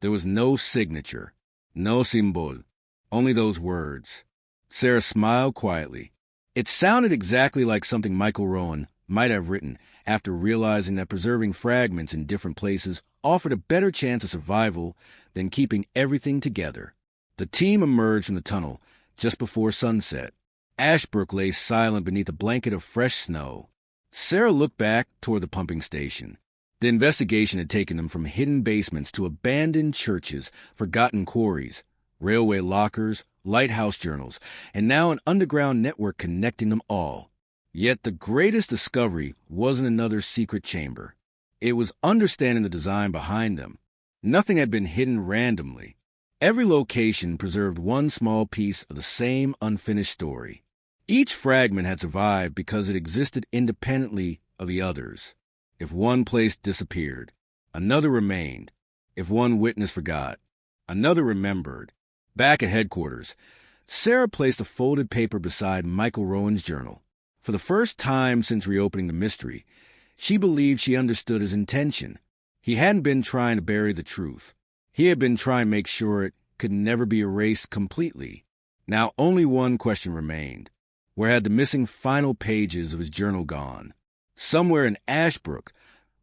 There was no signature, no symbol, only those words. Sarah smiled quietly. It sounded exactly like something Michael Rowan might have written after realizing that preserving fragments in different places offered a better chance of survival than keeping everything together. The team emerged from the tunnel just before sunset. Ashbrook lay silent beneath a blanket of fresh snow. Sarah looked back toward the pumping station. The investigation had taken them from hidden basements to abandoned churches, forgotten quarries, railway lockers, lighthouse journals, and now an underground network connecting them all. Yet the greatest discovery wasn't another secret chamber. It was understanding the design behind them. Nothing had been hidden randomly. Every location preserved one small piece of the same unfinished story. Each fragment had survived because it existed independently of the others. If one place disappeared, another remained. If one witness forgot, another remembered. Back at headquarters, Sarah placed a folded paper beside Michael Rowan's journal. For the first time since reopening the mystery, she believed she understood his intention. He hadn't been trying to bury the truth. He had been trying to make sure it could never be erased completely. Now only one question remained. Where had the missing final pages of his journal gone? Somewhere in Ashbrook,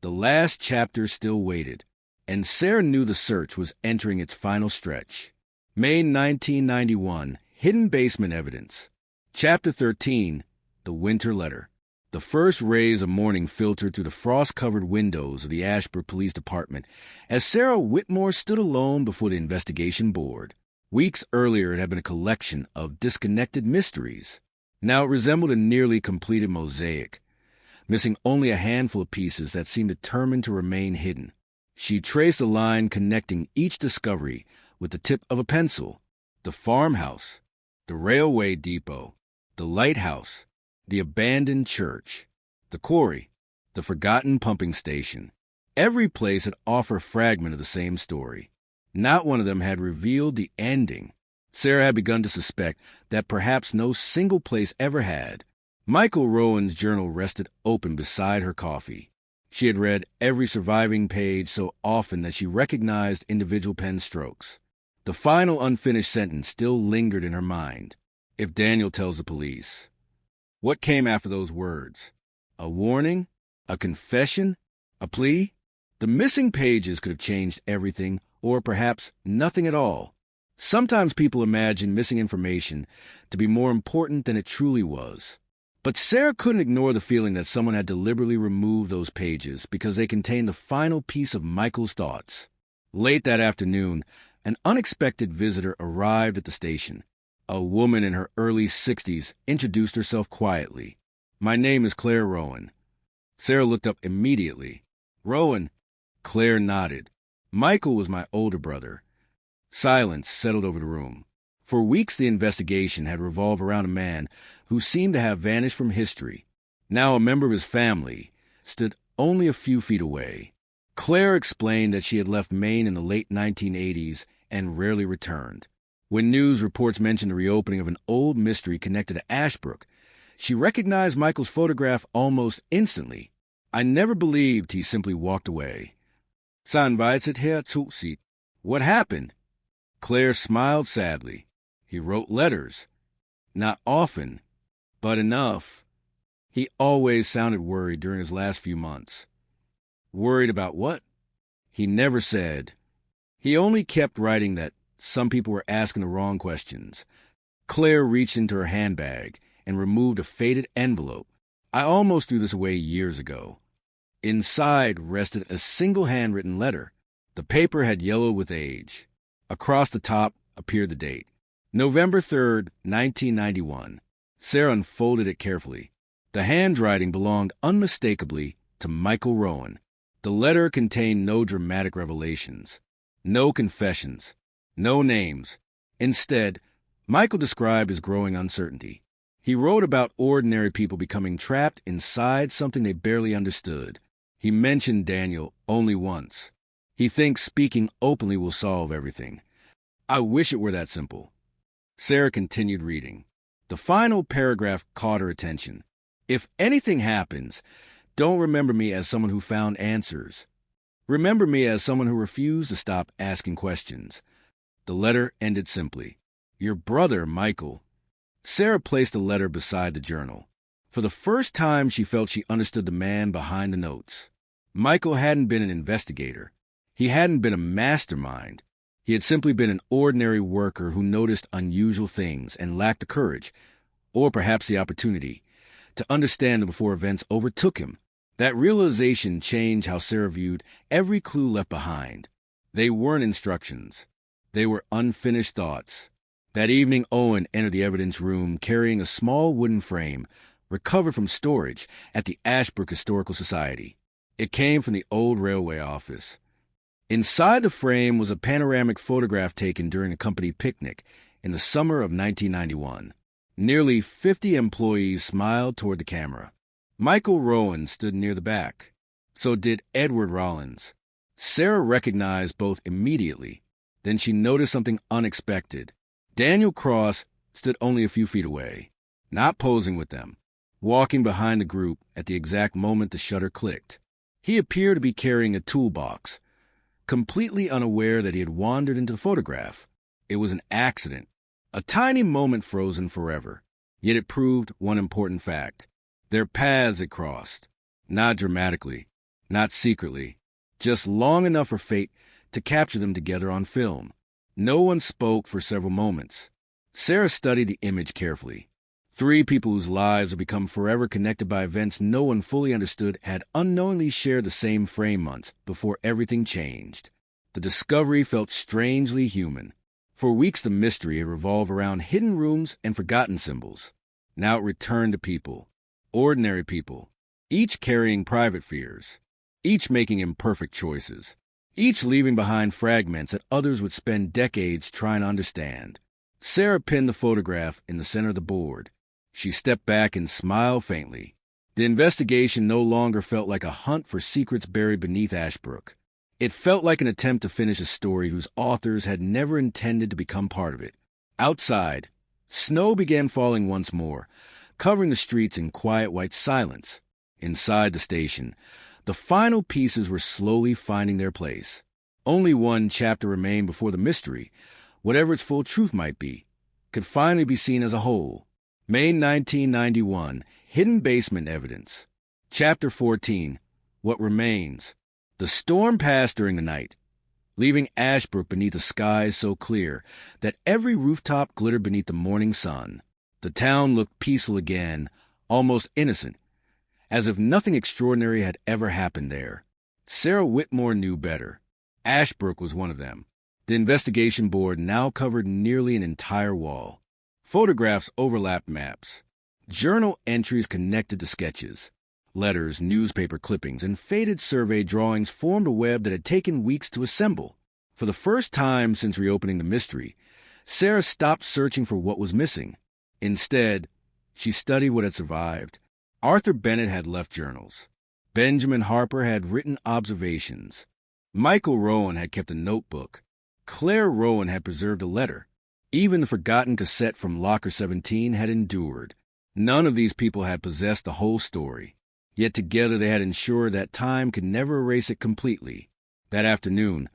the last chapter still waited, and Sarah knew the search was entering its final stretch. May 1991, Hidden Basement Evidence. Chapter 13, The Winter Letter. The first rays of morning filtered through the frost-covered windows of the Ashbrook Police Department as Sarah Whitmore stood alone before the investigation board. Weeks earlier, it had been a collection of disconnected mysteries. Now it resembled a nearly completed mosaic, missing only a handful of pieces that seemed determined to remain hidden. She traced a line connecting each discovery with the tip of a pencil: the farmhouse, the railway depot, the lighthouse, the abandoned church, the quarry, the forgotten pumping station. Every place had offered a fragment of the same story. Not one of them had revealed the ending. Sarah had begun to suspect that perhaps no single place ever had. Michael Rowan's journal rested open beside her coffee. She had read every surviving page so often that she recognized individual pen strokes. The final unfinished sentence still lingered in her mind. If Daniel tells the police. What came after those words? A warning? A confession? A plea? The missing pages could have changed everything, or perhaps nothing at all. Sometimes people imagine missing information to be more important than it truly was. But Sarah couldn't ignore the feeling that someone had deliberately removed those pages because they contained the final piece of Michael's thoughts. Late that afternoon, an unexpected visitor arrived at the station. A woman in her early 60s introduced herself quietly. "My name is Claire Rowan." Sarah looked up immediately. "Rowan?" Claire nodded. "Michael was my older brother." Silence settled over the room. For weeks the investigation had revolved around a man who seemed to have vanished from history. Now a member of his family stood only a few feet away. Claire explained that she had left Maine in the late 1980s and rarely returned. When news reports mentioned the reopening of an old mystery connected to Ashbrook, she recognized Michael's photograph almost instantly. "I never believed he simply walked away." "San Vincent here Tutsi." "What happened?" Claire smiled sadly. "He wrote letters. Not often, but enough." He always sounded worried during his last few months. Worried about what? He never said. He only kept writing that some people were asking the wrong questions. Claire reached into her handbag and removed a faded envelope. "I almost threw this away years ago." Inside rested a single handwritten letter. The paper had yellowed with age. Across the top appeared the date. November 3rd, 1991. Sarah unfolded it carefully. The handwriting belonged unmistakably to Michael Rowan. The letter contained no dramatic revelations, no confessions, no names. Instead, Michael described his growing uncertainty. He wrote about ordinary people becoming trapped inside something they barely understood. He mentioned Daniel only once. He thinks speaking openly will solve everything. I wish it were that simple. Sarah continued reading. The final paragraph caught her attention. "If anything happens, don't remember me as someone who found answers. Remember me as someone who refused to stop asking questions." The letter ended simply. "Your brother, Michael." Sarah placed the letter beside the journal. For the first time, she felt she understood the man behind the notes. Michael hadn't been an investigator. He hadn't been a mastermind. He had simply been an ordinary worker who noticed unusual things and lacked the courage, or perhaps the opportunity, to understand them before events overtook him. That realization changed how Sarah viewed every clue left behind. They weren't instructions. They were unfinished thoughts. That evening, Owen entered the evidence room carrying a small wooden frame recovered from storage at the Ashbrook Historical Society. It came from the old railway office. Inside the frame was a panoramic photograph taken during a company picnic in the summer of 1991. Nearly 50 employees smiled toward the camera. Michael Rowan stood near the back. So did Edward Rollins. Sarah recognized both immediately. Then she noticed something unexpected. Daniel Cross stood only a few feet away, not posing with them, walking behind the group at the exact moment the shutter clicked. He appeared to be carrying a toolbox, completely unaware that he had wandered into the photograph. It was an accident, a tiny moment frozen forever. Yet it proved one important fact. Their paths had crossed, not dramatically, not secretly, just long enough for fate to capture them together on film. No one spoke for several moments. Sarah studied the image carefully. 3 people whose lives would become forever connected by events no one fully understood had unknowingly shared the same frame months before everything changed. The discovery felt strangely human. For weeks the mystery had revolved around hidden rooms and forgotten symbols. Now it returned to people, ordinary people, each carrying private fears, each making imperfect choices, each leaving behind fragments that others would spend decades trying to understand. Sarah pinned the photograph in the center of the board. She stepped back and smiled faintly. The investigation no longer felt like a hunt for secrets buried beneath Ashbrook. It felt like an attempt to finish a story whose authors had never intended to become part of it. Outside, snow began falling once more, covering the streets in quiet white silence. Inside the station, the final pieces were slowly finding their place. Only one chapter remained before the mystery, whatever its full truth might be, could finally be seen as a whole. May 1991, Hidden Basement Evidence. Chapter 14, What Remains. The storm passed during the night, leaving Ashbrook beneath a sky so clear that every rooftop glittered beneath the morning sun. The town looked peaceful again, almost innocent, as if nothing extraordinary had ever happened there. Sarah Whitmore knew better. Ashbrook was one of them. The investigation board now covered nearly an entire wall. Photographs overlapped maps. Journal entries connected to sketches. Letters, newspaper clippings, and faded survey drawings formed a web that had taken weeks to assemble. For the first time since reopening the mystery, Sarah stopped searching for what was missing. Instead, she studied what had survived. Arthur Bennett had left journals. Benjamin Harper had written observations. Michael Rowan had kept a notebook. Claire Rowan had preserved a letter. Even the forgotten cassette from Locker 17 had endured. None of these people had possessed the whole story. Yet together they had ensured that time could never erase it completely. That afternoon,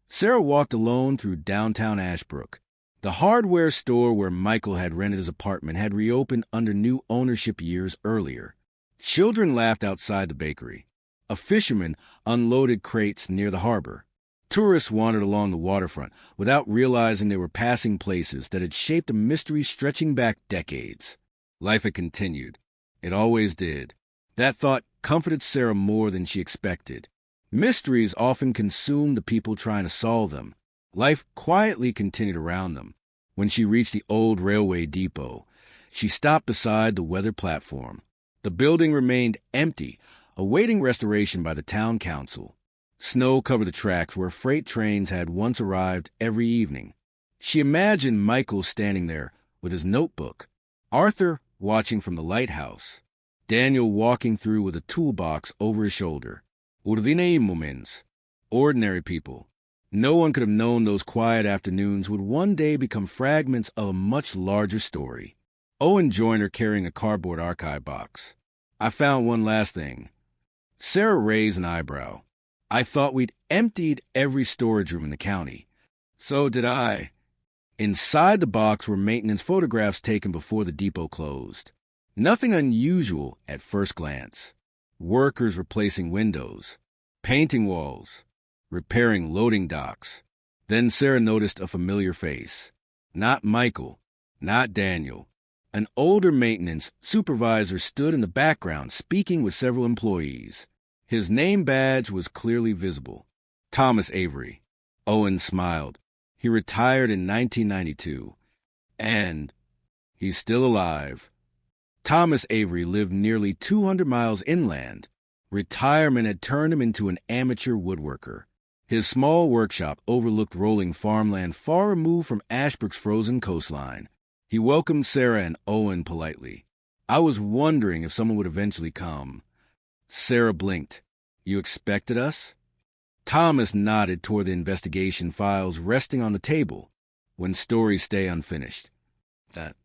Sarah walked alone through downtown Ashbrook. The hardware store where Michael had rented his apartment had reopened under new ownership years earlier. Children laughed outside the bakery. A fisherman unloaded crates near the harbor. Tourists wandered along the waterfront without realizing they were passing places that had shaped a mystery stretching back decades. Life had continued. It always did. That thought comforted Sarah more than she expected. Mysteries often consumed the people trying to solve them. Life quietly continued around them. When she reached the old railway depot, she stopped beside the weathered platform. The building remained empty, awaiting restoration by the town council. Snow covered the tracks where freight trains had once arrived every evening. She imagined Michael standing there with his notebook, Arthur watching from the lighthouse, Daniel walking through with a toolbox over his shoulder. Ordinary moments, ordinary people. No one could have known those quiet afternoons would one day become fragments of a much larger story. Owen joined her carrying a cardboard archive box. I found one last thing. Sarah raised an eyebrow. I thought we'd emptied every storage room in the county. So did I. Inside the box were maintenance photographs taken before the depot closed. Nothing unusual at first glance. Workers replacing windows, painting walls, repairing loading docks. Then Sarah noticed a familiar face. Not Michael, not Daniel. An older maintenance supervisor stood in the background speaking with several employees. His name badge was clearly visible. Thomas Avery. Owen smiled. He retired in 1992. And he's still alive. Thomas Avery lived nearly 200 miles inland. Retirement had turned him into an amateur woodworker. His small workshop overlooked rolling farmland far removed from Ashbrook's frozen coastline. He welcomed Sarah and Owen politely. I was wondering if someone would eventually come. Sarah blinked. You expected us? Thomas nodded toward the investigation files resting on the table. When stories stay unfinished. That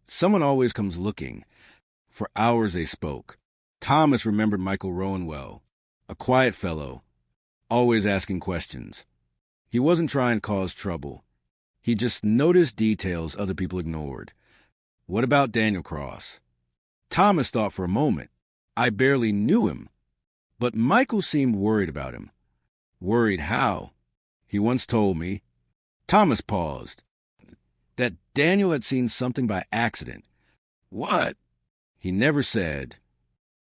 someone always comes looking. For hours they spoke. Thomas remembered Michael Rowan well. A quiet fellow, always asking questions. He wasn't trying to cause trouble. He just noticed details other people ignored. What about Daniel Cross? Thomas thought for a moment. I barely knew him. But Michael seemed worried about him. Worried how? He once told me. Thomas paused. That Daniel had seen something by accident. What? He never said.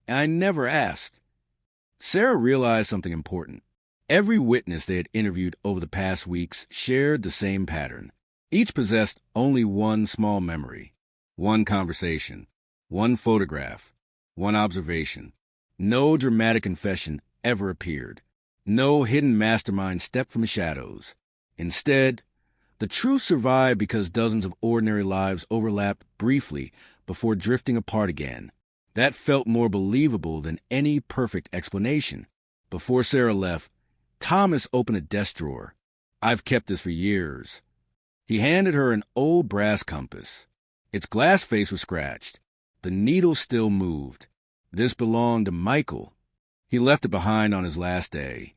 I never asked. Sarah realized something important. Every witness they had interviewed over the past weeks shared the same pattern. Each possessed only one small memory, one conversation, one photograph, one observation. No dramatic confession ever appeared. No hidden mastermind stepped from the shadows. Instead, the truth survived because dozens of ordinary lives overlapped briefly before drifting apart again. That felt more believable than any perfect explanation. Before Sarah left, Thomas opened a desk drawer. I've kept this for years. He handed her an old brass compass. Its glass face was scratched. The needle still moved. This belonged to Michael. He left it behind on his last day.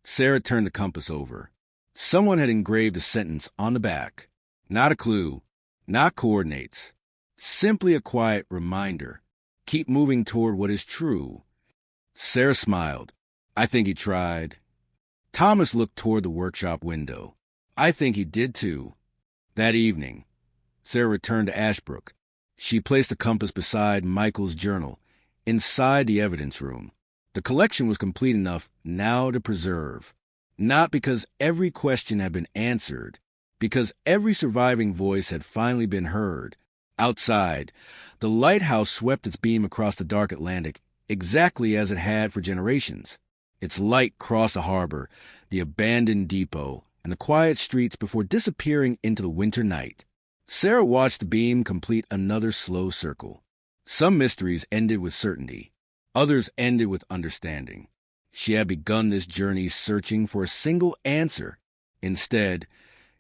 Sarah turned the compass over. Someone had engraved a sentence on the back. Not a clue, not coordinates. Simply a quiet reminder. Keep moving toward what is true. Sarah smiled. I think he tried. Thomas looked toward the workshop window. I think he did too. That evening, Sarah returned to Ashbrook. She placed the compass beside Michael's journal, inside the evidence room. The collection was complete enough now to preserve. Not because every question had been answered, because every surviving voice had finally been heard. Outside, the lighthouse swept its beam across the dark Atlantic exactly as it had for generations. Its light crossed the harbor, the abandoned depot, and the quiet streets before disappearing into the winter night. Sarah watched the beam complete another slow circle. Some mysteries ended with certainty. Others ended with understanding. She had begun this journey searching for a single answer. Instead,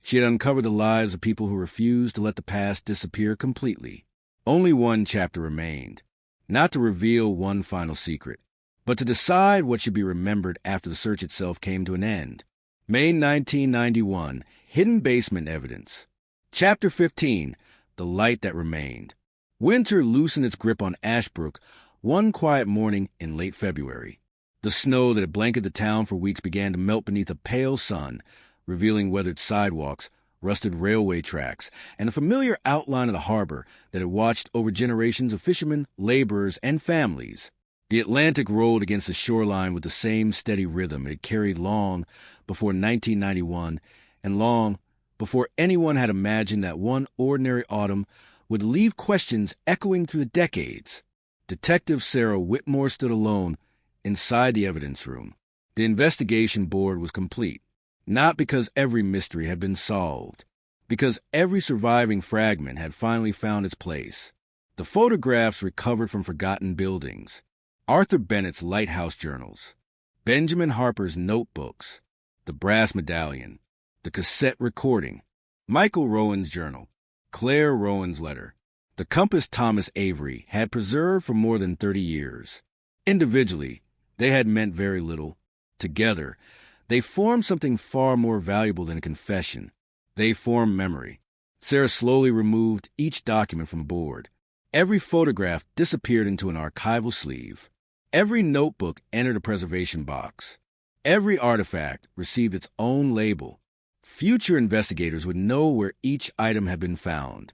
she had uncovered the lives of people who refused to let the past disappear completely. Only one chapter remained. Not to reveal one final secret, but to decide what should be remembered after the search itself came to an end. May 1991, Hidden Basement Evidence. Chapter 15, The Light That Remained. Winter loosened its grip on Ashbrook one quiet morning in late February. The snow that had blanketed the town for weeks began to melt beneath a pale sun, revealing weathered sidewalks, rusted railway tracks, and a familiar outline of the harbor that had watched over generations of fishermen, laborers, and families. The Atlantic rolled against the shoreline with the same steady rhythm it had carried long before 1991 and long before anyone had imagined that one ordinary autumn would leave questions echoing through the decades. Detective Sarah Whitmore stood alone inside the evidence room. The investigation board was complete, not because every mystery had been solved, because every surviving fragment had finally found its place. The photographs recovered from forgotten buildings, Arthur Bennett's lighthouse journals, Benjamin Harper's notebooks, the brass medallion, the cassette recording, Michael Rowan's journal, Claire Rowan's letter, the compass Thomas Avery had preserved for more than 30 years. Individually, they had meant very little. Together, they formed something far more valuable than a confession. They formed memory. Sarah slowly removed each document from the board. Every photograph disappeared into an archival sleeve. Every notebook entered a preservation box. Every artifact received its own label. Future investigators would know where each item had been found.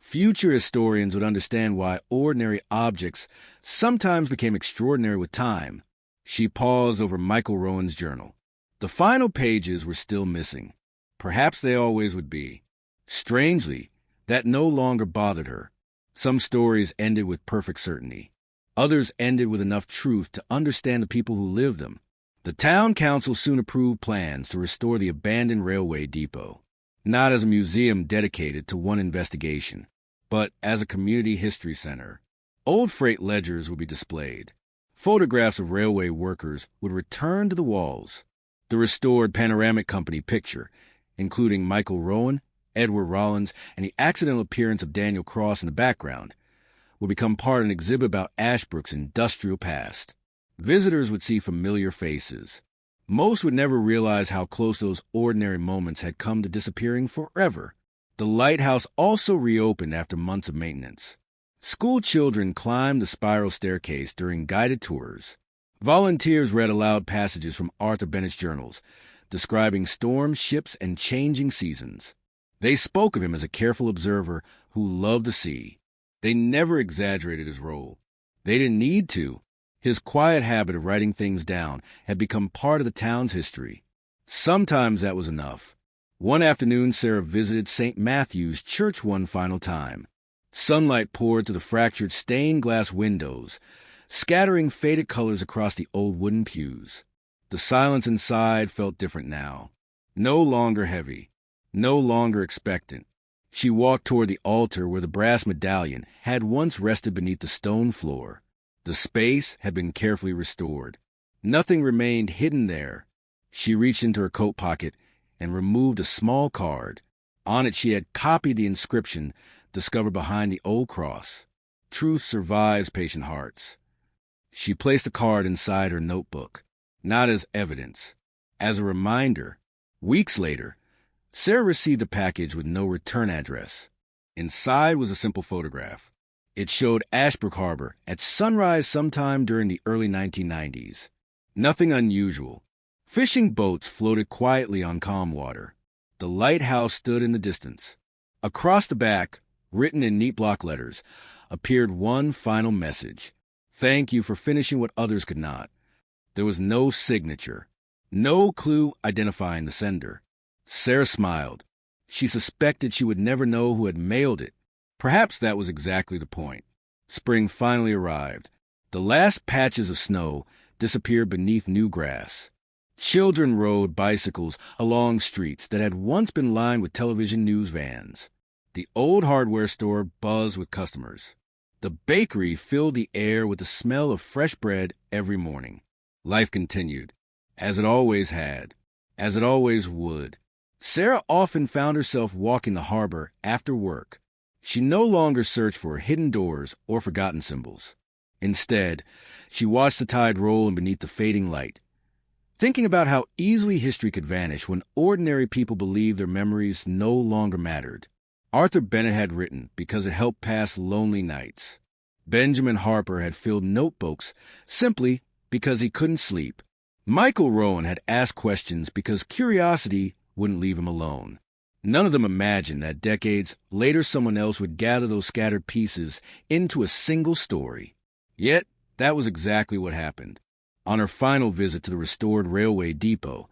Future historians would understand why ordinary objects sometimes became extraordinary with time. She paused over Michael Rowan's journal. The final pages were still missing. Perhaps they always would be. Strangely, that no longer bothered her. Some stories ended with perfect certainty. Others ended with enough truth to understand the people who lived them. The town council soon approved plans to restore the abandoned railway depot, not as a museum dedicated to one investigation, but as a community history center. Old freight ledgers would be displayed. Photographs of railway workers would return to the walls. The restored panoramic company picture, including Michael Rowan, Edward Rollins, and the accidental appearance of Daniel Cross in the background, would become part of an exhibit about Ashbrook's industrial past. Visitors would see familiar faces. Most would never realize how close those ordinary moments had come to disappearing forever. The lighthouse also reopened after months of maintenance. School children climbed the spiral staircase during guided tours. Volunteers read aloud passages from Arthur Bennett's journals, describing storms, ships, and changing seasons. They spoke of him as a careful observer who loved the sea. They never exaggerated his role. They didn't need to. His quiet habit of writing things down had become part of the town's history. Sometimes that was enough. One afternoon, Sarah visited St. Matthew's Church one final time. Sunlight poured through the fractured stained glass windows, scattering faded colors across the old wooden pews. The silence inside felt different now. No longer heavy. No longer expectant. She walked toward the altar where the brass medallion had once rested beneath the stone floor. The space had been carefully restored. Nothing remained hidden there. She reached into her coat pocket and removed a small card. On it she had copied the inscription discovered behind the old cross. Truth survives patient hearts. She placed the card inside her notebook, not as evidence, as a reminder. Weeks later, Sarah received a package with no return address. Inside was a simple photograph. It showed Ashbrook Harbor at sunrise sometime during the early 1990s. Nothing unusual. Fishing boats floated quietly on calm water. The lighthouse stood in the distance. Across the back, written in neat block letters, appeared one final message. Thank you for finishing what others could not. There was no signature, no clue identifying the sender. Sarah smiled. She suspected she would never know who had mailed it. Perhaps that was exactly the point. Spring finally arrived. The last patches of snow disappeared beneath new grass. Children rode bicycles along streets that had once been lined with television news vans. The old hardware store buzzed with customers. The bakery filled the air with the smell of fresh bread every morning. Life continued, as it always had, as it always would. Sarah often found herself walking the harbor after work. She no longer searched for hidden doors or forgotten symbols. Instead, she watched the tide roll in beneath the fading light, thinking about how easily history could vanish when ordinary people believed their memories no longer mattered. Arthur Bennett had written because it helped pass lonely nights. Benjamin Harper had filled notebooks simply because he couldn't sleep. Michael Rowan had asked questions because curiosity wouldn't leave him alone. None of them imagined that decades later someone else would gather those scattered pieces into a single story. Yet, that was exactly what happened. On her final visit to the restored railway depot,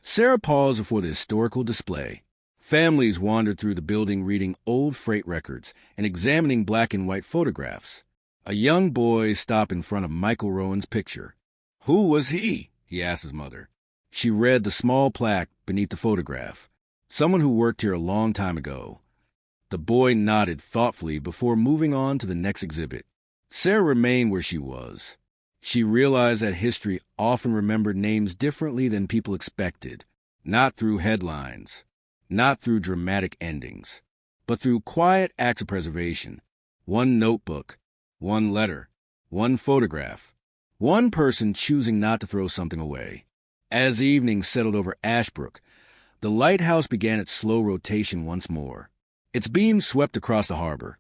Sarah paused before the historical display. Families wandered through the building reading old freight records and examining black and white photographs. A young boy stopped in front of Michael Rowan's picture. Who was he? He asked his mother. She read the small plaque beneath the photograph. Someone who worked here a long time ago. The boy nodded thoughtfully before moving on to the next exhibit. Sarah remained where she was. She realized that history often remembered names differently than people expected, not through headlines, not through dramatic endings, but through quiet acts of preservation. One notebook, one letter, one photograph, one person choosing not to throw something away. As evening settled over Ashbrook, the lighthouse began its slow rotation once more. Its beams swept across the harbor,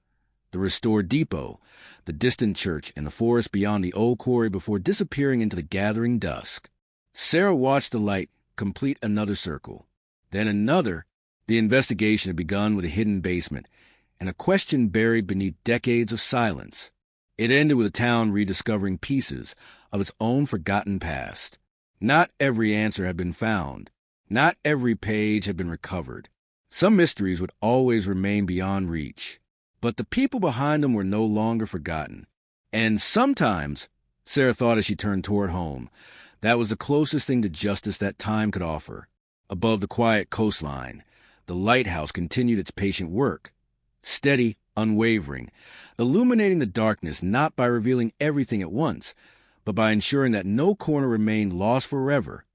the restored depot, the distant church, and the forest beyond the old quarry before disappearing into the gathering dusk. Sarah watched the light complete another circle, then another. The investigation had begun with a hidden basement, and a question buried beneath decades of silence. It ended with the town rediscovering pieces of its own forgotten past. Not every answer had been found. Not every page had been recovered. Some mysteries would always remain beyond reach. But the people behind them were no longer forgotten. And sometimes, Sarah thought as she turned toward home, that was the closest thing to justice that time could offer. Above the quiet coastline, the lighthouse continued its patient work. Steady, unwavering, illuminating the darkness not by revealing everything at once, but by ensuring that no corner remained lost forever